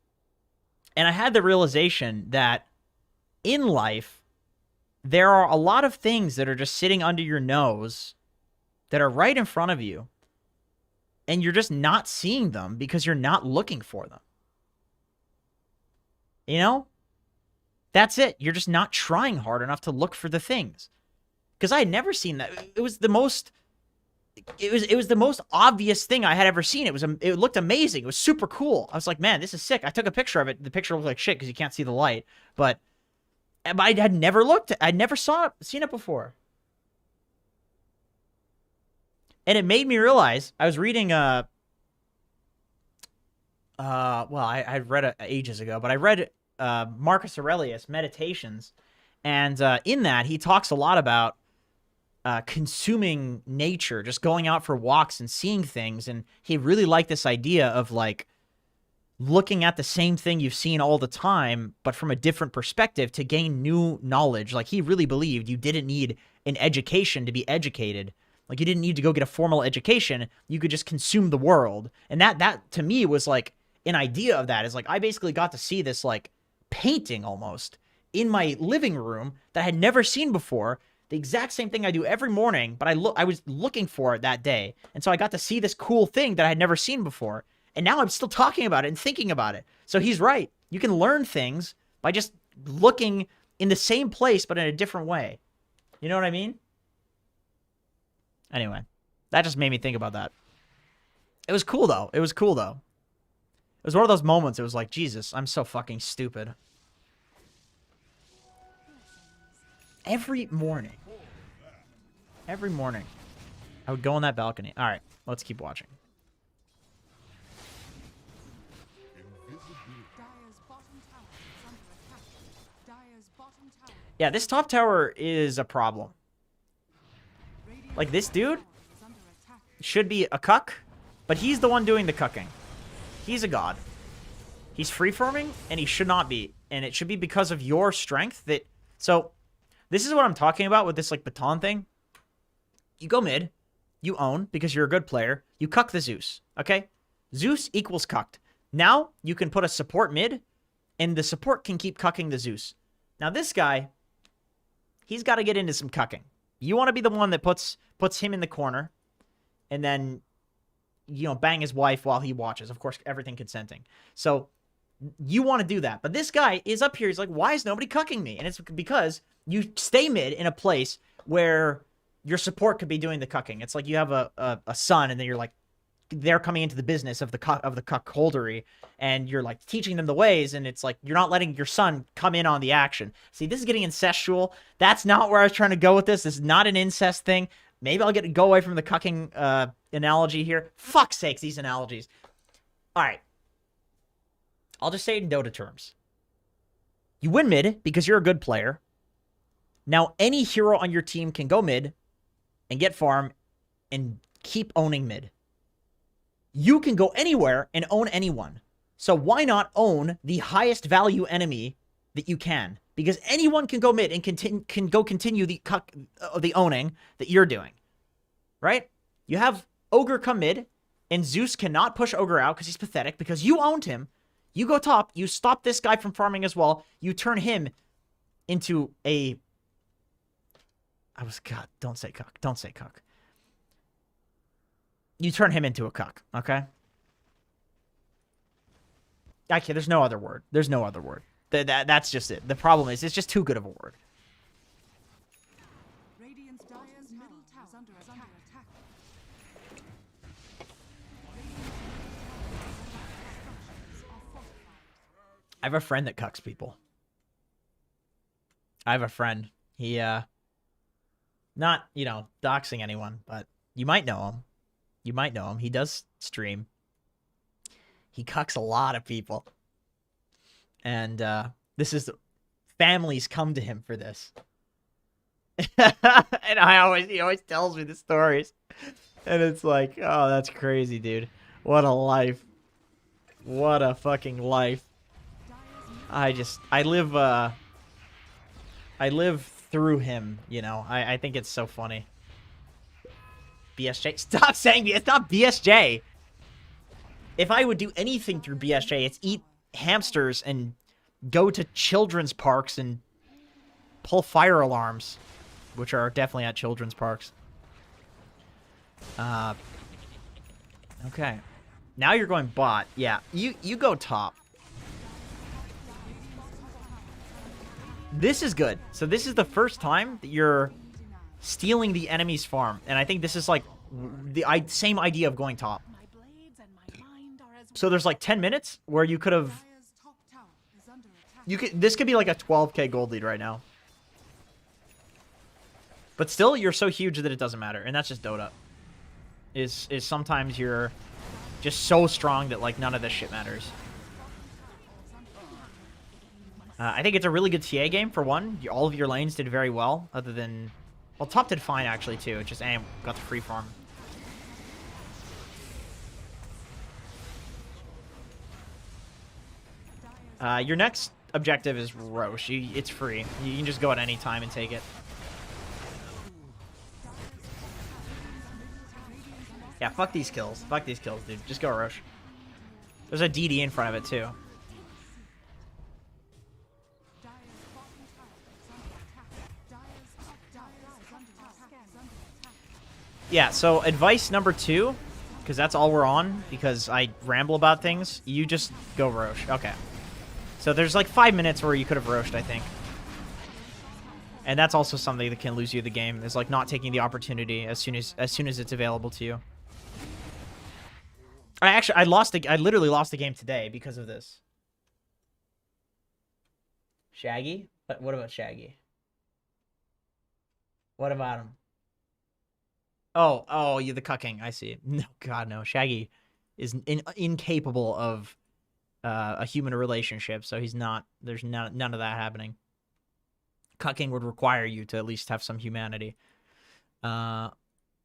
And I had the realization that in life, there are a lot of things that are just sitting under your nose that are right in front of you. And you're just not seeing them because you're not looking for them. You know? That's it. You're just not trying hard enough to look for the things. Because I had never seen that. It was the most... It was the most obvious thing I had ever seen. It looked amazing. It was super cool. I was like, man, this is sick. I took a picture of it. The picture looked like shit because you can't see the light. But I had never looked. I'd never seen it before. And it made me realize, I was reading, well, I read it ages ago, but I read Marcus Aurelius' Meditations, and in that, he talks a lot about consuming nature, just going out for walks and seeing things, and he really liked this idea of, like, looking at the same thing you've seen all the time, but from a different perspective to gain new knowledge. Like, he really believed you didn't need an education to be educated. Like, you didn't need to go get a formal education. You could just consume the world. And that to me was, like, an idea of that. Is like, I basically got to see this, like, painting almost in my living room that I had never seen before. The exact same thing I do every morning, but I was looking for it that day. And so I got to see this cool thing that I had never seen before. And now I'm still talking about it and thinking about it. So he's right. You can learn things by just looking in the same place, but in a different way. You know what I mean? Anyway, that just made me think about that. It was cool, though. It was cool, though. It was one of those moments. It was like, Jesus, I'm so fucking stupid. Every morning, I would go on that balcony. All right, let's keep watching. Yeah, this top tower is a problem. Like, this dude should be a cuck, but he's the one doing the cucking. He's a god. He's free-farming, and he should not be. And it should be because of your strength that... So, this is what I'm talking about with this, like, baton thing. You go mid. You own, because you're a good player. You cuck the Zeus, okay? Zeus equals cucked. Now, you can put a support mid, and the support can keep cucking the Zeus. Now, this guy, he's got to get into some cucking. You want to be the one that puts him in the corner, and then, you know, bang his wife while he watches. Of course, everything consenting. So, you want to do that. But this guy is up here. He's like, why is nobody cucking me? And it's because you stay mid in a place where your support could be doing the cucking. It's like you have a son, and then you're like, they're coming into the business of the cuckoldery, and you're like teaching them the ways, and it's like you're not letting your son come in on the action. See, this is getting incestual. That's not where I was trying to go with this. This is not an incest thing. Maybe I'll go away from the cucking analogy here. Fuck's sakes, these analogies. All right. I'll just say it in Dota terms. You win mid because you're a good player. Now any hero on your team can go mid and get farm and keep owning mid. You can go anywhere and own anyone. So why not own the highest value enemy that you can? Because anyone can go mid and continue the owning that you're doing. Right? You have Ogre come mid, and Zeus cannot push Ogre out because he's pathetic, because you owned him. You go top, you stop this guy from farming as well. You turn him into a... God, don't say cuck. Don't say cuck. You turn him into a cuck, okay? Okay, there's no other word. There's no other word. That's just it. The problem is, it's just too good of a word. Radiant's Dire's middle tower is under attack. I have a friend that cucks people. I have a friend. He, not, you know, doxing anyone, but you might know him. You might know him. He does stream. He cucks a lot of people. And this is... Families come to him for this. And he always tells me the stories. And it's like, oh, that's crazy, dude. What a life. What a fucking life. I live through him, you know. I think it's so funny. BSJ. Stop saying it's not BSJ. If I would do anything through BSJ, it's eat hamsters and go to children's parks and pull fire alarms, which are definitely at children's parks. Okay. Now you're going bot. Yeah, you go top. This is good. So this is the first time that you're stealing the enemy's farm. And I think this is like the same idea of going top. So there's like 10 minutes where you could have... This could be like a 12k gold lead right now. But still, you're so huge that it doesn't matter. And that's just Dota. Is sometimes you're just so strong that like none of this shit matters. I think it's a really good TA game, for one. All of your lanes did very well, other than... Well, top did fine, actually, too. It just got the free farm. Your next objective is Roche. It's free. You can just go at any time and take it. Yeah, fuck these kills. Fuck these kills, dude. Just go Roche. There's a DD in front of it, too. Yeah, so advice number 2, because that's all we're on, because I ramble about things, you just go Roche. Okay. So there's like 5 minutes where you could have Roached, I think. And that's also something that can lose you the game, is like not taking the opportunity as soon as it's available to you. I literally lost the game today because of this. Shaggy? What about Shaggy? What about him? Oh, you're the cucking. I see. No, God, no. Shaggy is incapable of a human relationship, so he's not. There's none of that happening. Cucking would require you to at least have some humanity. What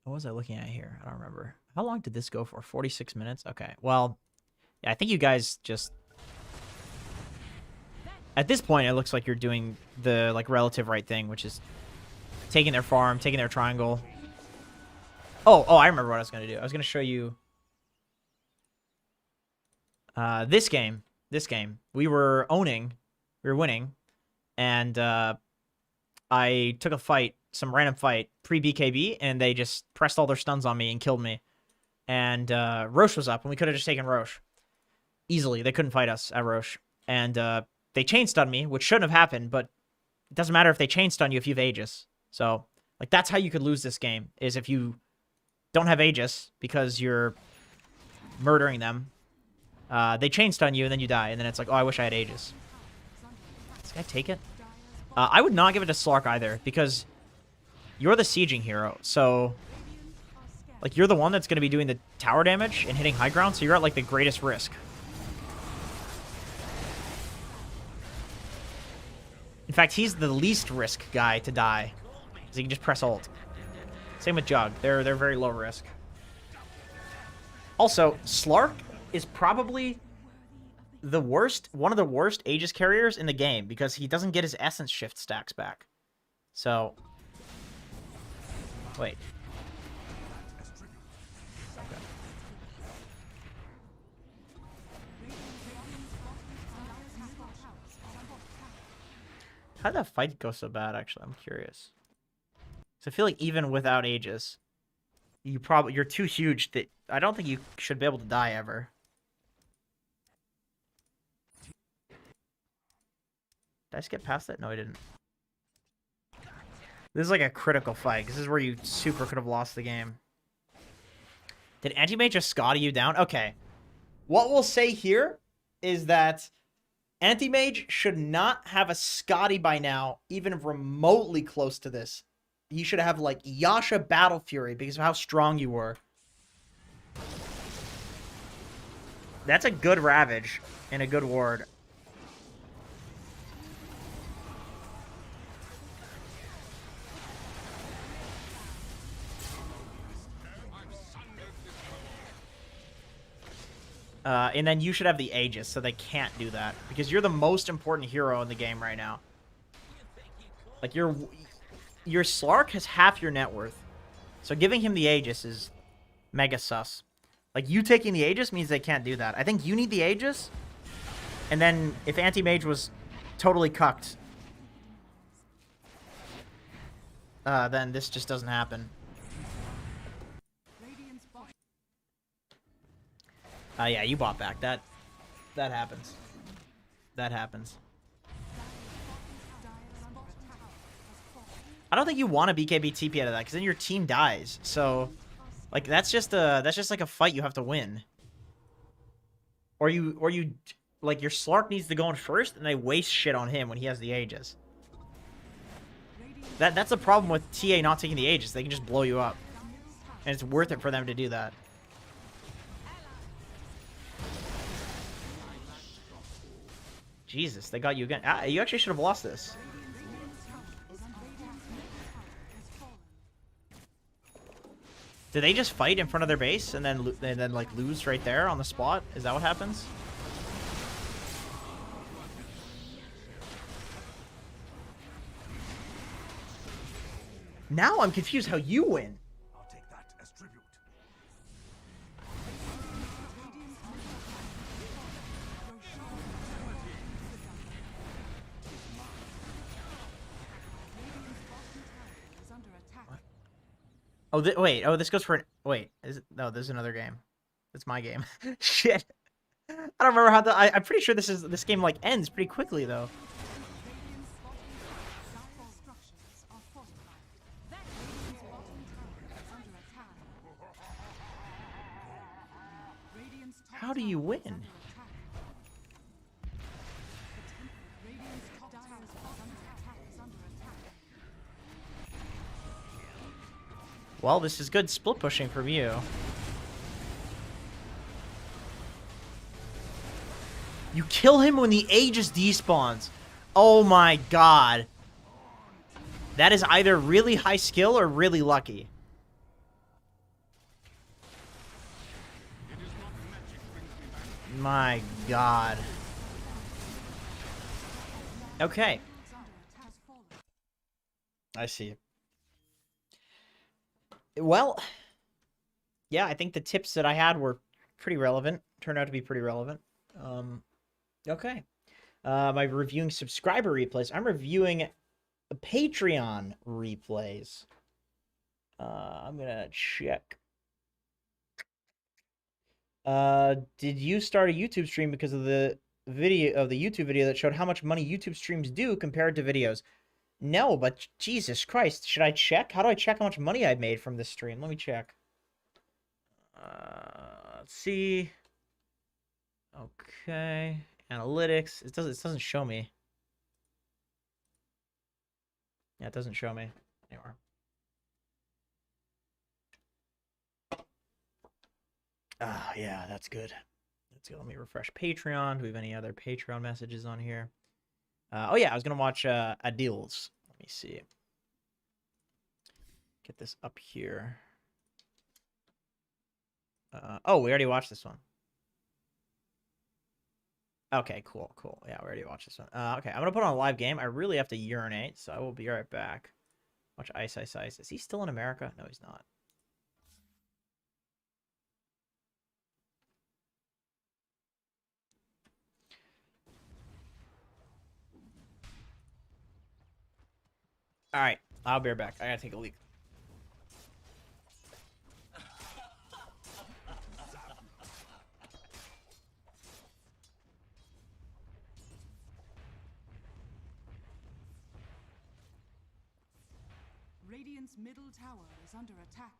was I looking at here? I don't remember. How long did this go for? 46 minutes? Okay. Well, yeah, I think you guys just... At this point, it looks like you're doing the like relative right thing, which is taking their farm, taking their triangle. Oh, I remember what I was going to do. I was going to show you this game. We were winning, and I took a fight, some random fight, pre-BKB, and they just pressed all their stuns on me and killed me. And Roche was up, and we could have just taken Roche easily. They couldn't fight us at Roche. And they chain stun me, which shouldn't have happened, but it doesn't matter if they chain stun you if you have Aegis. So, like, that's how you could lose this game, is if you don't have Aegis because you're murdering them. They chain stun you, and then you die, and then it's like, oh, I wish I had Aegis. Can I take it? I would not give it to Slark either, because you're the sieging hero, so... Like, you're the one that's going to be doing the tower damage and hitting high ground, so you're at, like, the greatest risk. In fact, he's the least risk guy to die, because he can just press ult. Same with Jug. They're very low risk. Also, Slark is probably one of the worst Aegis carriers in the game, because he doesn't get his essence shift stacks back. So, wait. Okay. How did that fight go so bad, actually? I'm curious. So I feel like even without Aegis, you're too huge that I don't think you should be able to die ever. Did I skip past that? No, I didn't. This is like a critical fight. This is where you super could have lost the game. Did Anti-Mage just Scotty you down? Okay. What we'll say here is that Anti-Mage should not have a Scotty by now, even remotely close to this. You should have, like, Yasha Battle Fury because of how strong you were. That's a good Ravage and a good ward. And then you should have the Aegis, so they can't do that. Because you're the most important hero in the game right now. Like, your Slark has half your net worth. So giving him the Aegis is mega sus. Like, you taking the Aegis means they can't do that. I think you need the Aegis. And then, if Anti-Mage was totally cucked, then this just doesn't happen. Yeah, you bought back. That happens. That happens. I don't think you want to BKB TP out of that, because then your team dies. So, like, that's just like a fight you have to win. Or you like, your Slark needs to go in first, and they waste shit on him when he has the Aegis. That's the problem with TA not taking the Aegis. They can just blow you up, and it's worth it for them to do that. Jesus, they got you again. You actually should have lost this. Did they just fight in front of their base and then like lose right there on the spot? Is that what happens? Now I'm confused how you win. I'll take that as tribute. Oh, wait. Oh, this goes for... Wait. No, this is another game. It's my game. Shit. I don't remember how the... I'm pretty sure this game, like, ends pretty quickly, though. Radiant's bottom structures are fortified. Radiant's bottom tower is under attack. Radiant's top How do you tower is win? under attack. Radiant's top tower is under attack. Well, this is good split pushing from you. You kill him when the Aegis despawns. Oh my god. That is either really high skill or really lucky. My god. Okay. I see. Well, yeah, I think the tips that I had were pretty relevant. Turned out to be pretty relevant. Okay. My reviewing subscriber replays. I'm reviewing Patreon replays. I'm gonna check. Did you start a YouTube stream because of the YouTube video that showed how much money YouTube streams do compared to videos? No, but Jesus Christ, should I check? How do I check how much money I made from this stream? Let me check. Let's see. Okay, analytics. It doesn't show me. Yeah, it doesn't show me anywhere. Ah, yeah, that's good. That's good. Let me refresh Patreon. Do we have any other Patreon messages on here? Oh yeah, I was gonna watch Adils. Let me see. Get this up here. Oh, we already watched this one. Okay, cool. Yeah, we already watched this one. Okay, I'm gonna put on a live game. I really have to urinate, so I will be right back. Watch Ice. Is he still in America? No, he's not. All right, I'll be right back. I gotta take a leak. Radiant's middle tower is under attack.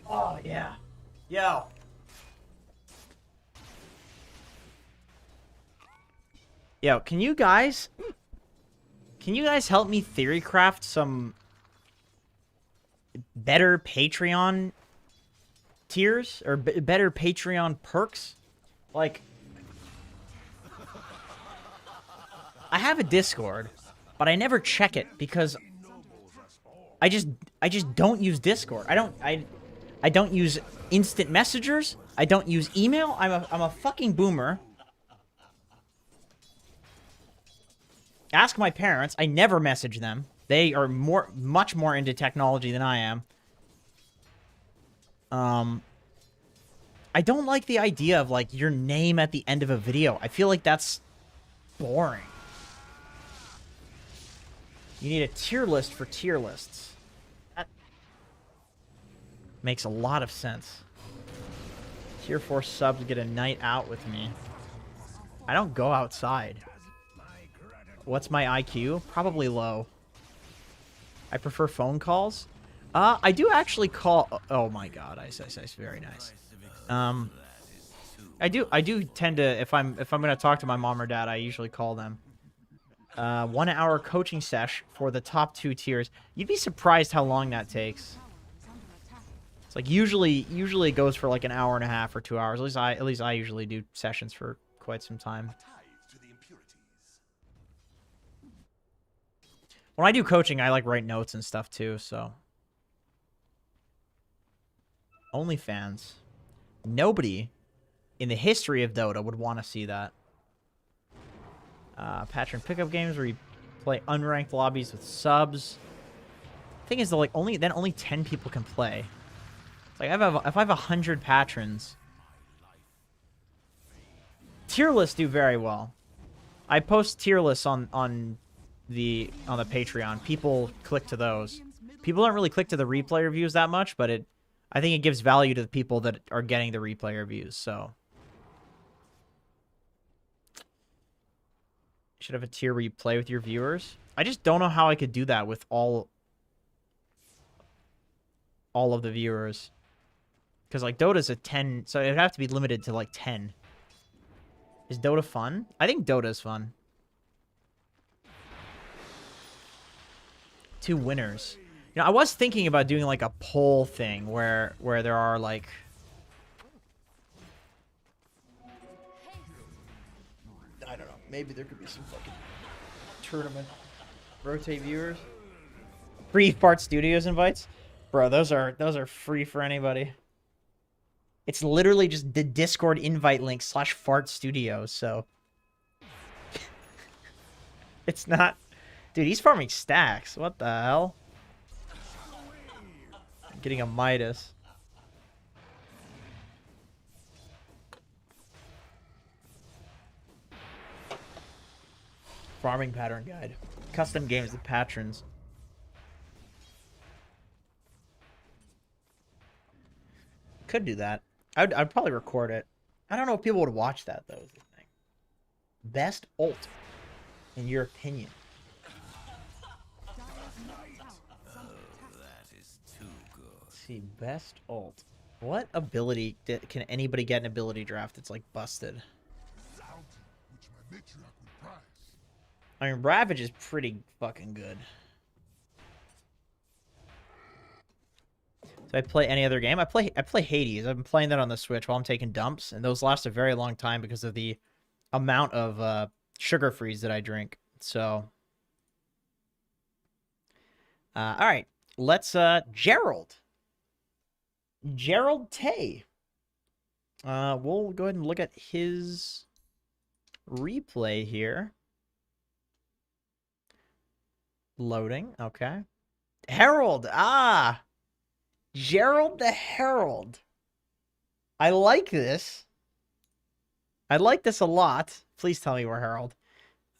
Oh yeah, yo. Yo, can you guys help me theory craft some better Patreon tiers or better Patreon perks? Like, I have a Discord, but I never check it because I just don't use Discord. I don't use instant messengers. I don't use email. I'm a fucking boomer. Ask my parents. I never message them. They are much more into technology than I am. I don't like the idea of, like, your name at the end of a video. I feel like that's boring. You need a tier list for tier lists. That makes a lot of sense. Tier 4 subs get a night out with me. I don't go outside. What's my IQ? Probably low. I prefer phone calls. I do actually call... Oh my god, Ice. Very nice. I do tend to... If I'm gonna talk to my mom or dad, I usually call them. 1 hour coaching sesh for the top 2 tiers. You'd be surprised how long that takes. Tower is under attack. It's like usually it goes for like an hour and a half or 2 hours. At least I usually do sessions for quite some time. When I do coaching, I like write notes and stuff too, so. OnlyFans. Nobody in the history of Dota would want to see that. Patron pickup games where you play unranked lobbies with subs. Thing is, though, like only 10 people can play. It's like if I have 100 patrons, tier lists do very well. I post tier lists on the Patreon. People click to those. People don't really click to the replay reviews that much, but I think it gives value to the people that are getting the replay reviews. So you should have a tier where you play with your viewers. I just don't know how I could do that with all of the viewers. Because, like, Dota's a 10, so it'd have to be limited to, like, 10. Is Dota fun? I think Dota's fun. 2 winners. You know, I was thinking about doing, like, a poll thing where there are, like... I don't know. Maybe there could be some fucking tournament. Rotate viewers. Free Fart Studios invites? Bro, those are free for anybody. It's literally just the Discord invite link / Fart Studios, so... It's not... Dude, he's farming stacks. What the hell? I'm getting a Midas. Farming pattern guide. Custom games with patrons. Could do that. I'd probably record it. I don't know if people would watch that, though, is the thing. Best ult, in your opinion? Let's see, best ult. What ability can anybody get an ability draft that's, like, busted? I mean, Ravage is pretty fucking good. So I play any other game? I play Hades. I've been playing that on the Switch while I'm taking dumps, and those last a very long time because of the amount of sugar freeze that I drink. So, all right, let's Gerald Tay. We'll go ahead and look at his replay here. Loading. Okay. Herald. Ah. Gerald the Herald. I like this. I like this a lot. Please tell me we're Herald.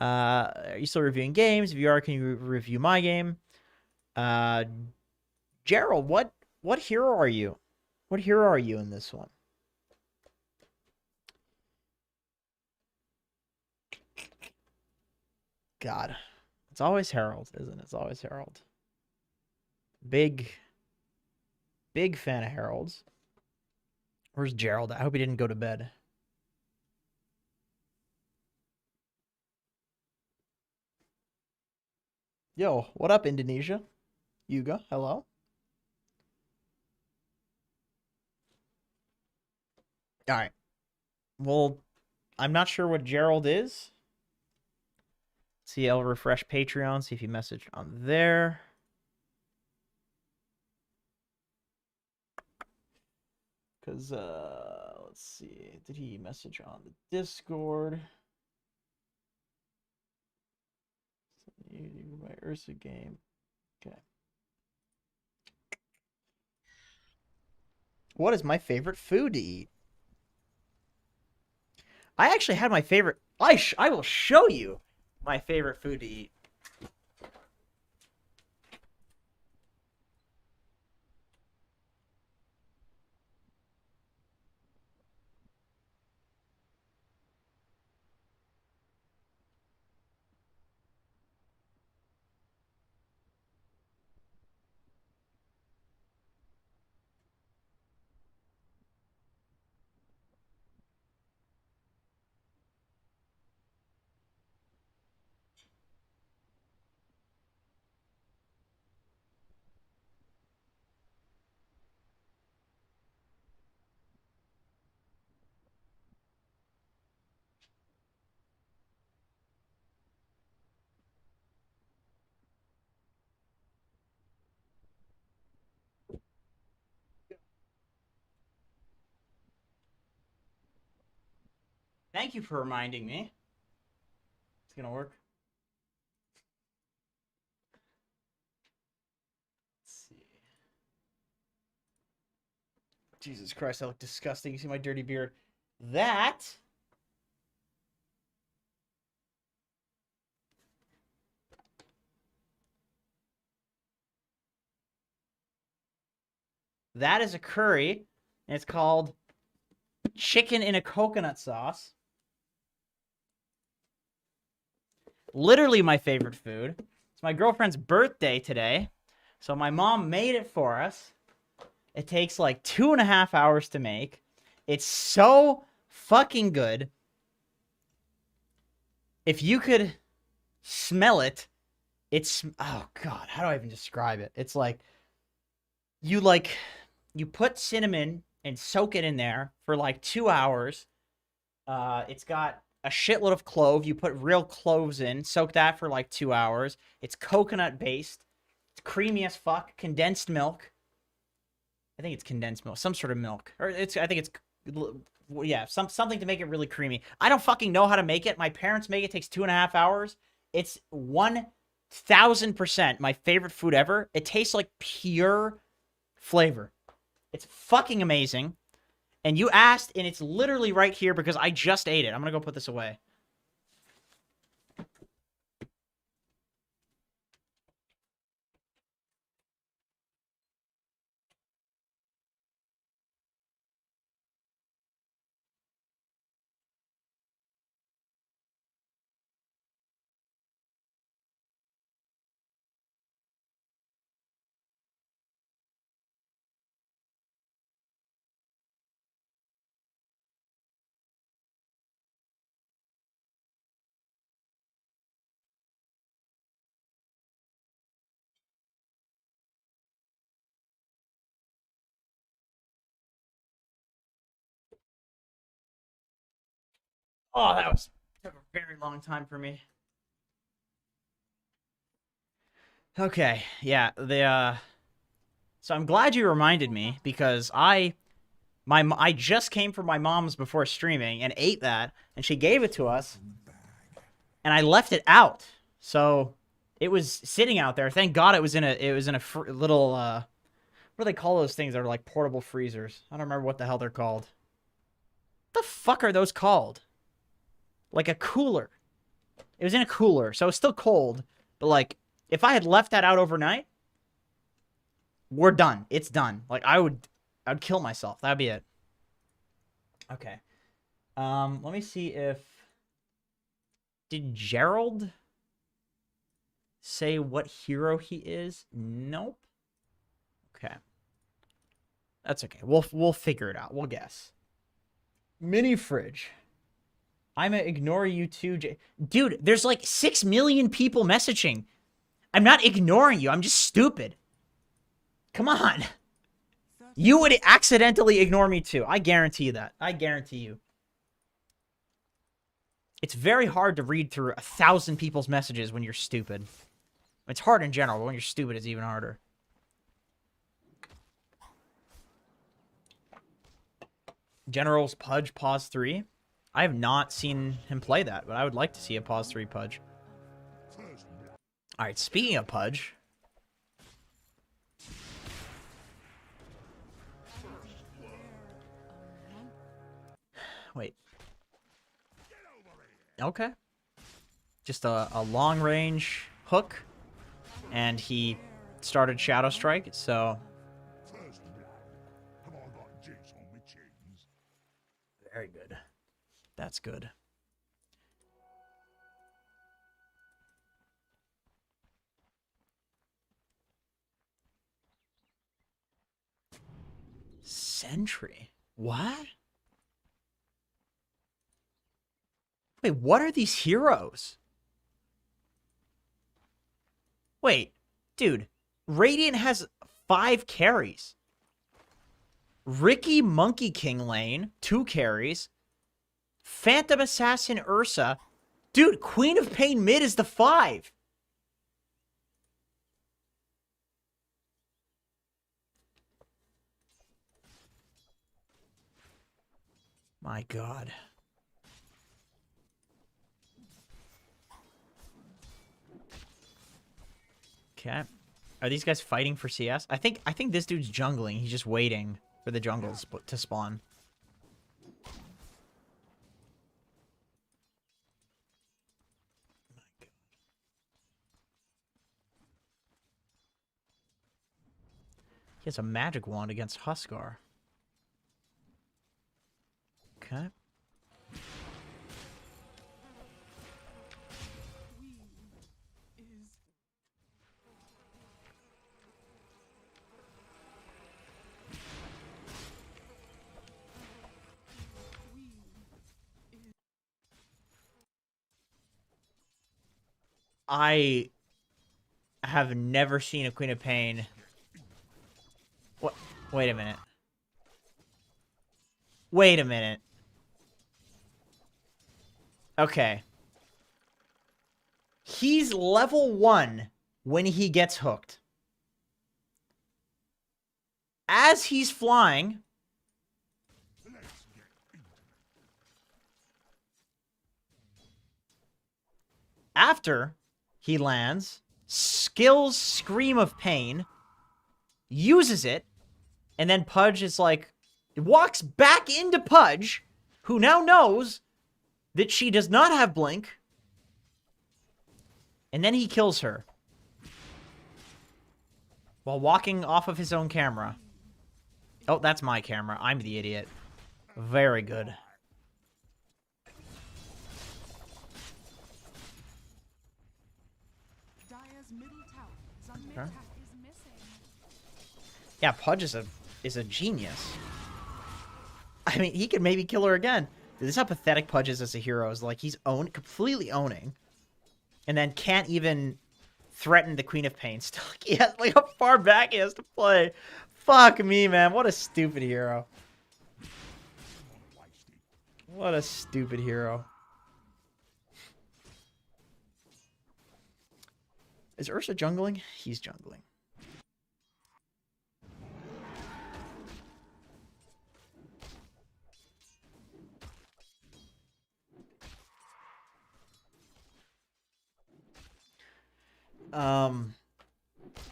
Are you still reviewing games? If you are, can you review my game? Gerald, what hero are you? What hero are you in this one? God. It's always Herald, isn't it? It's always Herald. Big fan of Herald's. Where's Gerald? I hope he didn't go to bed. Yo, what up, Indonesia? Yuga, hello. All right. Well, I'm not sure what Gerald is. See, I'll refresh Patreon, see if he messaged on there. Because, let's see. Did he message on the Discord? My Ursa game. Okay. What is my favorite food to eat? I actually had my favorite... I will show you my favorite food to eat. Thank you for reminding me. It's gonna work. Let's see. Jesus Christ, I look disgusting. You see my dirty beard? That is a curry, and it's called chicken in a coconut sauce. Literally my favorite food. It's my girlfriend's birthday today, so my mom made it for us. It takes like 2.5 hours to make. It's so fucking good. If you could smell it, it's, oh God, how do I even describe it? It's like, you put cinnamon and soak it in there for like 2 hours. It's got a shitload of clove. You put real cloves in, soak that for like 2 hours. It's coconut based. It's creamy as fuck. Condensed milk. I think it's condensed milk, some sort of milk, or I think it's, yeah, something to make it really creamy. I don't fucking know how to make it. My parents make it. It takes 2.5 hours. It's 1000% my favorite food ever. It tastes like pure flavor. It's fucking amazing. And you asked, and it's literally right here because I just ate it. I'm gonna go put this away. Oh, took a very long time for me. Okay, yeah, so I'm glad you reminded me because I just came from my mom's before streaming and ate that, and she gave it to us, and I left it out. So it was sitting out there. Thank God it was in a little what do they call those things that are like portable freezers? I don't remember what the hell they're called. What the fuck are those called? Like a cooler. It was in a cooler, so it's still cold, but like if I had left that out overnight, we're done. It's done. Like I'd kill myself. That'd be it. Okay. Let me see if did Gerald say what hero he is? Nope. Okay. That's okay. We'll figure it out. We'll guess. Mini fridge. I'ma ignore you too, dude. There's like 6 million people messaging. I'm not ignoring you. I'm just stupid. Come on. You would accidentally ignore me too. I guarantee you that. I guarantee you. It's very hard to read through 1,000 people's messages when you're stupid. It's hard in general, but when you're stupid, it's even harder. General's Pudge Pause 3. I have not seen him play that, but I would like to see a Pause 3 Pudge. Alright, speaking of Pudge. Wait. Okay. Just a long-range hook. And he started Shadow Strike, so... Very good. That's good. Sentry? What? Wait, what are these heroes? Wait, dude. Radiant has 5 carries. Ricky Monkey King lane, 2 carries. Phantom Assassin Ursa. Dude, Queen of Pain mid is the 5. My God. Okay. Are these guys fighting for CS? I think this dude's jungling. He's just waiting for the jungles to spawn. He has a magic wand against Huskar. Okay. I have never seen a Queen of Pain. What? Wait a minute. Wait a minute. Okay. He's level 1 when he gets hooked. As he's flying, after he lands, skills Scream of Pain, uses it, and then Pudge is like, walks back into Pudge, who now knows that she does not have Blink, and then he kills her while walking off of his own camera. Oh, that's my camera. I'm the idiot. Very good. Dire's middle tower is under attack. Is missing. Yeah, Pudge is a genius. I mean, he could maybe kill her again. This is how pathetic Pudge is as a hero. Is like he's completely owning, and then can't even threaten the Queen of Pain. Still, he has like how far back he has to play. Fuck me, man. What a stupid hero. What a stupid hero. Is Ursa jungling? He's jungling.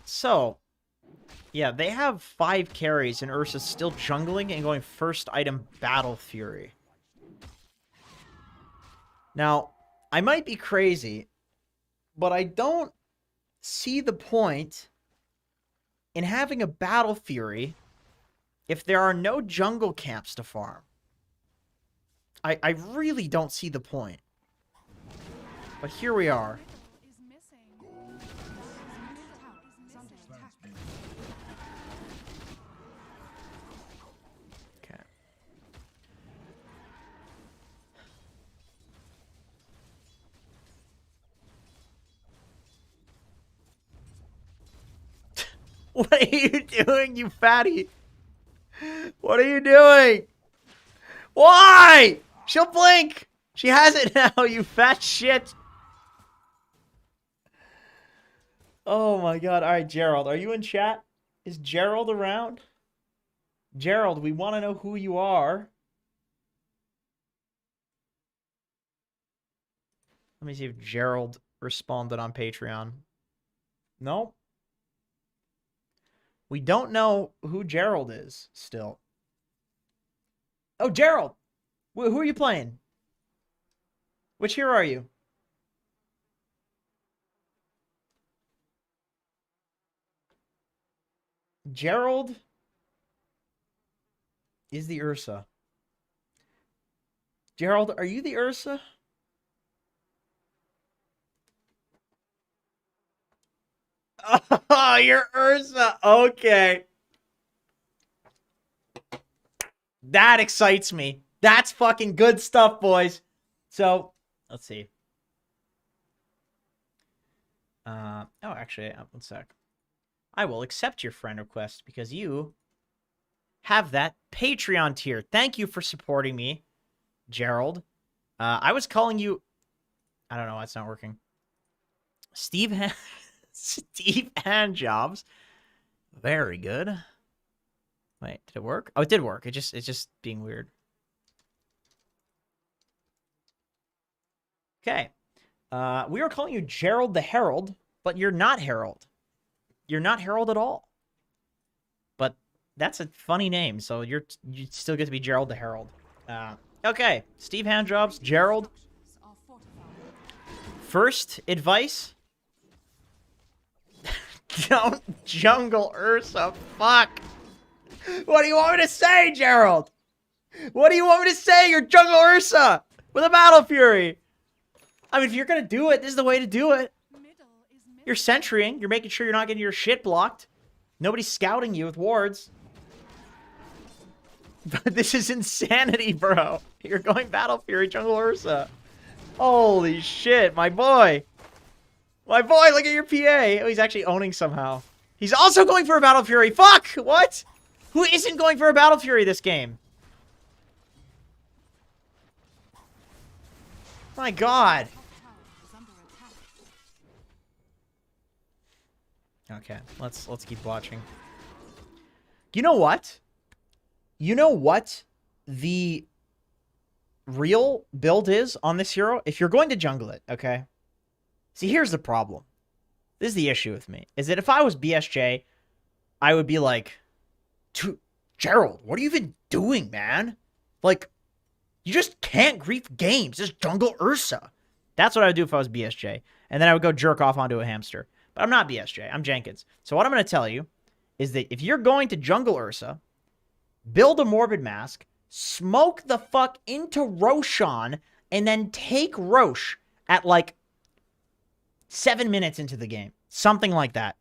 So, yeah, they have 5 carries, and Ursa's still jungling and going first item Battle Fury. Now, I might be crazy, but I don't see the point in having a Battle Fury if there are no jungle camps to farm. I really don't see the point. But here we are. Is missing. Dire's middle tower is under attack. Okay. What are you doing, you fatty? What are you doing? Why? She'll blink. She has it now, you fat shit. Oh my god. All right, Gerald, are you in chat? Is Gerald around? Gerald, we want to know who you are. Let me see if Gerald responded on Patreon. No. We don't know who Gerald is still. Oh, Gerald! Who are you playing? Which hero are you? Gerald is the Ursa. Gerald, are you the Ursa? Oh, you're Ursa. Okay. That excites me. That's fucking good stuff, boys. So, let's see. Oh, actually, one sec. I will accept your friend request because you have that Patreon tier. Thank you for supporting me, Gerald. I was calling you... I don't know why it's not working. Steve Handjobs. Very good. Wait, did it work? Oh, it did work. It's just being weird. Okay. We were calling you Gerald the Herald, but you're not Herald. You're not Herald at all. But that's a funny name, so you still get to be Gerald the Herald. Okay, Steve Handjobs, Gerald. Structures are fortified. First advice: don't jungle Ursa. Fuck. What do you want me to say, Gerald? What do you want me to say? You're jungle Ursa with a Battle Fury. I mean, if you're gonna do it, this is the way to do it. Middle is middle. You're sentrying. You're making sure you're not getting your shit blocked. Nobody's scouting you with wards. But this is insanity, bro. You're going Battle Fury, jungle Ursa. Holy shit, my boy. My boy, look at your PA. Oh, he's actually owning somehow. He's also going for a Battle Fury. Fuck! What? Who isn't going for a Battle Fury this game? My god. Top tower is under attack. Okay, let's keep watching. You know what? You know what the real build is on this hero? If you're going to jungle it, okay? See, here's the problem. This is the issue with me. Is that if I was BSJ, I would be like, Gerald, what are you even doing, man? Like, you just can't grief games. Just jungle Ursa. That's what I would do if I was BSJ. And then I would go jerk off onto a hamster. But I'm not BSJ. I'm Jenkins. So what I'm going to tell you is that if you're going to jungle Ursa, build a Morbid Mask, smoke the fuck into Roshan, and then take Rosh at like 7 minutes into the game. Something like that.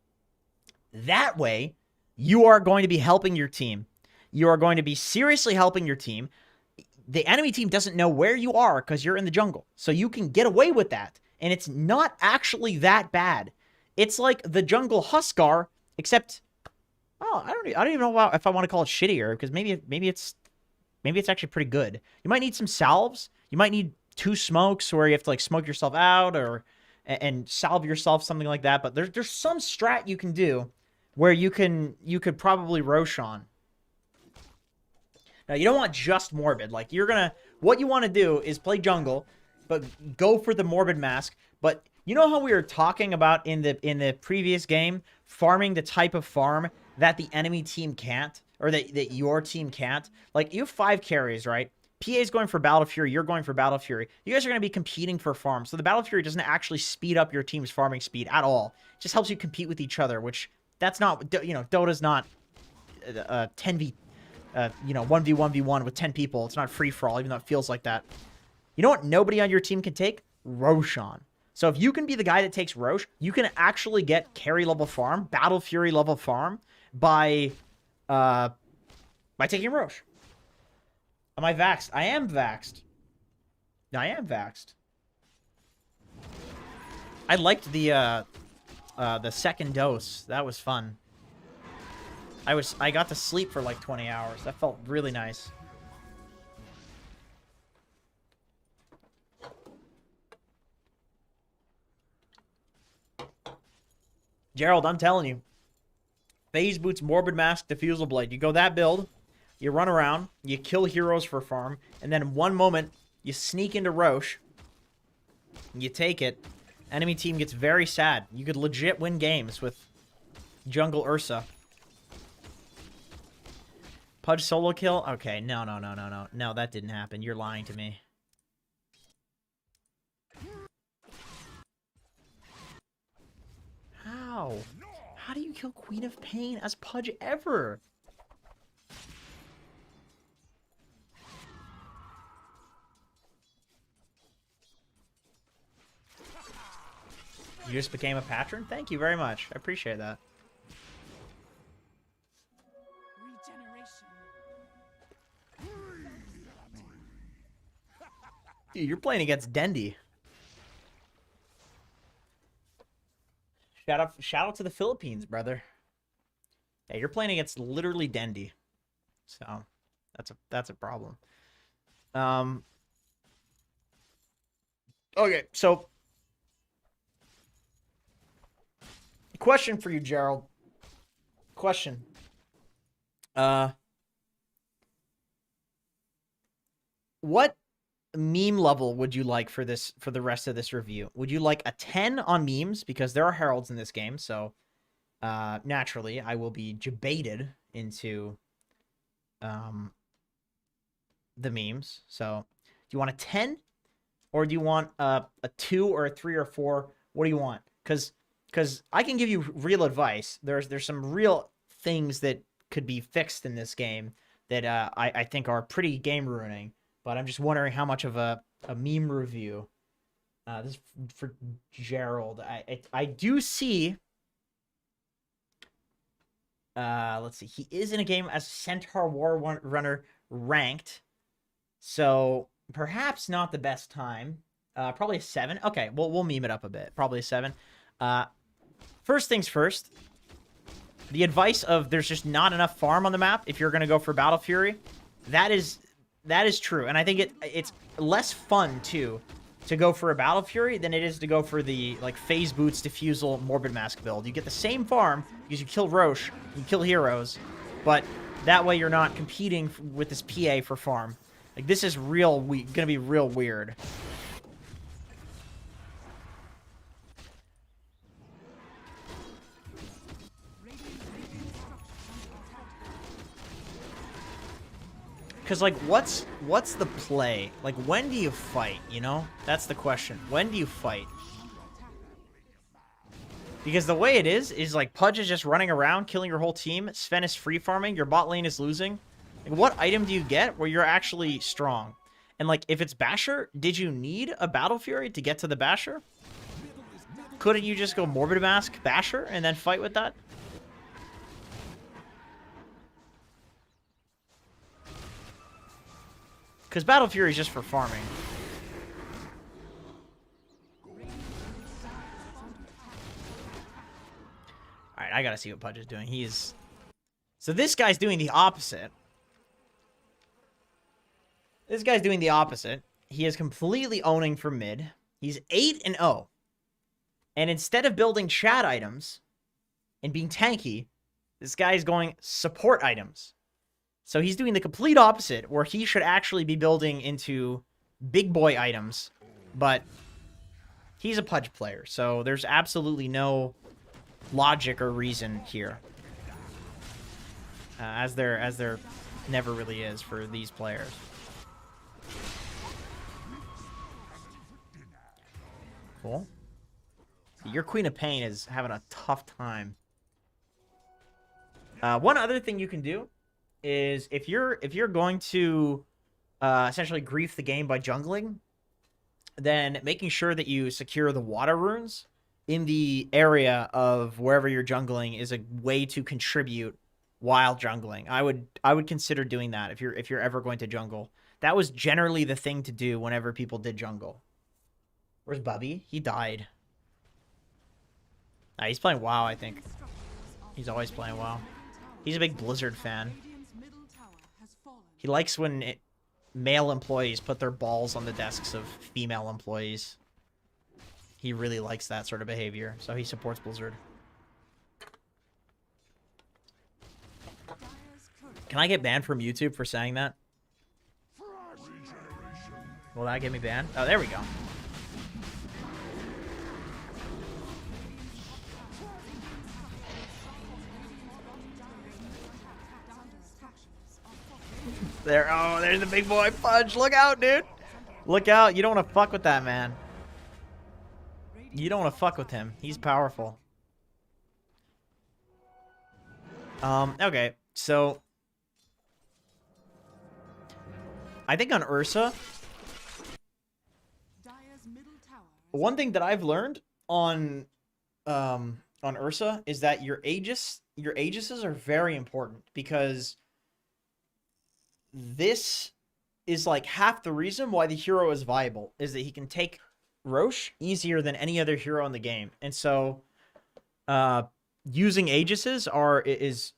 That way, you are going to be helping your team. You are going to be seriously helping your team. The enemy team doesn't know where you are because you're in the jungle. So you can get away with that. And it's not actually that bad. It's like the jungle Huskar, except... Oh, I don't even know if I want to call it shittier, because maybe it's actually pretty good. You might need some salves. You might need 2 smokes where you have to like smoke yourself out or and salve yourself, something like that. But there's some strat you can do where you could probably Roshan. Now you don't want just Morbid. Like what you want to do is play jungle, but go for the Morbid Mask. But you know how we were talking about in the previous game, farming the type of farm that the enemy team can't, or that your team can't? Like, you have 5 carries, right? PA's going for Battle Fury, you're going for Battle Fury. You guys are going to be competing for farm. So the Battle Fury doesn't actually speed up your team's farming speed at all. It just helps you compete with each other, which that's not, Dota's not 1v1v1 with 10 people. It's not free-for-all, even though it feels like that. You know what nobody on your team can take? Roshan. So if you can be the guy that takes Rosh, you can actually get carry level farm, Battle Fury level farm, by taking Rosh. Am I vaxxed? I am vaxxed. I am vaxxed. I liked the second dose. That was fun. I got to sleep for like 20 hours. That felt really nice. Gerald, I'm telling you. Phase Boots, Morbid Mask, Diffusal Blade. You go that build, you run around, you kill heroes for farm, and then in one moment, you sneak into Rosh, you take it, enemy team gets very sad. You could legit win games with Jungle Ursa. Pudge solo kill? Okay, no. No, that didn't happen. You're lying to me. How? How do you kill Queen of Pain as Pudge ever? You just became a patron? Thank you very much. I appreciate that. Regeneration. Dude, you're playing against Dendy. Shout out to the Philippines, brother. Yeah, you're playing against literally Dendy. So that's a problem. Okay, so question for you, Gerald. Question. What meme level would you like for the rest of this review? Would you like a 10 on memes, because there are heralds in this game, so naturally, I will be jebaited into the memes. So, do you want a 10 or do you want a 2 or a 3 or 4? What do you want? Because I can give you real advice. There's some real things that could be fixed in this game that I think are pretty game ruining. But I'm just wondering how much of a meme review. This is for Gerald. I do see. Let's see. He is in a game as Centaur War Runner ranked. So perhaps not the best time. Probably a 7. Okay, we'll meme it up a bit. Probably a 7. First things first. The advice of there's just not enough farm on the map if you're gonna go for Battle Fury. That is true, and I think it's less fun too to go for a Battle Fury than it is to go for the like Phase Boots Diffusal Morbid Mask build. You get the same farm because you kill Roche, you kill heroes, but that way you're not competing with this PA for farm. Like this is gonna be real weird. Because, like, what's the play? Like, when do you fight, you know? That's the question. When do you fight? Because the way it is like, Pudge is just running around, killing your whole team. Sven is free farming. Your bot lane is losing. Like, what item do you get where you're actually strong? And, like, if it's Basher, did you need a Battle Fury to get to the Basher? Couldn't you just go Morbid Mask Basher and then fight with that? Because Battle Fury is just for farming. Alright, I gotta see what Pudge is doing. So this guy's doing the opposite. This guy's doing the opposite. He is completely owning for mid. He's 8-0. And instead of building chat items and being tanky, this guy's going support items. So he's doing the complete opposite, where he should actually be building into big boy items, but he's a Pudge player, so there's absolutely no logic or reason here, as there never really is for these players. Cool. Your Queen of Pain is having a tough time. One other thing you can do is if you're going to essentially grief the game by jungling, then making sure that you secure the water runes in the area of wherever you're jungling is a way to contribute while jungling. I would consider doing that if you're ever going to jungle. That was generally the thing to do whenever people did jungle. Where's Bubby? He died. Nah, he's playing WoW, I think. He's always playing WoW. He's a big Blizzard fan. He likes when male employees put their balls on the desks of female employees. He really likes that sort of behavior, so he supports Blizzard. Can I get banned from YouTube for saying that? Will that get me banned? Oh, there we go. There, oh, there's the big boy Pudge. Look out, dude. Look out. You don't want to fuck with that, man. You don't want to fuck with him. He's powerful. Okay. So, I think on Ursa, one thing that I've learned on Ursa is that your Aegises are very important, because this is like half the reason why the hero is viable, is that he can take Roche easier than any other hero in the game. And so using Aegises is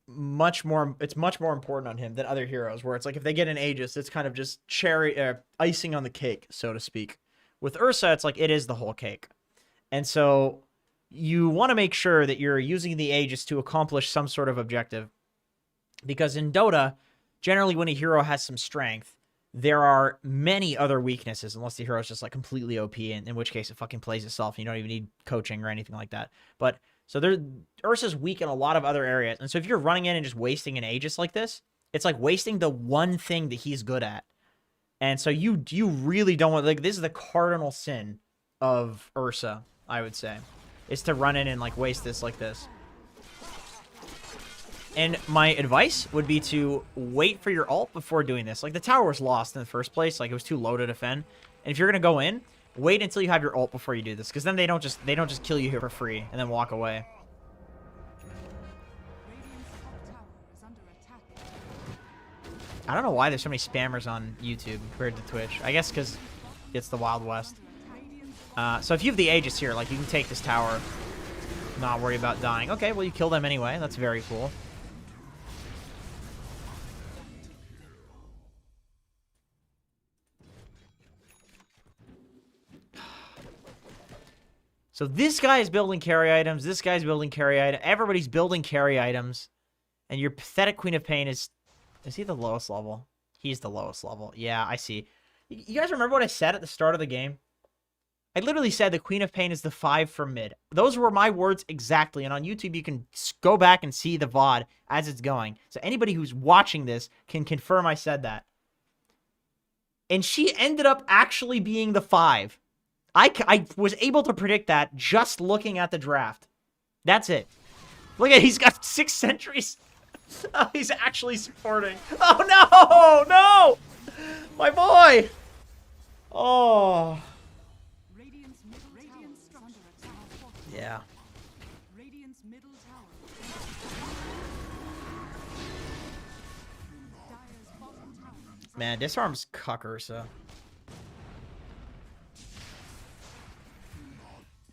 much more important on him than other heroes, where it's like if they get an Aegis, it's kind of just icing on the cake, so to speak. With Ursa, it's like it is the whole cake. And so you want to make sure that you're using the Aegis to accomplish some sort of objective. Because in Dota, generally when a hero has some strength, there are many other weaknesses, unless the hero is just like completely OP, in which case it fucking plays itself and you don't even need coaching or anything like that. But So Ursa's weak in a lot of other areas. And so if you're running in and just wasting an Aegis like this, it's like wasting the one thing that he's good at. And so you really don't want, like, this is the cardinal sin of Ursa, I would say, is to run in and like waste this like this. And my advice would be to wait for your ult before doing this. Like, the tower was lost in the first place. Like, it was too low to defend. And if you're going to go in, wait until you have your ult before you do this. Because then they don't just kill you here for free and then walk away. Radiant's top tower is under attack. I don't know why there's so many spammers on YouTube compared to Twitch. I guess because it's the Wild West. So if you have the Aegis here, like, you can take this tower, not worry about dying. Okay, well, you kill them anyway. That's very cool. So this guy is building carry items. This guy's building carry items. Everybody's building carry items. And your pathetic Queen of Pain is he the lowest level? He's the lowest level. Yeah, I see. You guys remember what I said at the start of the game? I literally said the Queen of Pain is the 5 from mid. Those were my words exactly. And on YouTube, you can go back and see the VOD as it's going. So anybody who's watching this can confirm I said that. And she ended up actually being the 5. I was able to predict that just looking at the draft. That's it. Look at, he's got 6 sentries. Oh, he's actually supporting. Oh, no! No! My boy! Oh. Radiant's middle tower is under attack. Yeah. Radiant's middle tower. Dire's bottom tower is Man, disarm's cuck Ursa.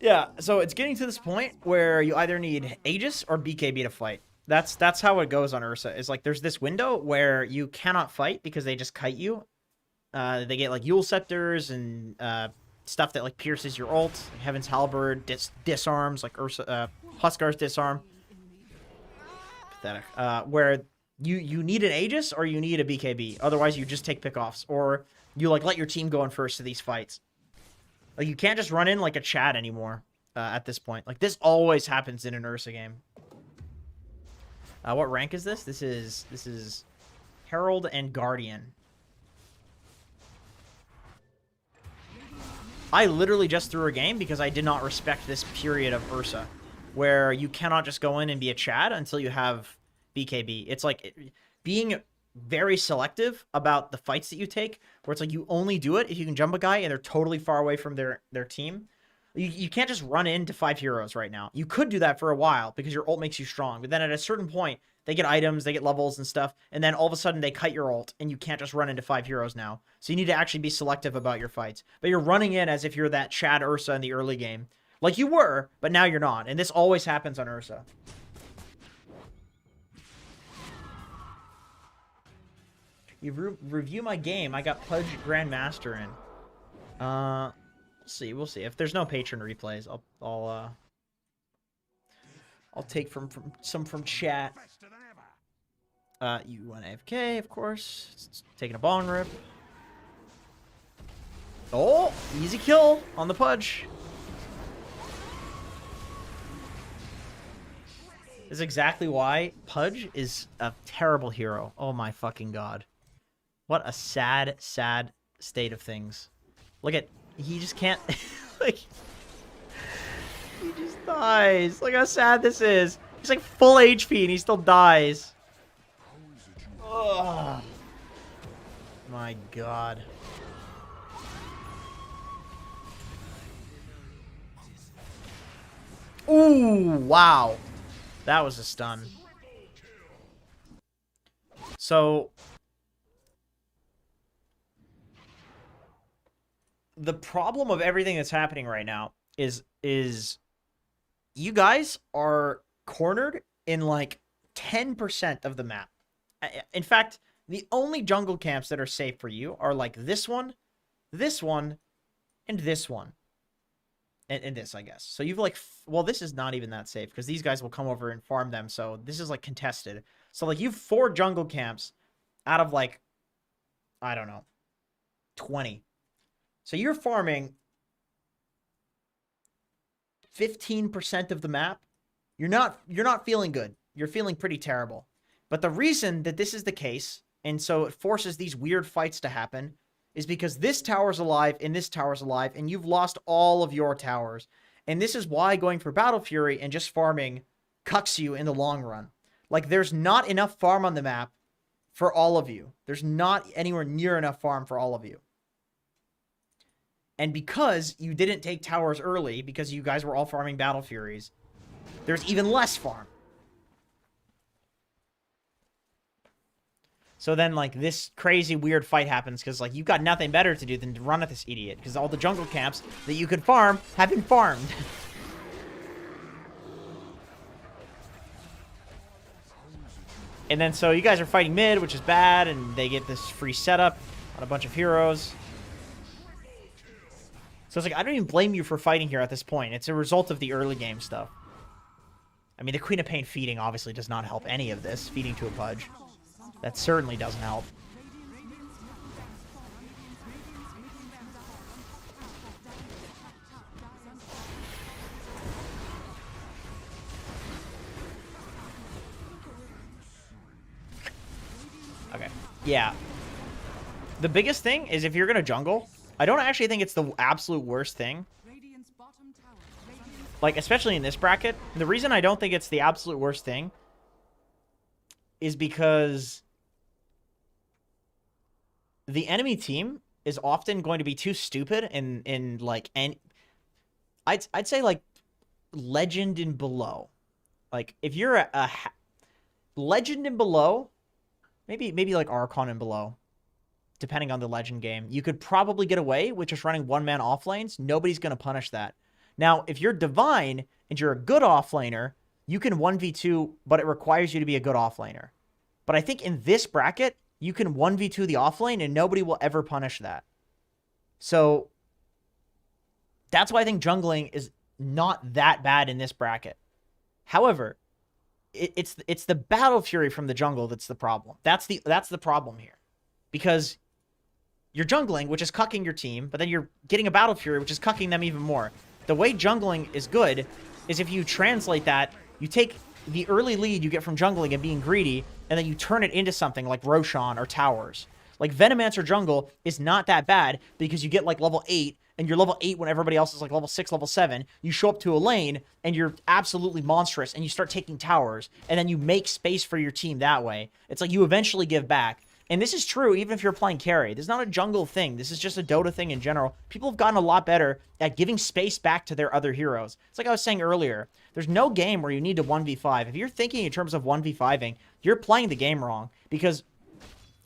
Yeah, so it's getting to this point where you either need Aegis or BKB to fight. That's how it goes on Ursa. It's like there's this window where you cannot fight because they just kite you. They get like Yule Scepters and stuff that like pierces your ult. Heaven's Halberd disarms, like Ursa, Huskar's disarm. Pathetic. Where you need an Aegis or you need a BKB. Otherwise, you just take pickoffs or you like let your team go in first to these fights. Like, you can't just run in like a Chad anymore at this point. Like, this always happens in an Ursa game. What rank is this? This is Herald and Guardian. I literally just threw a game because I did not respect this period of Ursa, where you cannot just go in and be a Chad until you have BKB. It's like being very selective about the fights that you take, where it's like you only do it if you can jump a guy and they're totally far away from their team. You can't just run into 5 heroes right now. You could do that for a while because your ult makes you strong, but then at a certain point, they get items, they get levels and stuff, and then all of a sudden they cut your ult, and you can't just run into 5 heroes now. So you need to actually be selective about your fights. But you're running in as if you're that Chad Ursa in the early game. Like you were, but now you're not. And this always happens on Ursa. You review my game. I got Pudge Grandmaster in. We'll see. If there's no patron replays, I'll take some from chat. You want AFK, of course. It's taking a bong rip. Oh, easy kill on the Pudge. This is exactly why Pudge is a terrible hero. Oh my fucking god. What a sad, sad state of things. Look at, he just can't, like, he just dies. Look how sad this is. He's like full HP and he still dies. Oh my god. Ooh, wow. That was a stun. So the problem of everything that's happening right now is you guys are cornered in like 10% of the map. In fact, the only jungle camps that are safe for you are like this one, and this one. And this, I guess. So you've like, well, this is not even that safe because these guys will come over and farm them. So this is like contested. So like you've 4 jungle camps out of like, I don't know, 20. So you're farming 15% of the map You're not feeling good. You're feeling pretty terrible. But the reason that this is the case, and so it forces these weird fights to happen, is because this tower's alive and this tower's alive, and you've lost all of your towers. And this is why going for Battle Fury and just farming cucks you in the long run. Like, there's not enough farm on the map for all of you. There's not anywhere near enough farm for all of you. And because you didn't take towers early, because you guys were all farming Battle Furies, there's even less farm. So then, like, this crazy weird fight happens because, like, you've got nothing better to do than to run at this idiot because all the jungle camps that you could farm have been farmed. And then, so you guys are fighting mid, which is bad, and they get this free setup on a bunch of heroes. So it's like, I don't even blame you for fighting here at this point. It's a result of the early game stuff. I mean, the Queen of Pain feeding obviously does not help any of this. Feeding to a Pudge. That certainly doesn't help. Okay. Yeah. The biggest thing is if you're going to jungle, I don't actually think it's the absolute worst thing. Like, especially in this bracket. The reason I don't think it's the absolute worst thing is because the enemy team is often going to be too stupid in like, and I'd say like legend and below. Like, if you're a legend and below, maybe like Archon and below, depending on the legend game, you could probably get away with just running one-man off lanes. Nobody's going to punish that. Now, if you're Divine and you're a good offlaner, you can 1v2, but it requires you to be a good offlaner. But I think in this bracket, you can 1v2 the offlane and nobody will ever punish that. So that's why I think jungling is not that bad in this bracket. However, it's the Battle Fury from the jungle that's the problem. That's the problem here. Because you're jungling, which is cucking your team, but then you're getting a Battle Fury, which is cucking them even more. The way jungling is good is if you translate that, you take the early lead you get from jungling and being greedy, and then you turn it into something like Roshan or towers. Like, Venomancer jungle is not that bad because you get, like, level 8, and you're level 8 when everybody else is, like, level 6, level 7. You show up to a lane, and you're absolutely monstrous, and you start taking towers, and then you make space for your team that way. It's like you eventually give back. And this is true even if you're playing carry. This is not a jungle thing. This is just a Dota thing in general. People have gotten a lot better at giving space back to their other heroes. It's like I was saying earlier. There's no game where you need to 1v5. If you're thinking in terms of 1v5ing, you're playing the game wrong. Because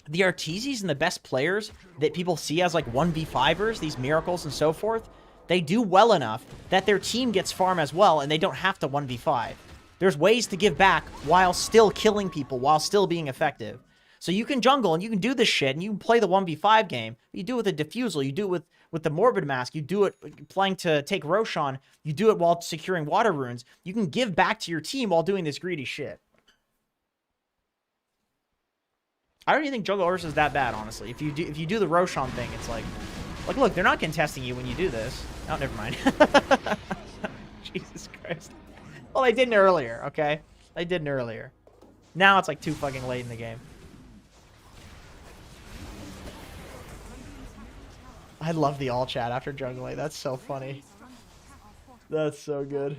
the Arteezes and the best players that people see as like 1v5ers, these miracles and so forth, they do well enough that their team gets farm as well and they don't have to 1v5. There's ways to give back while still killing people, while still being effective. So you can jungle and you can do this shit and you can play the 1v5 game. You do it with a Diffusal. You do it with the Morbid Mask. You do it playing to take Roshan. You do it while securing Water Runes. You can give back to your team while doing this greedy shit. I don't even think Jungle Ursa is that bad, honestly. If you do the Roshan thing, it's like look, they're not contesting you when you do this. Oh, never mind. Jesus Christ. Well, they didn't earlier, okay? They didn't earlier. Now it's like too fucking late in the game. I love the all chat after jungling. That's so funny. That's so good.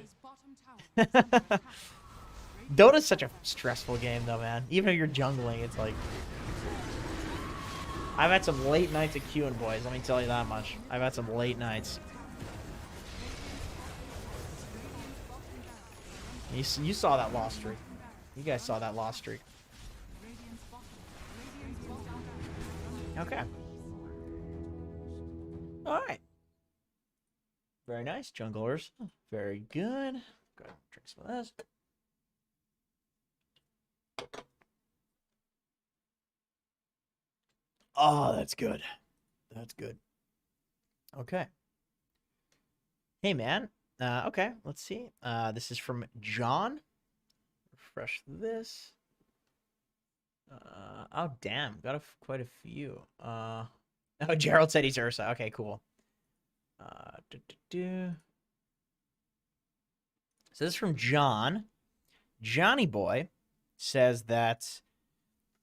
Dota's such a stressful game, though, man. Even if you're jungling, it's like... I've had some late nights of queuing, boys. Let me tell you that much. I've had some late nights. You saw that loss streak. You guys saw that loss streak. Okay. Alright. Very nice, junglers. Very good. Go ahead and drink some of this. Oh, that's good. That's good. Okay. Hey, man. Okay, let's see. This is from John. Refresh this. Oh, damn. Got quite a few. Oh, Gerald said he's Ursa. Okay, cool. So this is from John. Johnny Boy says that,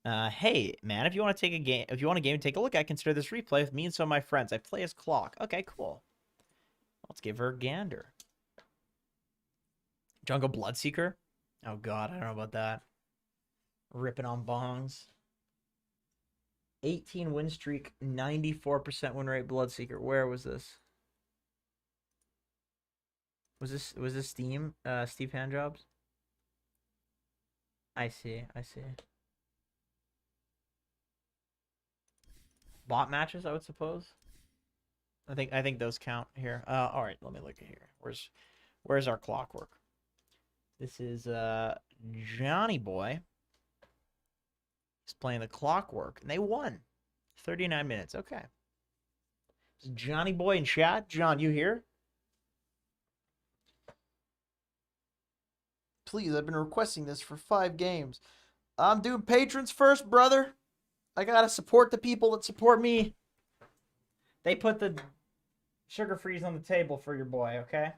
hey, man, if you want to take a game, if you want a game to take a look at, consider this replay with me and some of my friends. I play as Clock. Okay, cool. Let's give her a gander. Jungle Bloodseeker? Oh, God, I don't know about that. Ripping on bongs. 18 win streak, 94% win rate Bloodseeker. Where was this? Was this Steam? Steve Handjobs? I see. Bot matches, I would suppose. I think those count here. All right, let me look at here. Where's our clockwork? This is Johnny Boy. He's playing the clockwork, and they won. 39 minutes. Okay. Is Johnny Boy in chat? John, you here? Please, I've been requesting this for 5 games. I'm doing patrons first, brother. I gotta support the people that support me. They put the sugar freeze on the table for your boy, okay?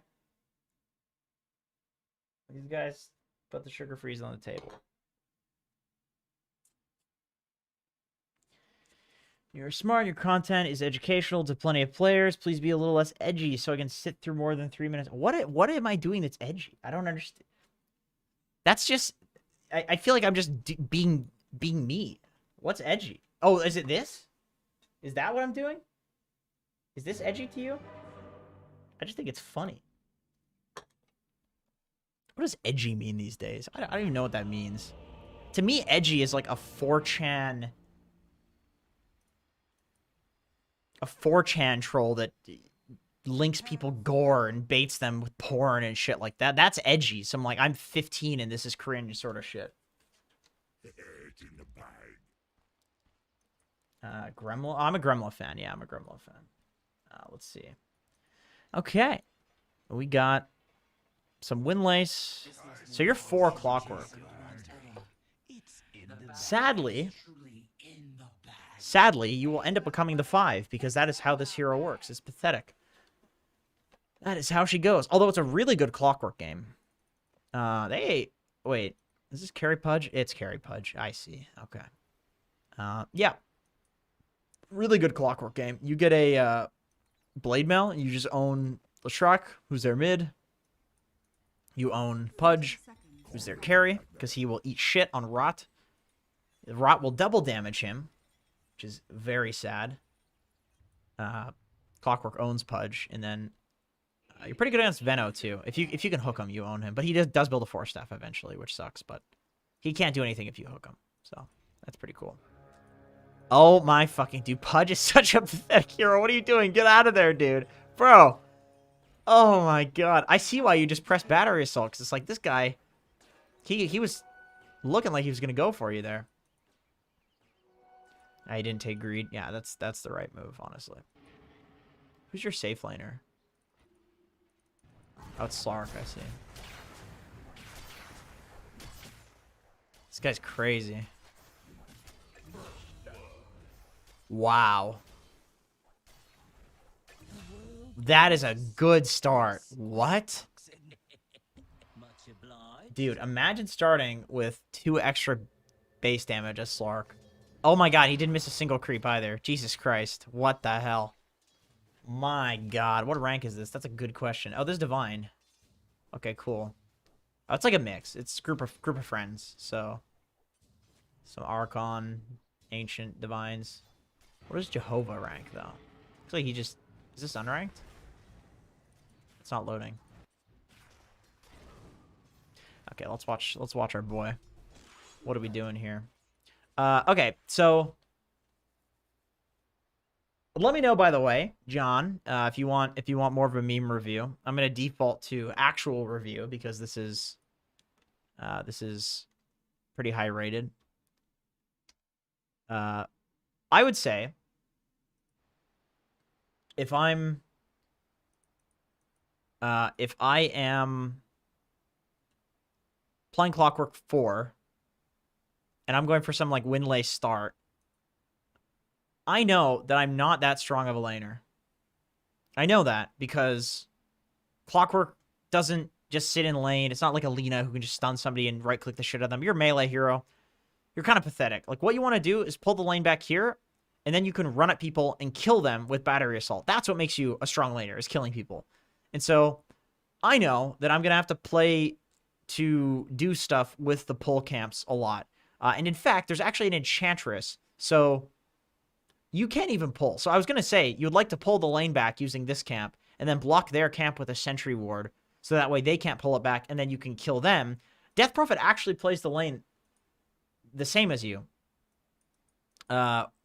These guys put the sugar freeze on the table. You're smart. Your content is educational to plenty of players. Please be a little less edgy so I can sit through more than 3 minutes. What am I doing that's edgy? I don't understand. That's just... I feel like I'm just being me. What's edgy? Oh, is it this? Is that what I'm doing? Is this edgy to you? I just think it's funny. What does edgy mean these days? I don't even know what that means. To me, edgy is like a 4chan... A 4chan troll that links people gore and baits them with porn and shit like that. That's edgy. So I'm like, I'm 15 and this is cringe sort of shit. It's in the bag. Gremlin. I'm a Gremlin fan. Yeah, I'm a Gremlin fan. Let's see. Okay. We got some Windlace. So you're 4 Clockwork. Sadly, you will end up becoming the 5 because that is how this hero works. It's pathetic. That is how she goes. Although it's a really good Clockwork game. Wait. Is this Carry Pudge? It's Carry Pudge. I see. Okay. Yeah. Really good Clockwork game. You get a Blade Mail, and you just own Leshrac, who's their mid. You own Pudge, who's their carry, because he will eat shit on Rot. Rot will double damage him, which is very sad. Clockwork owns Pudge, and then you're pretty good against Veno too. If you can hook him, you own him. But he does build a 4-staff eventually, which sucks. But he can't do anything if you hook him, so that's pretty cool. Oh my fucking dude, Pudge is such a pathetic hero. What are you doing? Get out of there, dude, bro. Oh my god, I see why you just pressed battery assault. Cause it's like this guy, he was looking like he was gonna go for you there. I didn't take greed. Yeah, that's the right move, honestly. Who's your safe laner? Oh, it's Slark, I see. This guy's crazy. Wow. That is a good start. What? Dude, imagine starting with 2 extra base damage as Slark. Oh my god, he didn't miss a single creep either. Jesus Christ. What the hell? My god, what rank is this? That's a good question. Oh, this is Divine. Okay, cool. Oh, it's like a mix. It's group of friends, so... Some Archon, Ancient, Divines. What is Jehovah rank, though? Looks like he just... Is this unranked? It's not loading. Okay, let's watch our boy. What are we doing here? Okay, so... Let me know, by the way, John, if you want more of a meme review. I'm gonna default to actual review because this is pretty high rated. I would say if I am playing Clockwork 4 and I'm going for some like Windlace start, I know that I'm not that strong of a laner. I know that because Clockwork doesn't just sit in lane. It's not like a Lina who can just stun somebody and right-click the shit out of them. You're a melee hero. You're kind of pathetic. Like, what you want to do is pull the lane back here, and then you can run at people and kill them with battery assault. That's what makes you a strong laner, is killing people. And so I know that I'm going to have to play to do stuff with the pull camps a lot. And in fact, there's actually an enchantress. So you can't even pull. So I was going to say, you'd like to pull the lane back using this camp and then block their camp with a sentry ward. So that way they can't pull it back and then you can kill them. Death Prophet actually plays the lane the same as you.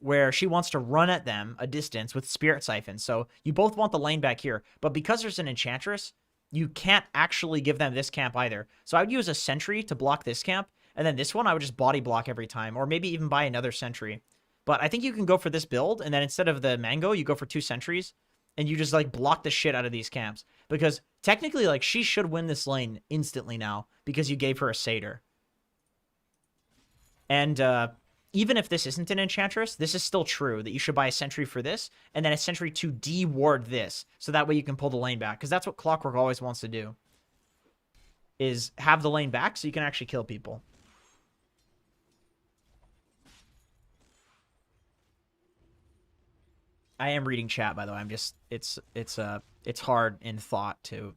Where she wants to run at them a distance with Spirit Siphon. So you both want the lane back here. But because there's an enchantress, you can't actually give them this camp either. So I would use a sentry to block this camp. And then this one, I would just body block every time. Or maybe even buy another sentry. But I think you can go for this build. And then instead of the mango, you go for 2 sentries. And you just, like, block the shit out of these camps. Because technically, like, she should win this lane instantly now. Because you gave her a satyr. And, even if this isn't an enchantress, this is still true that you should buy a sentry for this and then a sentry to de-ward this. So that way you can pull the lane back. Because that's what Clockwork always wants to do. Is have the lane back so you can actually kill people. I am reading chat, by the way. I'm just it's hard in thought to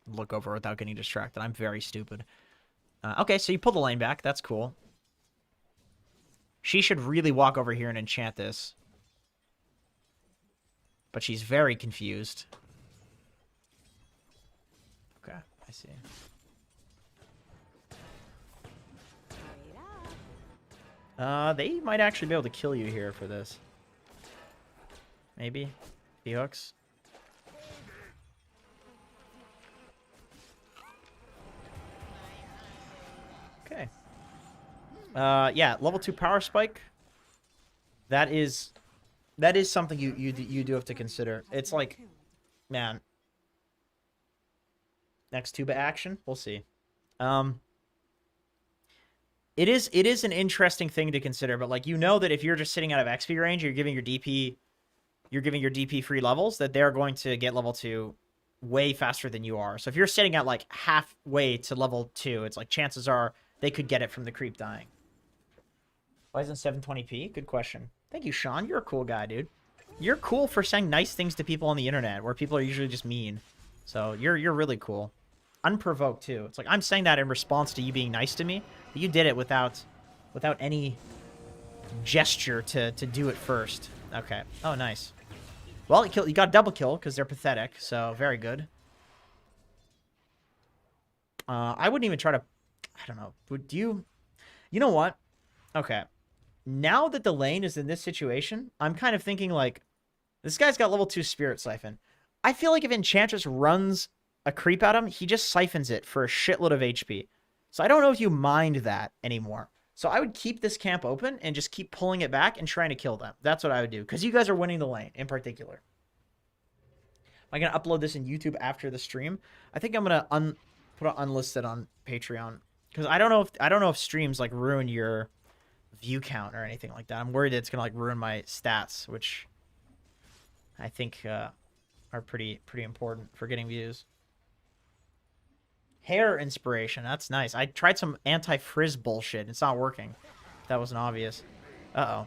look over without getting distracted. I'm very stupid. Okay, so you pull the lane back. That's cool. She should really walk over here and enchant this. But she's very confused. Okay, I see. They might actually be able to kill you here for this. Maybe. B-hooks. Okay. Yeah, level 2 power spike. That is something you do have to consider. It's like, man. Next tuba action, we'll see. It is an interesting thing to consider, but like, you know that if you're just sitting out of XP range, you're giving your DP free levels, that they're going to get level 2 way faster than you are. So if you're sitting at like halfway to level 2, it's like chances are they could get it from the creep dying. Why isn't 720p? Good question. Thank you, Sean. You're a cool guy, dude. You're cool for saying nice things to people on the internet, where people are usually just mean. So you're really cool. Unprovoked, too. It's like, I'm saying that in response to you being nice to me, but you did it without any gesture to do it first. Okay. Oh, nice. Well, you got a double kill, because they're pathetic, so very good. I wouldn't even try to... I don't know. Would you... You know what? Okay. Now that the lane is in this situation, I'm kind of thinking, like, this guy's got level 2 Spirit Siphon. I feel like if Enchantress runs a creep at him, he just siphons it for a shitload of HP. So I don't know if you mind that anymore. So I would keep this camp open and just keep pulling it back and trying to kill them. That's what I would do, because you guys are winning the lane in particular. Am I going to upload this in YouTube after the stream? I think I'm going to put it unlisted on Patreon, because I don't know if streams like ruin your view count or anything like that. I'm worried it's going to like ruin my stats, which I think are pretty important for getting views. Hair inspiration. That's nice. I tried some anti-frizz bullshit. It's not working. That wasn't obvious. Uh-oh.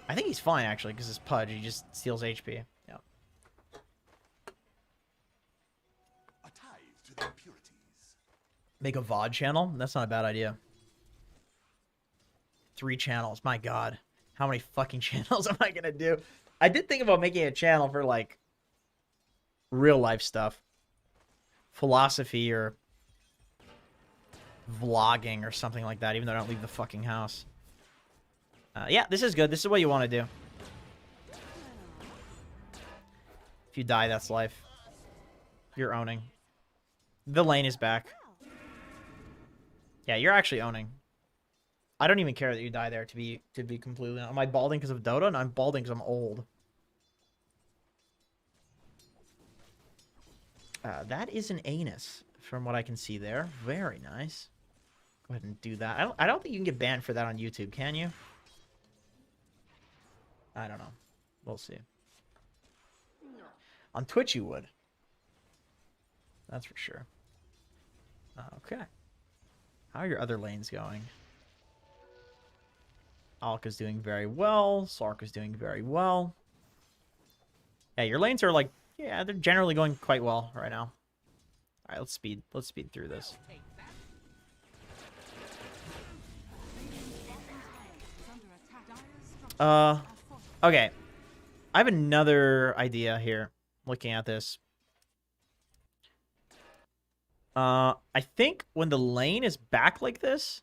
I think he's fine, actually, because it's Pudge. He just steals HP. Yeah. Make a VOD channel? That's not a bad idea. 3 channels. My God. How many fucking channels am I going to do? I did think about making a channel for, like, real-life stuff. Philosophy or vlogging or something like that, even though I don't leave the fucking house. Yeah, this is good. This is what you want to do. If you die, that's life. You're owning. The lane is back. Yeah, you're actually owning. I don't even care that you die there, to be completely honest. Am I balding because of Dota? No, I'm balding because I'm old. That is an anus, from what I can see there. Very nice. Go ahead and do that. I don't think you can get banned for that on YouTube, can you? I don't know. We'll see. On Twitch you would. That's for sure. Okay. How are your other lanes going? Alk is doing very well. Sark is doing very well. Yeah, your lanes are like, yeah, they're generally going quite well right now. All right, let's speed through this. Okay. I have another idea here. Looking at this. I think when the lane is back like this,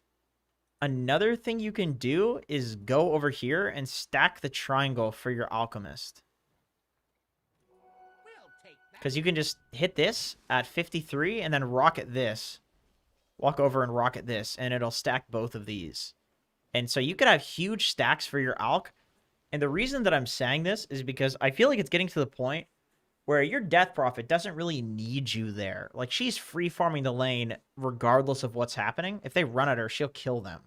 another thing you can do is go over here and stack the triangle for your alchemist. Because you can just hit this at 53 and then rocket this. Walk over and rocket this, and it'll stack both of these. And so you could have huge stacks for your alch. And the reason that I'm saying this is because I feel like it's getting to the point where your Death Prophet doesn't really need you there. Like, she's free farming the lane regardless of what's happening. If they run at her, she'll kill them.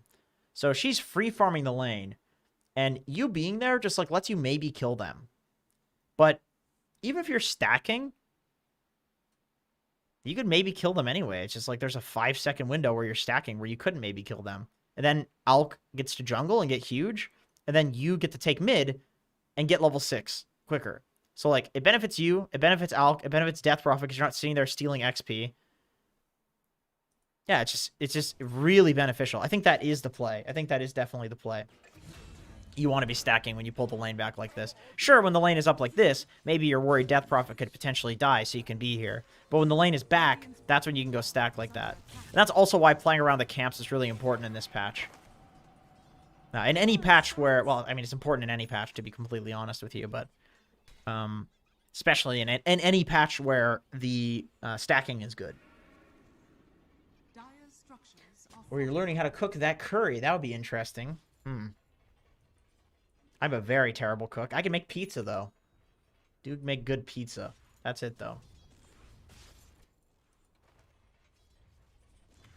So she's free farming the lane. And you being there just, like, lets you maybe kill them. But even if you're stacking, you could maybe kill them anyway. It's just like there's a 5-second window where you're stacking where you couldn't maybe kill them. And then Alk gets to jungle and get huge. And then you get to take mid and get level 6 quicker. So, like, it benefits you, it benefits Alk, it benefits Death Prophet because you're not sitting there stealing XP. Yeah, it's just really beneficial. I think that is the play. I think that is definitely the play. You want to be stacking when you pull the lane back like this. Sure, when the lane is up like this, maybe you're worried Death Prophet could potentially die so you can be here. But when the lane is back, that's when you can go stack like that. And that's also why playing around the camps is really important in this patch. Now, in any patch where, well, I mean, it's important in any patch, to be completely honest with you, but especially in any patch where the stacking is good. Or you're learning how to cook that curry. That would be interesting. I'm a very terrible cook. I can make pizza, though. Dude, make good pizza. That's it, though.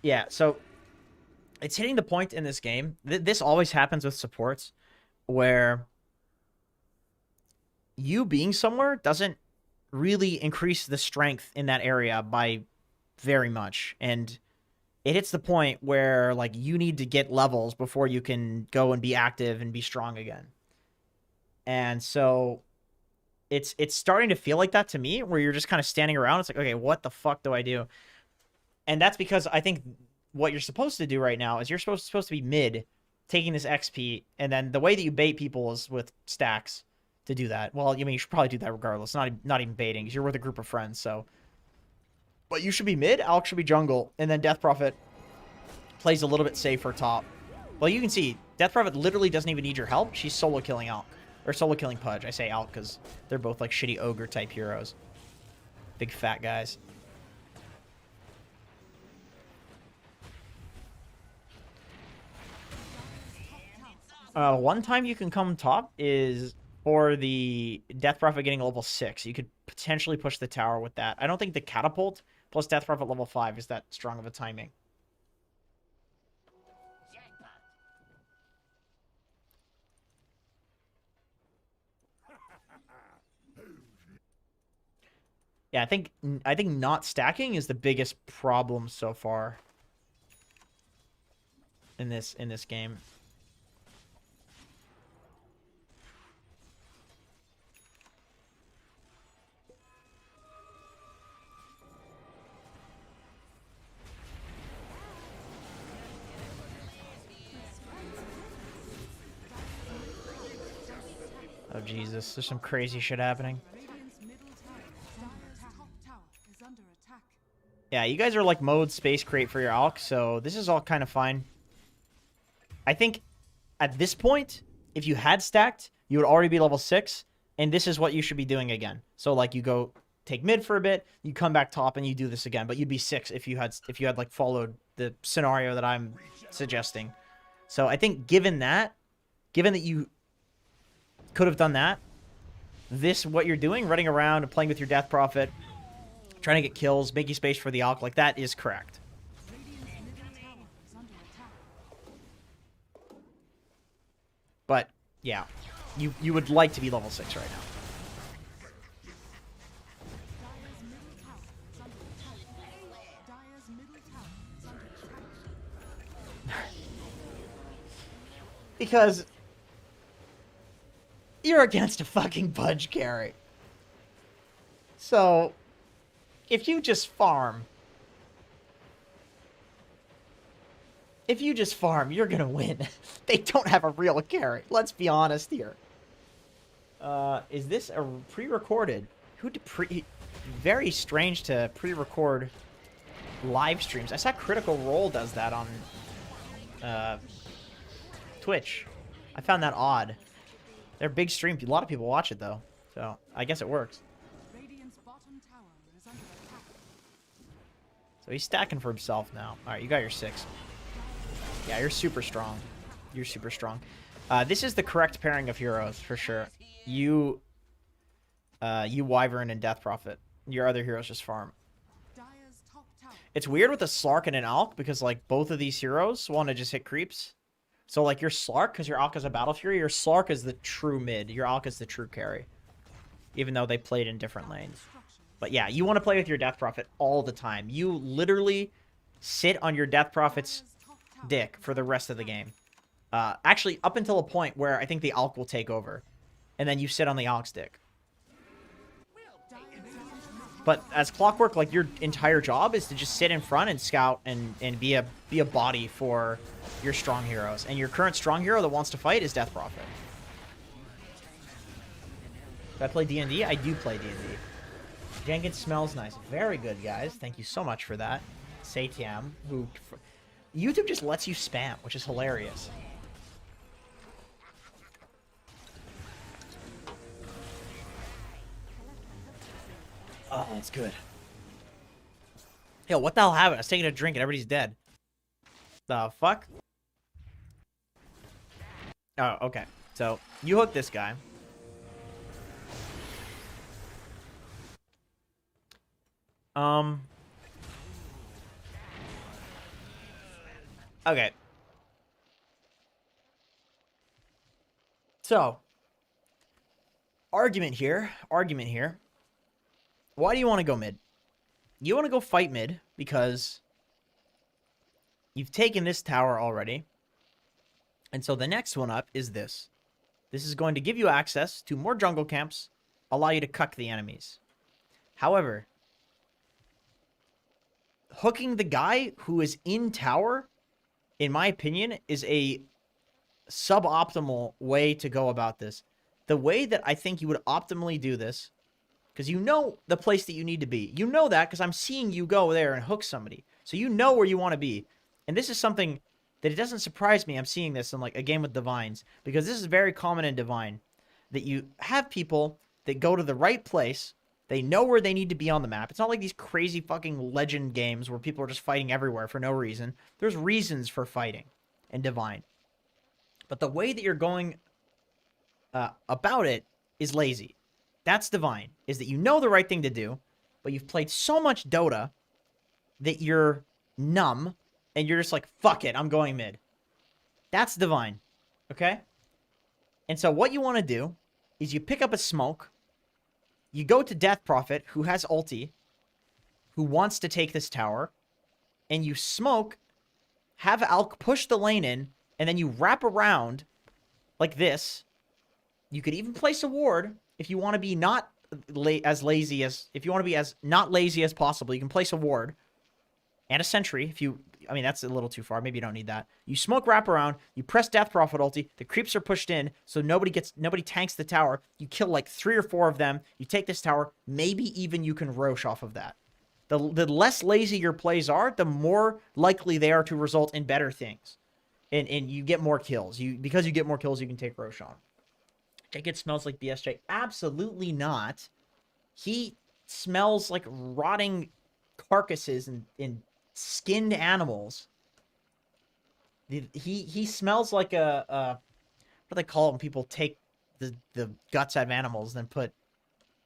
Yeah, so it's hitting the point in this game. This always happens with supports where you being somewhere doesn't really increase the strength in that area by very much. And it hits the point where, like, you need to get levels before you can go and be active and be strong again. And so it's starting to feel like that to me, where you're just kind of standing around. It's like, okay, what the fuck do I do? And that's because I think what you're supposed to do right now is you're supposed to be mid, taking this XP, and then the way that you bait people is with stacks to do that. Well, I mean, you should probably do that regardless. Not even baiting, because you're with a group of friends, so. But you should be mid, Alex should be jungle, and then Death Prophet plays a little bit safer top. Well, you can see, Death Prophet literally doesn't even need your help. She's solo killing Alk. Or solo killing Pudge. I say Alk because they're both like shitty ogre type heroes. Big fat guys. One time you can come top is for the Death Prophet getting level 6. You could potentially push the tower with that. I don't think the catapult plus Death Prophet level 5 is that strong of a timing. Yeah, I think not stacking is the biggest problem so far in this game. Oh Jesus, there's some crazy shit happening. Yeah, you guys are like mode space crate for your Alk, so this is all kind of fine. I think at this point, if you had stacked, you would already be level 6, and this is what you should be doing again. So like you go take mid for a bit, you come back top and you do this again, but you'd be 6 if you had like followed the scenario that I'm suggesting. So I think given that you could have done that, what you're doing, running around and playing with your Death Prophet, trying to get kills, making space for the Alk, like, that is correct. But, yeah. You would like to be level 6 right now. Because you're against a fucking Budge carry. So, if you just farm... you're gonna win. They don't have a real carry. Let's be honest here. Is this a pre-recorded? Who did Very strange to pre-record live streams. I saw Critical Role does that on Twitch. I found that odd. They're big stream. A lot of people watch it though, so I guess it works. Radiant's bottom tower is under attack. So he's stacking for himself now. All right, you got your 6. Yeah, you're super strong. You're super strong. This is the correct pairing of heroes for sure. You Wyvern and Death Prophet. Your other heroes just farm. Dire's top tower. It's weird with a Slark and an Alk because like both of these heroes want to just hit creeps. So like your Slark, because your Alk is a Battle Fury, your Slark is the true mid. Your Alk is the true carry. Even though they played in different lanes. But yeah, you want to play with your Death Prophet all the time. You literally sit on your Death Prophet's dick for the rest of the game. Actually, up until a point where I think the Alk will take over. And then you sit on the Alk's dick. But as Clockwork, like your entire job is to just sit in front and scout and be a body for your strong heroes. And your current strong hero that wants to fight is Death Prophet. Do I play D&D? I do play D&D. Jenkins smells nice. Very good, guys. Thank you so much for that. Satiam, who... YouTube just lets you spam, which is hilarious. Oh, that's good. Yo, what the hell happened? I was taking a drink and everybody's dead. The fuck? Oh, okay. So, you hook this guy. Okay. So, argument here. Why do you want to go mid? You want to go fight mid because you've taken this tower already. And so the next one up is this. This is going to give you access to more jungle camps, allow you to cuck the enemies. However, hooking the guy who is in tower, in my opinion, is a suboptimal way to go about this. The way that I think you would optimally do this, because you know the place that you need to be. You know that because I'm seeing you go there and hook somebody. So you know where you want to be. And this is something that it doesn't surprise me I'm seeing this in like a game with Divines. Because this is very common in Divine. That you have people that go to the right place. They know where they need to be on the map. It's not like these crazy fucking legend games where people are just fighting everywhere for no reason. There's reasons for fighting in Divine. But the way that you're going about it is lazy. That's Divine, is that you know the right thing to do, but you've played so much Dota that you're numb, and you're just like, fuck it, I'm going mid. That's Divine, okay? And so what you want to do is you pick up a smoke, you go to Death Prophet, who has ulti, who wants to take this tower, and you smoke, have Alk push the lane in, and then you wrap around like this. You could even place a ward if you want to be not as lazy as... If you want to be as not lazy as possible, you can place a ward and a sentry. If you... I mean, that's a little too far. Maybe you don't need that. You smoke wrap around. You press Death Prophet ulti. The creeps are pushed in, so nobody tanks the tower. You kill like 3 or 4 of them. You take this tower. Maybe even you can Rosh off of that. The less lazy your plays are, the more likely they are to result in better things. And you get more kills. Because you get more kills, you can take Rosh on. Jenkins smells like BSJ. Absolutely not. He smells like rotting carcasses and skinned animals. He smells like a what do they call it when people take the guts out of animals and then put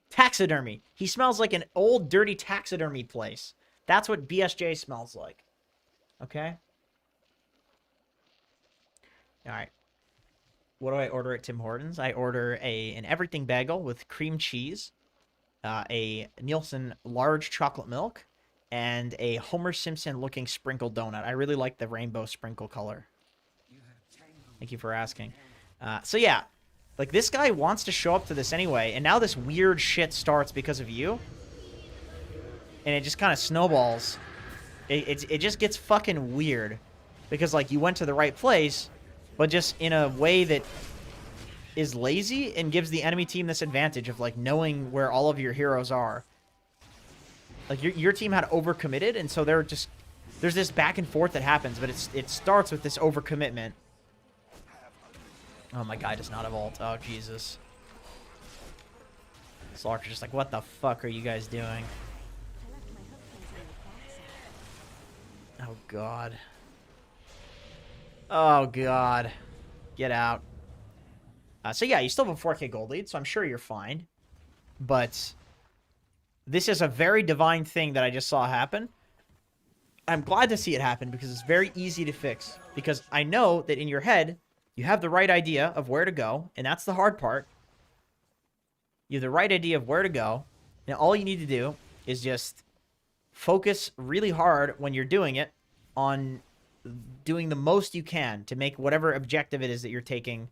taxidermy. He smells like an old dirty taxidermy place. That's what BSJ smells like. Okay? All right. What do I order at Tim Hortons? I order an everything bagel with cream cheese, a Nielsen large chocolate milk, and a Homer Simpson looking sprinkled donut. I really like the rainbow sprinkle color. Thank you for asking. So yeah, like this guy wants to show up to this anyway, and now this weird shit starts because of you, and it just kind of snowballs. It just gets fucking weird because like you went to the right place, but just in a way that is lazy and gives the enemy team this advantage of like knowing where all of your heroes are. Like your team had overcommitted, and so there's this back and forth that happens, but it starts with this overcommitment. Oh, my guy does not have ult. Oh, Jesus. Slark's just like, what the fuck are you guys doing? Oh, God. Oh, God. Get out. So, yeah, you still have a 4K gold lead, so I'm sure you're fine. But this is a very divine thing that I just saw happen. I'm glad to see it happen because it's very easy to fix. Because I know that in your head, you have the right idea of where to go, and that's the hard part. You have the right idea of where to go, and all you need to do is just focus really hard when you're doing it on doing the most you can to make whatever objective it is that you're taking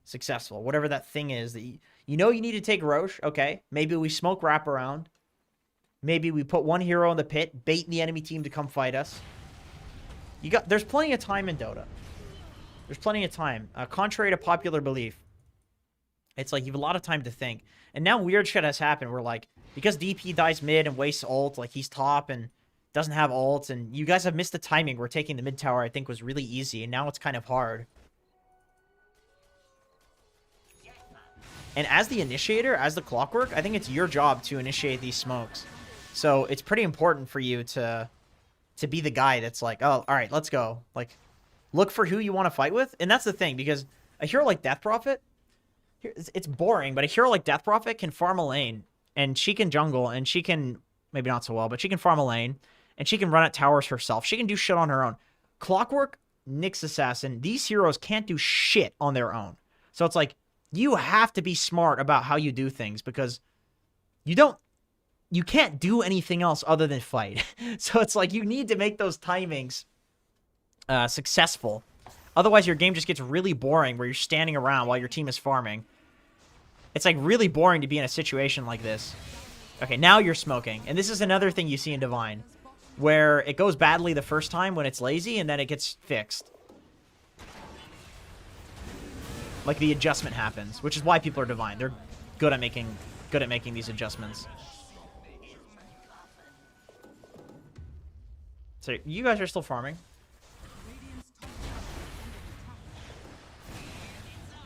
successful. Whatever that thing is that you know you need to take Roche, okay? Maybe we smoke wraparound. Maybe we put one hero in the pit, bait the enemy team to come fight us. There's plenty of time in Dota. There's plenty of time. Contrary to popular belief, it's like you have a lot of time to think. And now weird shit has happened where, like, because DP dies mid and wastes ult, like, he's top and doesn't have ults, and you guys have missed the timing where taking the mid tower, I think, was really easy, and now it's kind of hard. And as the initiator, as the clockwork, I think it's your job to initiate these smokes. So it's pretty important for you to be the guy that's like, oh, all right, let's go. Like, look for who you want to fight with. And that's the thing, because a hero like Death Prophet, it's boring, but a hero like Death Prophet can farm a lane, and she can jungle, and she can, maybe not so well, but she can farm a lane, and she can run at towers herself. She can do shit on her own. Clockwork, Nyx Assassin, these heroes can't do shit on their own. So it's like, you have to be smart about how you do things, because you can't do anything else other than fight. So it's like, you need to make those timings successful. Otherwise, your game just gets really boring where you're standing around while your team is farming. It's like really boring to be in a situation like this. Okay, now you're smoking. And this is another thing you see in Divine, where it goes badly the first time when it's lazy, and then it gets fixed. Like, the adjustment happens, which is why people are Divine. They're good at making these adjustments. So you guys are still farming.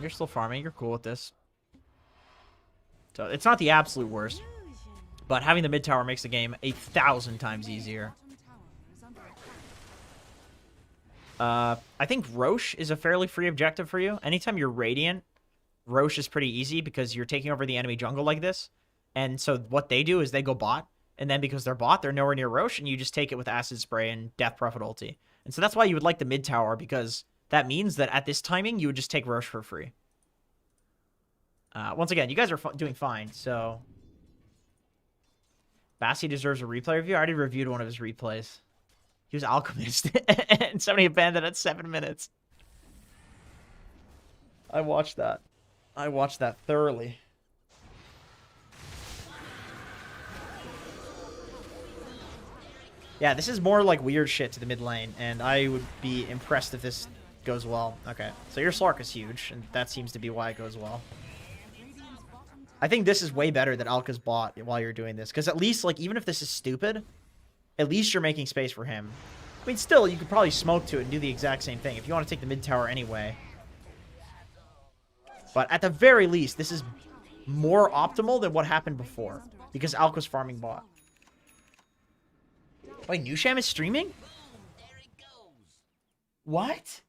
You're still farming. You're cool with this. So it's not the absolute worst, but having the mid tower makes the game 1,000 times easier. I think Roche is a fairly free objective for you. Anytime you're Radiant, Roche is pretty easy because you're taking over the enemy jungle like this. And so what they do is they go bot, and then because they're bot, they're nowhere near Roche, and you just take it with Acid Spray and Death Prophet ulti. And so that's why you would like the mid tower, because that means that at this timing, you would just take Roche for free. Once again, you guys are doing fine, so... Bassi deserves a replay review. I already reviewed one of his replays. He was Alchemist, and somebody abandoned at 7 minutes. I watched that. I watched that thoroughly. Yeah, this is more like weird shit to the mid lane, and I would be impressed if this goes well. Okay, so your Slark is huge, and that seems to be why it goes well. I think this is way better than Alka's bot while you're doing this, because at least, like, even if this is stupid, at least you're making space for him. I mean, still, you could probably smoke to it and do the exact same thing if you want to take the mid tower anyway. But at the very least, this is more optimal than what happened before, because Alka's farming bot. Wait, Nusham is streaming? What?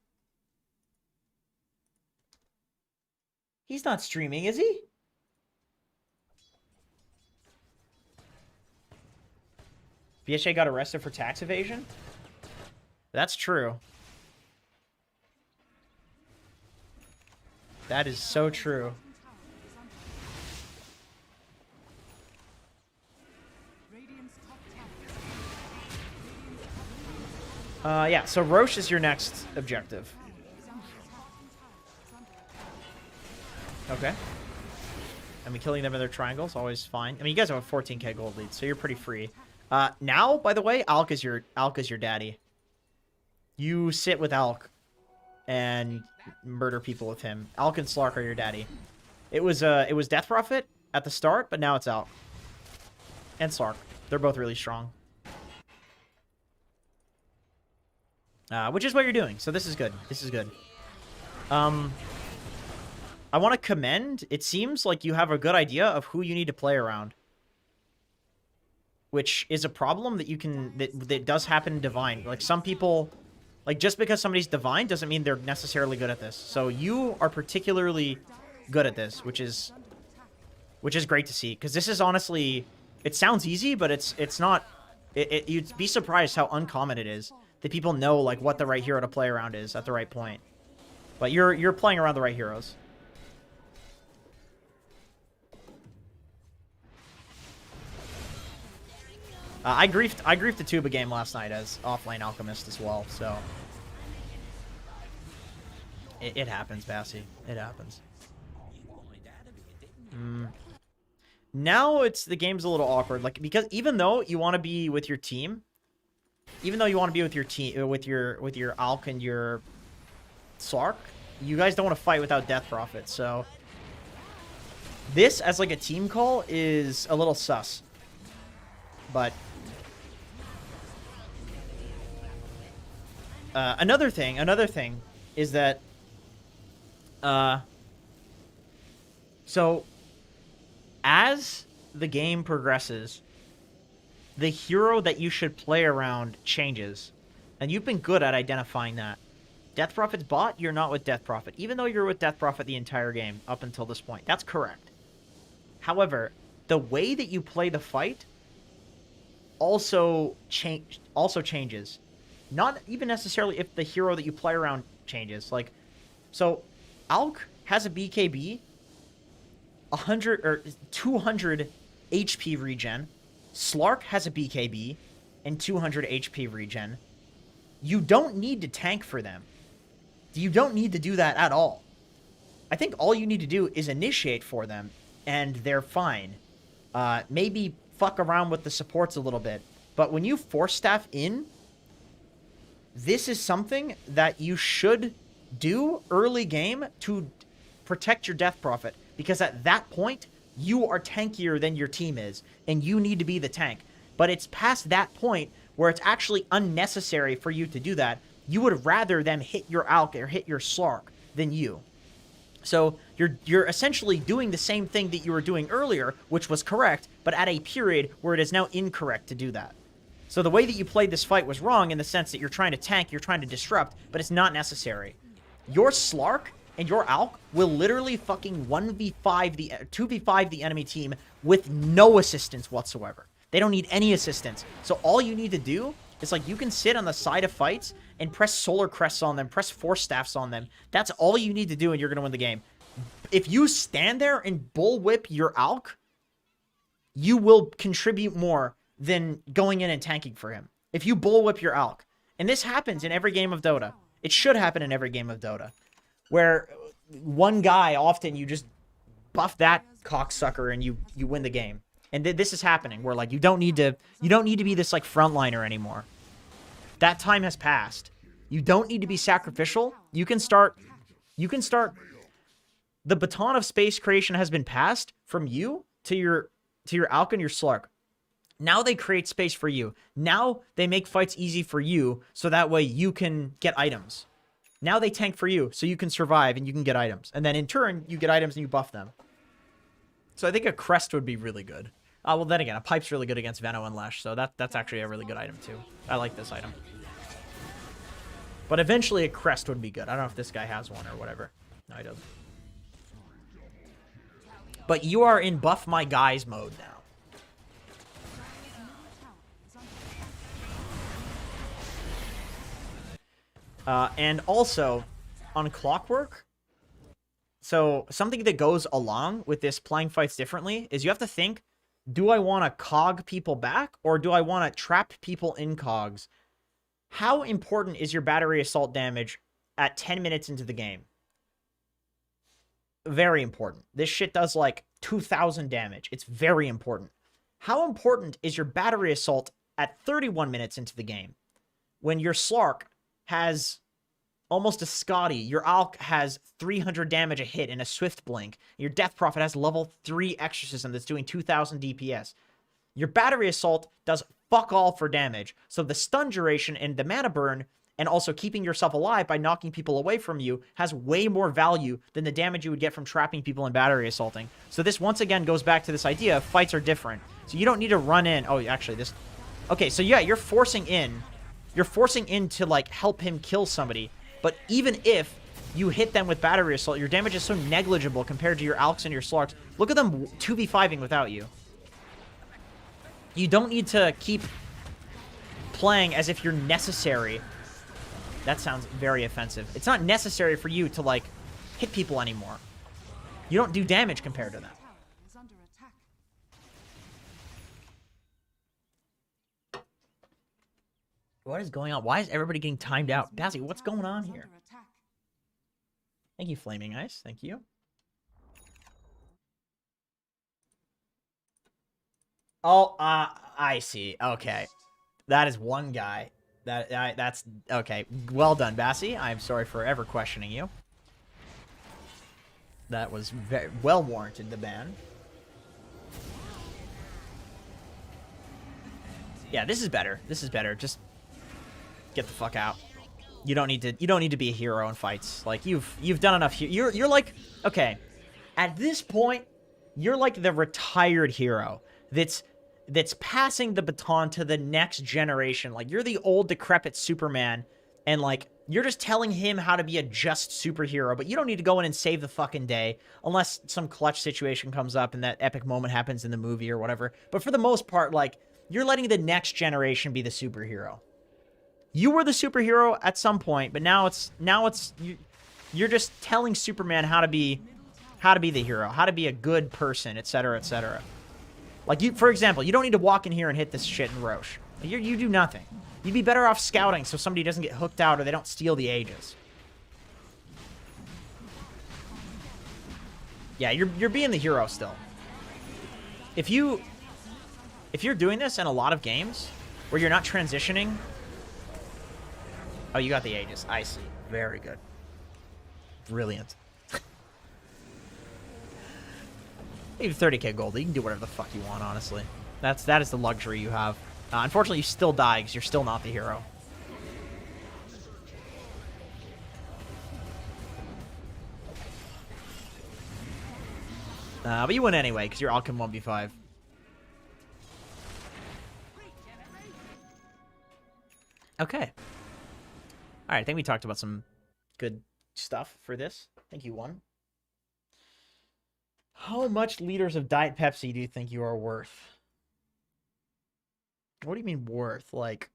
He's not streaming, is he? BHA got arrested for tax evasion? That's true. That is so true. Yeah, so Roche is your next objective. Okay. I mean, killing them in their triangles, always fine. I mean, you guys have a 14k gold lead, so you're pretty free. Now, by the way, Alk is your daddy. You sit with Alk and murder people with him. Alk and Slark are your daddy. It was Death Prophet at the start, but now it's Alk. And Slark. They're both really strong. Which is what you're doing, so this is good. This is good. I want to commend, it seems like you have a good idea of who you need to play around. Which is a problem that you can, that does happen in Divine. Like, some people, like, just because somebody's Divine doesn't mean they're necessarily good at this. So you are particularly good at this, which is great to see. Because this is honestly, it sounds easy, but it's not, you'd be surprised how uncommon it is. That people know, like, what the right hero to play around is at the right point. But you're playing around the right heroes. I griefed the Tuba game last night as offlane Alchemist as well, so it happens, Bassie. It happens. Now the game's a little awkward, like, because even though you want to be with your team, with your Alk and your Slark, you guys don't want to fight without Death Prophet. So this as like a team call is a little sus, but. Another thing is that, so as the game progresses, the hero that you should play around changes, and you've been good at identifying that. Death Prophet's bot, you're not with Death Prophet, even though you're with Death Prophet the entire game up until this point. That's correct. However, the way that you play the fight also changes. Not even necessarily if the hero that you play around changes. Like, so Alk has a BKB, 100 or 200 HP regen. Slark has a BKB and 200 HP regen. You don't need to tank for them. You don't need to do that at all. I think all you need to do is initiate for them, and they're fine. Maybe fuck around with the supports a little bit. But when you force staff in, this is something that you should do early game to protect your Death Prophet. Because at that point, you are tankier than your team is, and you need to be the tank. But it's past that point where it's actually unnecessary for you to do that. You would rather them hit your Alk or hit your Slark than you. So you're essentially doing the same thing that you were doing earlier, which was correct, but at a period where it is now incorrect to do that. So the way that you played this fight was wrong in the sense that you're trying to tank, you're trying to disrupt, but it's not necessary. Your Slark and your Alk will literally fucking 2v5 the enemy team with no assistance whatsoever. They don't need any assistance. So all you need to do is, like, you can sit on the side of fights and press Solar Crests on them, press Force Staffs on them. That's all you need to do and you're going to win the game. If you stand there and bullwhip your Alk, you will contribute more than going in and tanking for him. If you bullwhip your Alk. And this happens in every game of Dota. It should happen in every game of Dota. Where one guy, often you just buff that cocksucker and you win the game. And this is happening where, like, you don't need to be this, like, frontliner anymore. That time has passed. You don't need to be sacrificial. You can start the baton of space creation has been passed from you to your Alk and your Slark. Now they create space for you. Now they make fights easy for you, so that way you can get items. Now they tank for you, so you can survive and you can get items. And then in turn, you get items and you buff them. So I think a crest would be really good. Well, then again, a pipe's really good against Veno and Lesh, so that's actually a really good item too. I like this item. But eventually a crest would be good. I don't know if this guy has one or whatever. No, he doesn't. But you are in buff my guys mode now. And also, on Clockwork, so something that goes along with this playing fights differently is you have to think, do I want to cog people back, or do I want to trap people in cogs? How important is your battery assault damage at 10 minutes into the game? very important. This shit does like 2,000 damage. It's very important. How important is your battery assault at 31 minutes into the game when your Slark has almost a Scotty, your Alk has 300 damage a hit and a Swift Blink, your Death Prophet has level 3 Exorcism that's doing 2,000 DPS. Your battery assault does fuck all for damage, so the stun duration and the mana burn, and also keeping yourself alive by knocking people away from you, has way more value than the damage you would get from trapping people and battery assaulting. So this once again goes back to this idea of fights are different. So you don't need to run in. Oh, actually, this... Okay, so yeah, you're forcing in. You're forcing in to, like, help him kill somebody. But even if you hit them with battery assault, your damage is so negligible compared to your Alks and your Slarks. Look at them 2v5ing without you. You don't need to keep playing as if you're necessary. That sounds very offensive. It's not necessary for you to, like, hit people anymore. You don't do damage compared to them. Is under attack. What is going on? Why is everybody getting timed out? Bazzy, what's going on here? Under attack. Thank you, Flaming Ice. Thank you. Oh, I see. Okay. That is one guy. That's okay. Well done, Bassy. I'm sorry for ever questioning you. That was very well warranted, the ban. Yeah, this is better. This is better. Just get the fuck out. You don't need to be a hero in fights. Like you've done enough. You're like, okay. At this point, you're like the retired hero that's passing the baton to the next generation. Like, you're the old, decrepit Superman, and, like, you're just telling him how to be a just superhero, but you don't need to go in and save the fucking day, unless some clutch situation comes up and that epic moment happens in the movie or whatever. But for the most part, like, you're letting the next generation be the superhero. You were the superhero at some point, but now you're just telling Superman how to be the hero, how to be a good person, etc., etc. Like, for example, you don't need to walk in here and hit this shit in Roche. You do nothing. You'd be better off scouting so somebody doesn't get hooked out or they don't steal the Aegis. Yeah, you're being the hero still. If you're doing this in a lot of games where you're not transitioning... Oh, you got the Aegis. I see. Very good. Brilliant. You have 30k gold. You can do whatever the fuck you want, honestly. That is the luxury you have. Unfortunately, you still die because you're still not the hero. But you win anyway because you're Alchem 1v5. Okay. Alright, I think we talked about some good stuff for this. I think you won. How much liters of Diet Pepsi do you think you are worth? What do you mean worth? Like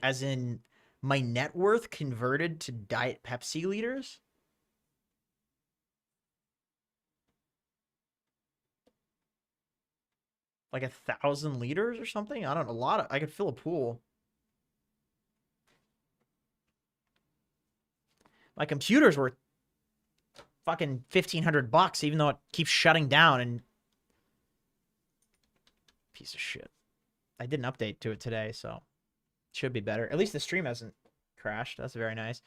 as in my net worth converted to Diet Pepsi liters? Like 1,000 liters or something? I don't know. A lot of... I could fill a pool. My computer's worth fucking $1,500, even though it keeps shutting down and... Piece of shit. I did an update to it today, so it should be better. At least the stream hasn't crashed. That's very nice.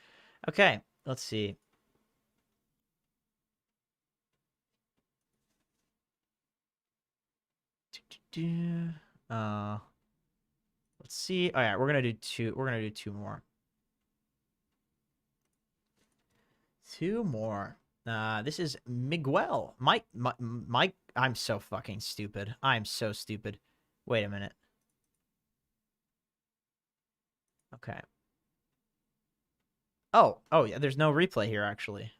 Okay, let's see. Let's see. All right, we're gonna do two. We're gonna do two more. Two more. This is Miguel. Mike. I'm so fucking stupid. I'm so stupid. Wait a minute. Okay. Oh, yeah. There's no replay here actually.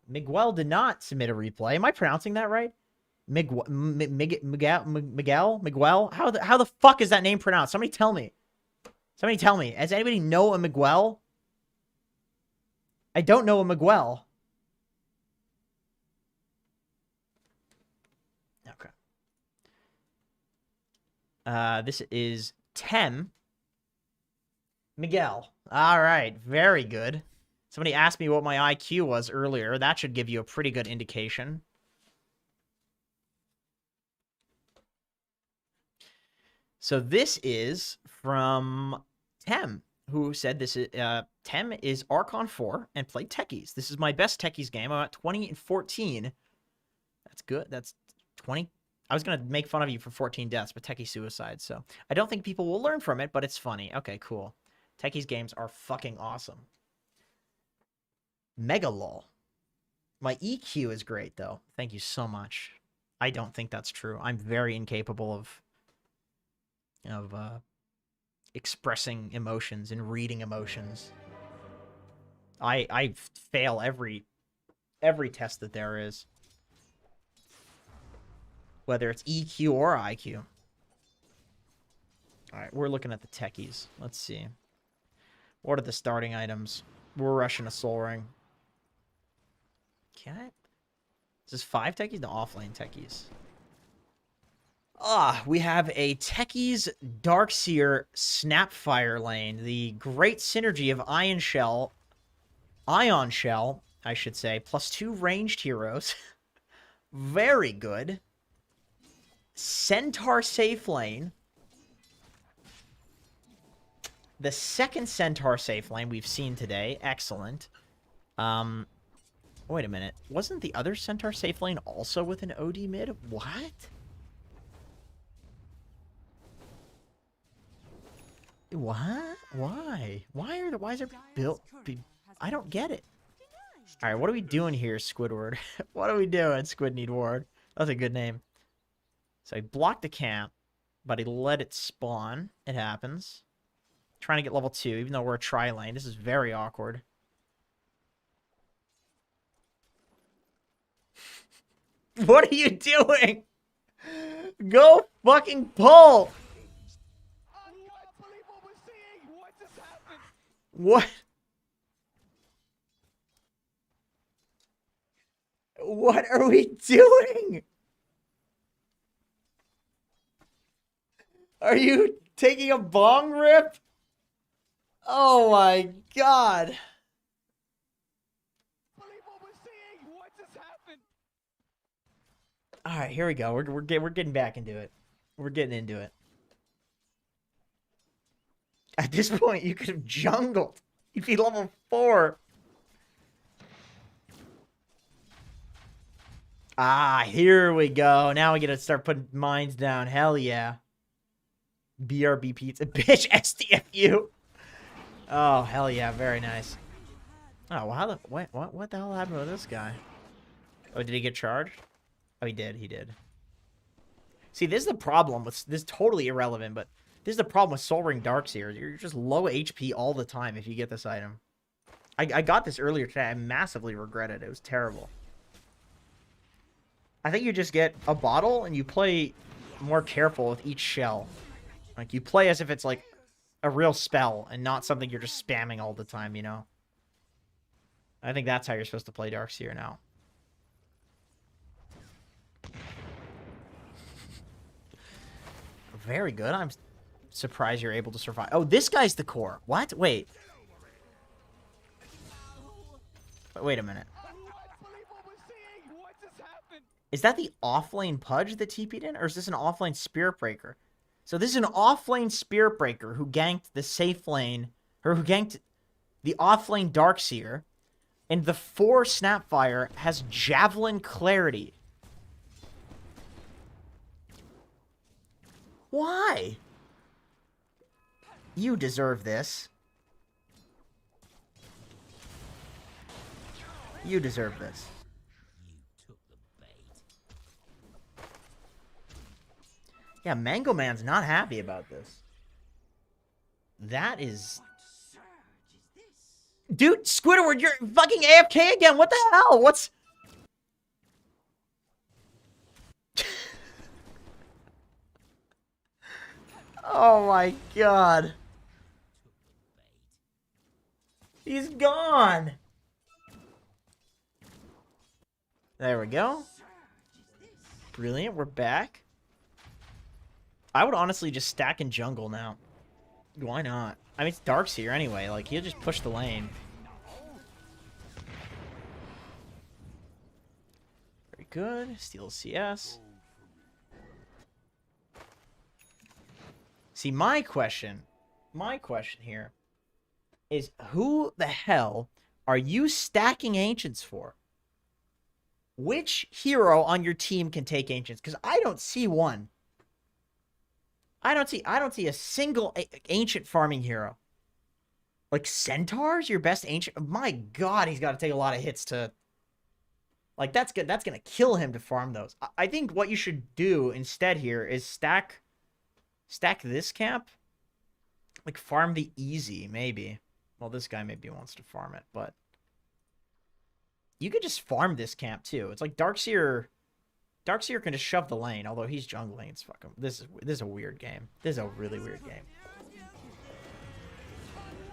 Miguel did not submit a replay. Am I pronouncing that right? Miguel. How the fuck is that name pronounced? Somebody tell me. Somebody tell me. Does anybody know a Miguel? I don't know a Miguel. Okay. This is Miguel. All right, very good. Somebody asked me what my IQ was earlier. That should give you a pretty good indication. So this is from Tem, who said this is Tem is Archon 4 and played Techies. This is my best Techies game. I'm at 20 and 14. That's good. That's 20. I was gonna make fun of you for 14 deaths, but Techie suicide. So I don't think people will learn from it, but it's funny. Okay, cool. Techies games are fucking awesome. Mega lol. My EQ is great though. Thank you so much. I don't think that's true. I'm very incapable of expressing emotions and reading emotions. I fail every test that there is, whether it's EQ or IQ. All right, we're looking at the techies. Let's see. What are the starting items? We're rushing a soul ring. Can I? Is this 5 techies? No, offlane techies. We have a Techies Darkseer Snapfire lane. The great synergy of Ion Shell, I should say, plus 2 ranged heroes. Very good. Centaur safe lane. The second Centaur safe lane we've seen today. Excellent. Wait a minute. Wasn't the other Centaur safe lane also with an OD mid? What? What? Why? Why is it built? I don't get it. All right, what are we doing here, Squidward? What are we doing, Squid Need Ward? That's a good name. So he blocked the camp, but he let it spawn. It happens. Trying to get level 2, even though we're a tri-lane. This is very awkward. What are you doing? Go fucking pull! What? What are we doing? Are you taking a bong rip? Oh my god. All right, here we go. We're getting back into it. We're getting into it. At this point, you could have jungled. You'd be level 4. Ah, here we go. Now we get to start putting mines down. Hell yeah. BRB pizza. Bitch, SDFU. Oh, hell yeah. Very nice. Oh, well, how the... What the hell happened with this guy? Oh, did he get charged? Oh, he did. He did. See, this is the problem with... This is totally irrelevant, but... This is the problem with Soul Ring Darkseer. You're just low HP all the time if you get this item. I got this earlier today. I massively regret it. It was terrible. I think you just get a bottle and you play more careful with each shell. Like, you play as if it's like a real spell and not something you're just spamming all the time, you know? I think that's how you're supposed to play Darkseer now. Very good. I'm surprised you're able to survive. Oh, this guy's the core. What? Wait. Wait a minute. Is that the offlane Pudge that TP'd in? Or is this an offlane Spirit Breaker? So this is an offlane Spirit Breaker who ganked the safe lane, or who ganked the offlane Darkseer, and the 4 Snapfire has Javelin Clarity. Why? You deserve this. You deserve this. Yeah, Mango Man's not happy about this. That is... Dude, Squidward, you're fucking AFK again. What the hell? What's... Oh my god. He's gone. There we go. Brilliant, we're back. I would honestly just stack in jungle now. Why not? I mean, it's Darkseer anyway. Like, he'll just push the lane. good. Steal CS. See, my question here is who the hell are you stacking Ancients for? Which hero on your team can take Ancients? Because I don't see one. I don't see a single Ancient farming hero. Like Centaur's your best Ancient? My God, he's got to take a lot of hits to... Like, that's good. That's going to kill him to farm those. I think what you should do instead here is stack this camp. Like, farm the easy, maybe. Well, this guy maybe wants to farm it, but... You could just farm this camp, too. It's like Darkseer can just shove the lane, although he's jungling. It's fucking... This is a weird game. This is a really weird game.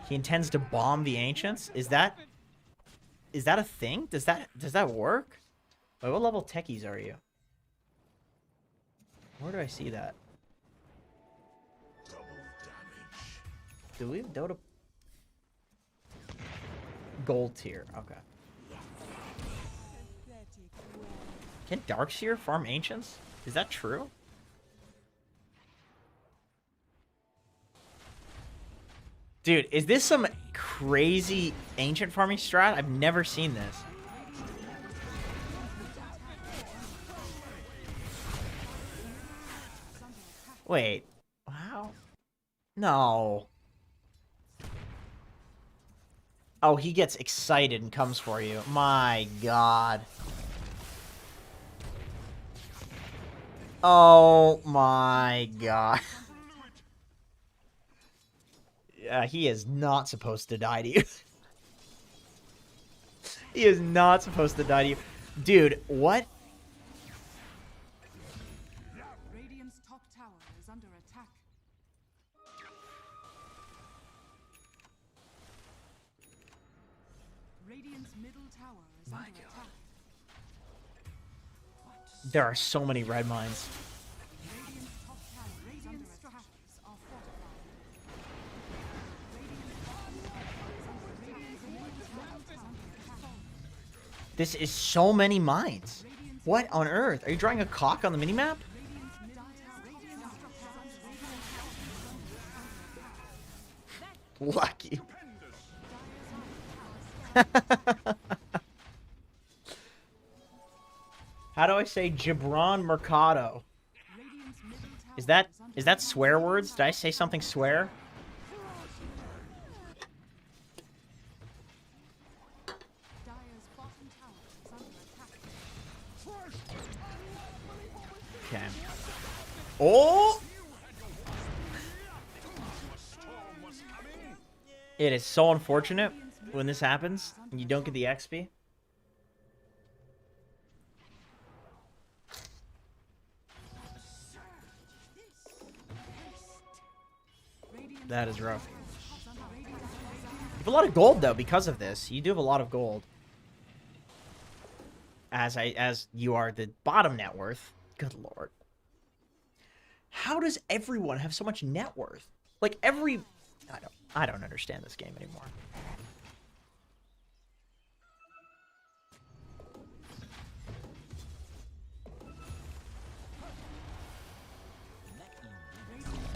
He intends to bomb the Ancients? Is that a thing? Does that work? Wait, what level techies are you? Where do I see that? Do we have Dota? Gold tier. Okay. Can Darkseer farm Ancients? Is that true? Dude, is this some crazy Ancient farming strat? I've never seen this. Wait. Wow. No. Oh, he gets excited and comes for you. My God. Oh my God. Yeah, he is not supposed to die to you. He is not supposed to die to you. Dude, what? Radiant's top tower is under attack. Radiant's middle tower is under attack. There are so many red mines. Radiant's top tower is under attack. Are fortified. This is so many mines. What on earth? Are you drawing a cock on the minimap? Lucky. How do I say Gibran Mercado? Is that swear words? Did I say something swear? Okay. Oh! It is so unfortunate when this happens and you don't get the XP. That is rough. You have a lot of gold though because of this. You do have a lot of gold. As you are the bottom net worth. Good lord. How does everyone have so much net worth? Like every... I don't understand this game anymore.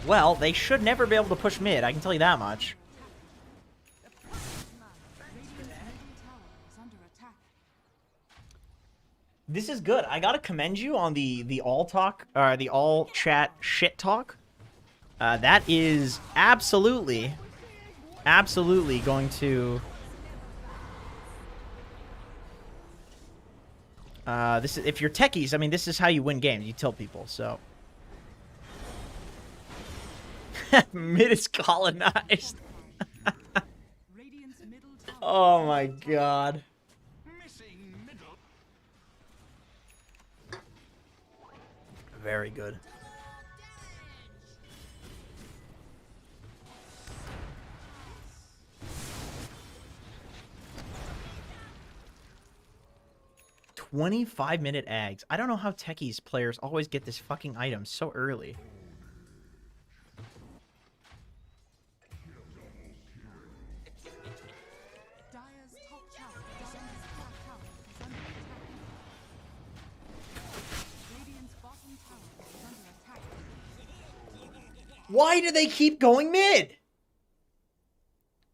Well, they should never be able to push mid, I can tell you that much. This is good. I gotta commend you on the all talk, the all chat shit talk. That is absolutely going to. This is, if you're techies, I mean, this is how you win games. You tell people. So mid is colonized. Oh my god. Very good. "25-minute ags." I don't know how techies players always get this fucking item so early. Why do they keep going mid?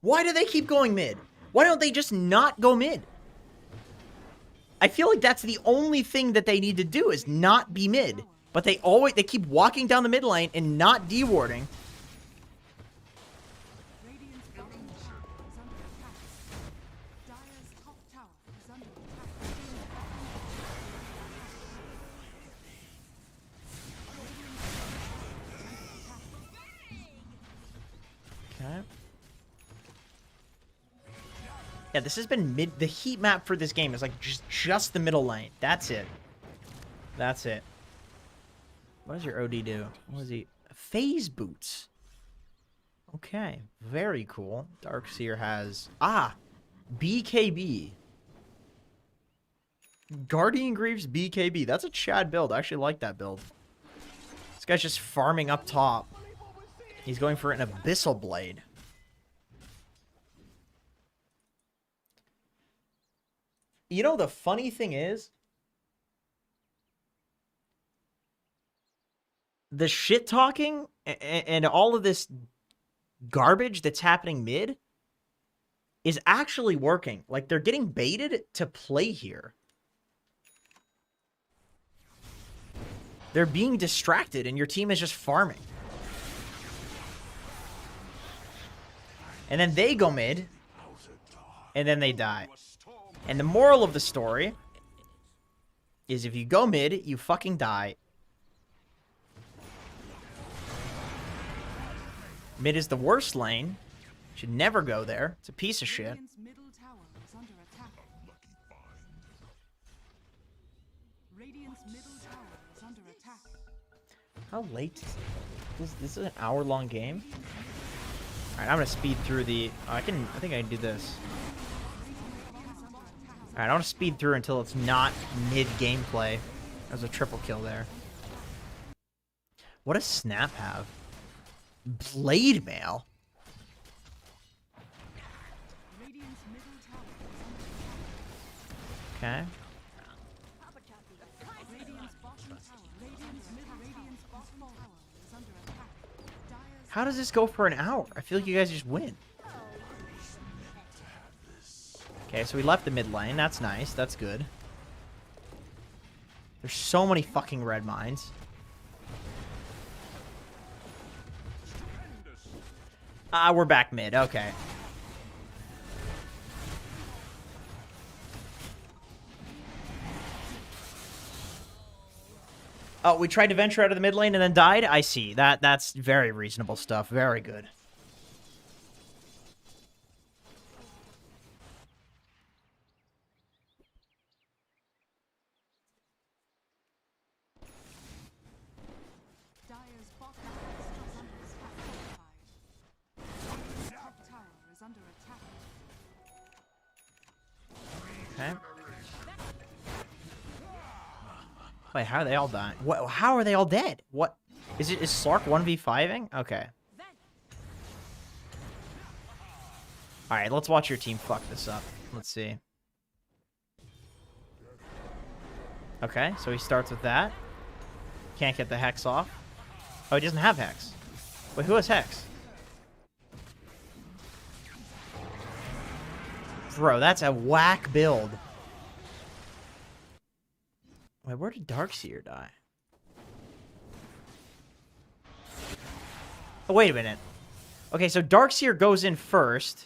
Why do they keep going mid? Why don't they just not go mid? I feel like that's the only thing that they need to do is not be mid. But they keep walking down the mid lane and not dewarding. Radiant's bottom tower is under attack. Dire's top tower is under Okay. Yeah, this has been mid. The heat map for this game is like just the middle lane. That's it. That's it. What does your OD do? What is he? Phase boots. Okay, very cool. Darkseer has BKB. Guardian Greaves BKB. That's a Chad build. I actually like that build. This guy's just farming up top. He's going for an Abyssal Blade. You know, the funny thing is, the shit talking and all of this garbage that's happening mid is actually working. Like, they're getting baited to play here. They're being distracted and your team is just farming. And then they go mid, and then they die. And the moral of the story is if you go mid, you fucking die. Mid is the worst lane. Should never go there. It's a piece of shit. Radiant's middle tower is under attack. Radiant's middle tower is under attack. How late? This is an hour-long game. All right, I'm gonna speed through the. I think I can do this. All right, I want to speed through until it's not mid gameplay. There's a triple kill there. What does Snap have? Blade Mail. Radiant's middle tower is Okay. Radiant's bottom tower. Radiant's bottom tower is under attack. Dire's How does this go for an hour? I feel like you guys just win. Okay, so we left the mid lane. That's nice. That's good. There's so many fucking red mines. We're back mid. Okay. Oh, we tried to venture out of the mid lane and then died? I see. That's very reasonable stuff. Very good. Dire's bottom tower is fortified. Top tower is under attack. Okay. Wait, how are they all dying? What? How are they all dead? What? Is Slark 1v5ing? Okay. Alright, let's watch your team fuck this up. Let's see. Okay, so he starts with that. Can't get the Hex off. Oh, he doesn't have Hex. Wait, who has Hex? Bro, that's a whack build. Wait, where did Darkseer die? Oh, wait a minute. Okay, so Darkseer goes in first.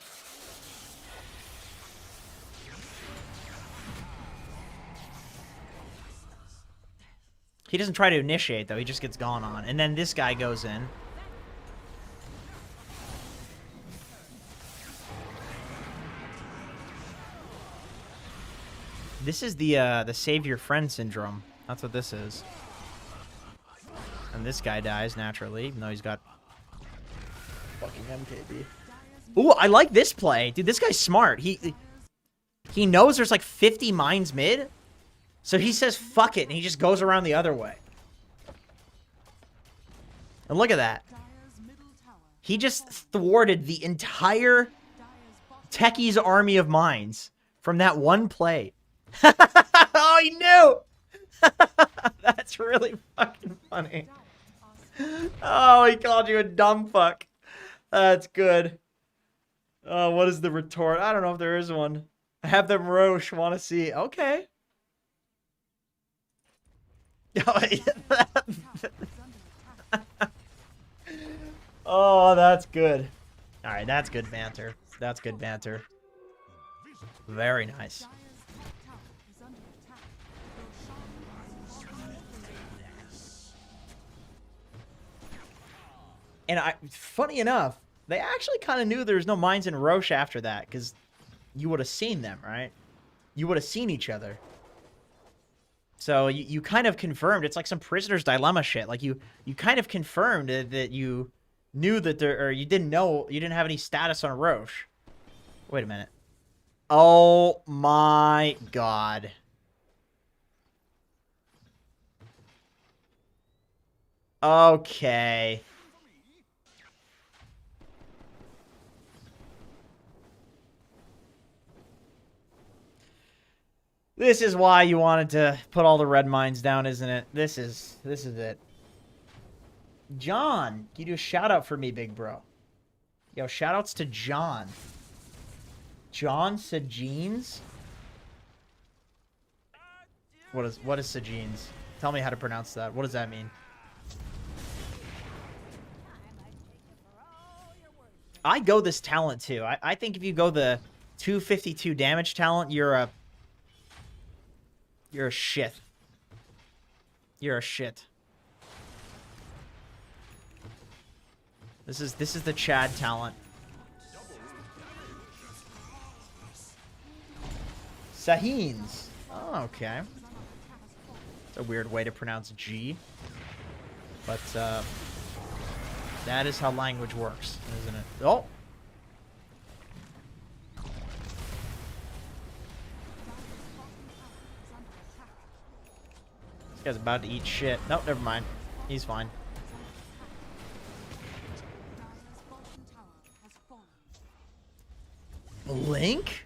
He doesn't try to initiate, though. He just gets gone on. And then this guy goes in. This is the save your friend syndrome. That's what this is. And this guy dies naturally, even though he's got fucking MKB. Ooh, I like this play. Dude, this guy's smart. He knows there's like 50 mines mid. So he says fuck it, and he just goes around the other way. And look at that. He just thwarted the entire Techie's army of mines from that one play. Oh, he knew! That's really fucking funny. Oh, he called you a dumb fuck. That's good. Oh, what is the retort? I don't know if there is one. Have them Roche want to see. Okay. Oh, that's good. All right, that's good banter. That's good banter. Very nice. And funny enough, they actually kind of knew there was no Mines in Roche after that, because you would have seen them, right? You would have seen each other. So you kind of confirmed. It's like some prisoner's dilemma shit. Like you kind of confirmed that you knew that there, or you didn't know, you didn't have any status on Roche. Wait a minute. Oh my god. Okay. This is why you wanted to put all the red mines down, isn't it? This is it. John, can you do a shout out for me, big bro? Yo, shout outs to John. John Sajines? What is Sajines? Tell me how to pronounce that. What does that mean? I go this talent too. I think if you go the 252 damage talent, you're a shit. You're a shit. This is the Chad talent. Sahines. Oh, okay. It's a weird way to pronounce G. But that is how language works, isn't it? Oh. This guy's about to eat shit. Nope, never mind. He's fine. Blink?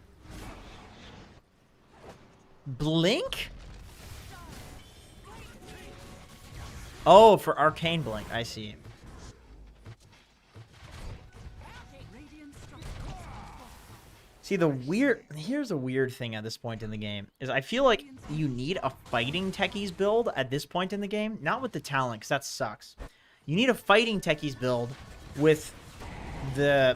Blink? Oh, for Arcane Blink. I see. See, here's a weird thing at this point in the game, is I feel like you need a fighting techies build at this point in the game. Not with the talent, because that sucks. You need a fighting techies build with the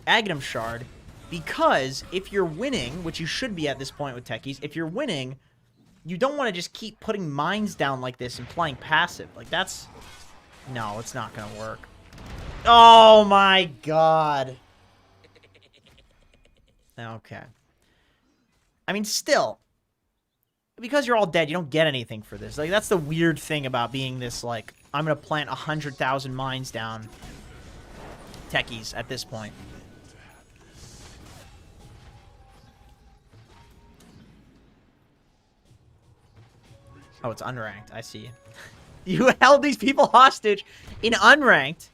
Aghanim Shard, because if you're winning, which you should be at this point with techies, if you're winning, you don't want to just keep putting mines down like this and playing passive. Like, that's... No, it's not going to work. Oh my god. Okay. I mean, still, because you're all dead, you don't get anything for this. Like, that's the weird thing about being this, like, I'm going to plant 100,000 mines down techies at this point. Oh, it's unranked. I see. You held these people hostage in unranked.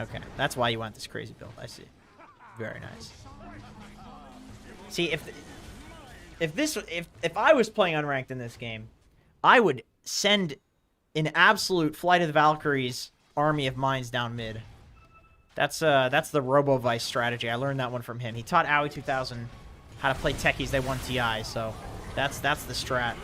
Okay, that's why you want this crazy build. I see. Very nice. See, if I was playing unranked in this game, I would send an absolute Flight of the Valkyries army of mines down mid. That's the Robo-Vice strategy. I learned that one from him. He taught Owie 2000 how to play techies. They won TI, so that's the strat.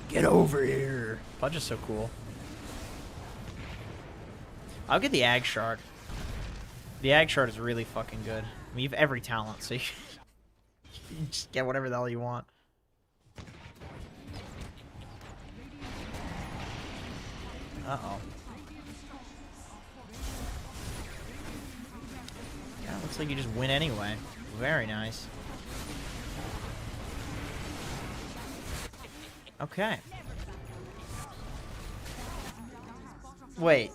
Get over here. Pudge is so cool. I'll get the Ag Shard. The Ag Shard is really fucking good. I mean, you have every talent, so you just get whatever the hell you want. Uh-oh. Yeah, looks like you just win anyway. Very nice. Okay. Wait.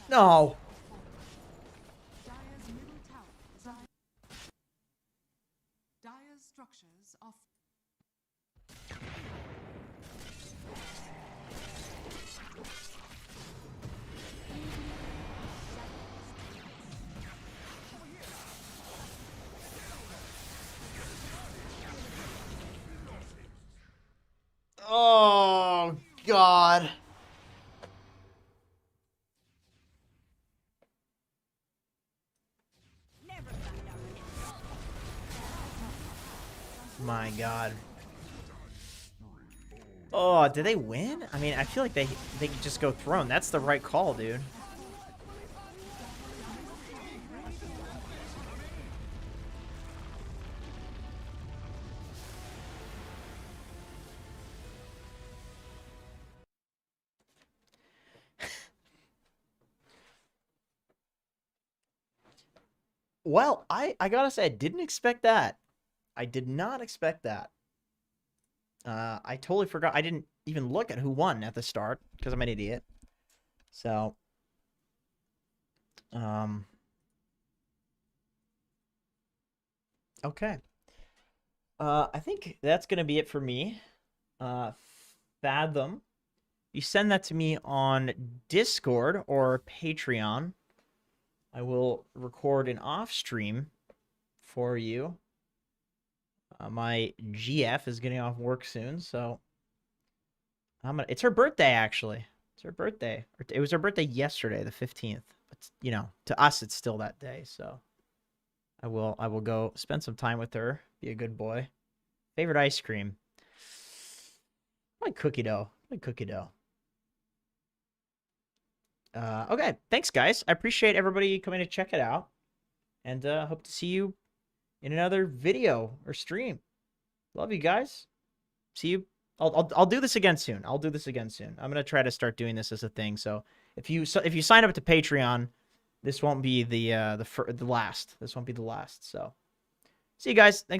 No. Dire's structures are My God. Oh, did they win? I mean, I feel like they could just go throne. That's the right call, dude. Well, I gotta say, I didn't expect that. I did not expect that. I totally forgot. I didn't even look at who won at the start because I'm an idiot. So, okay. I think that's gonna be it for me. Fathom. You send that to me on Discord or Patreon. I will record an off stream for you. My GF is getting off work soon, so it's her birthday actually. It's her birthday. It was her birthday yesterday, the 15th. But you know, to us it's still that day, so I will go spend some time with her, be a good boy. Favorite ice cream? I like cookie dough. I like cookie dough. Okay, thanks guys. I appreciate everybody coming to check it out. And hope to see you in another video or stream. Love you guys. See you. I'll do this again soon. I'll do this again soon. I'm gonna try to start doing this as a thing. So if you sign up to Patreon, this won't be the last. This won't be the last. So see you guys. Thanks for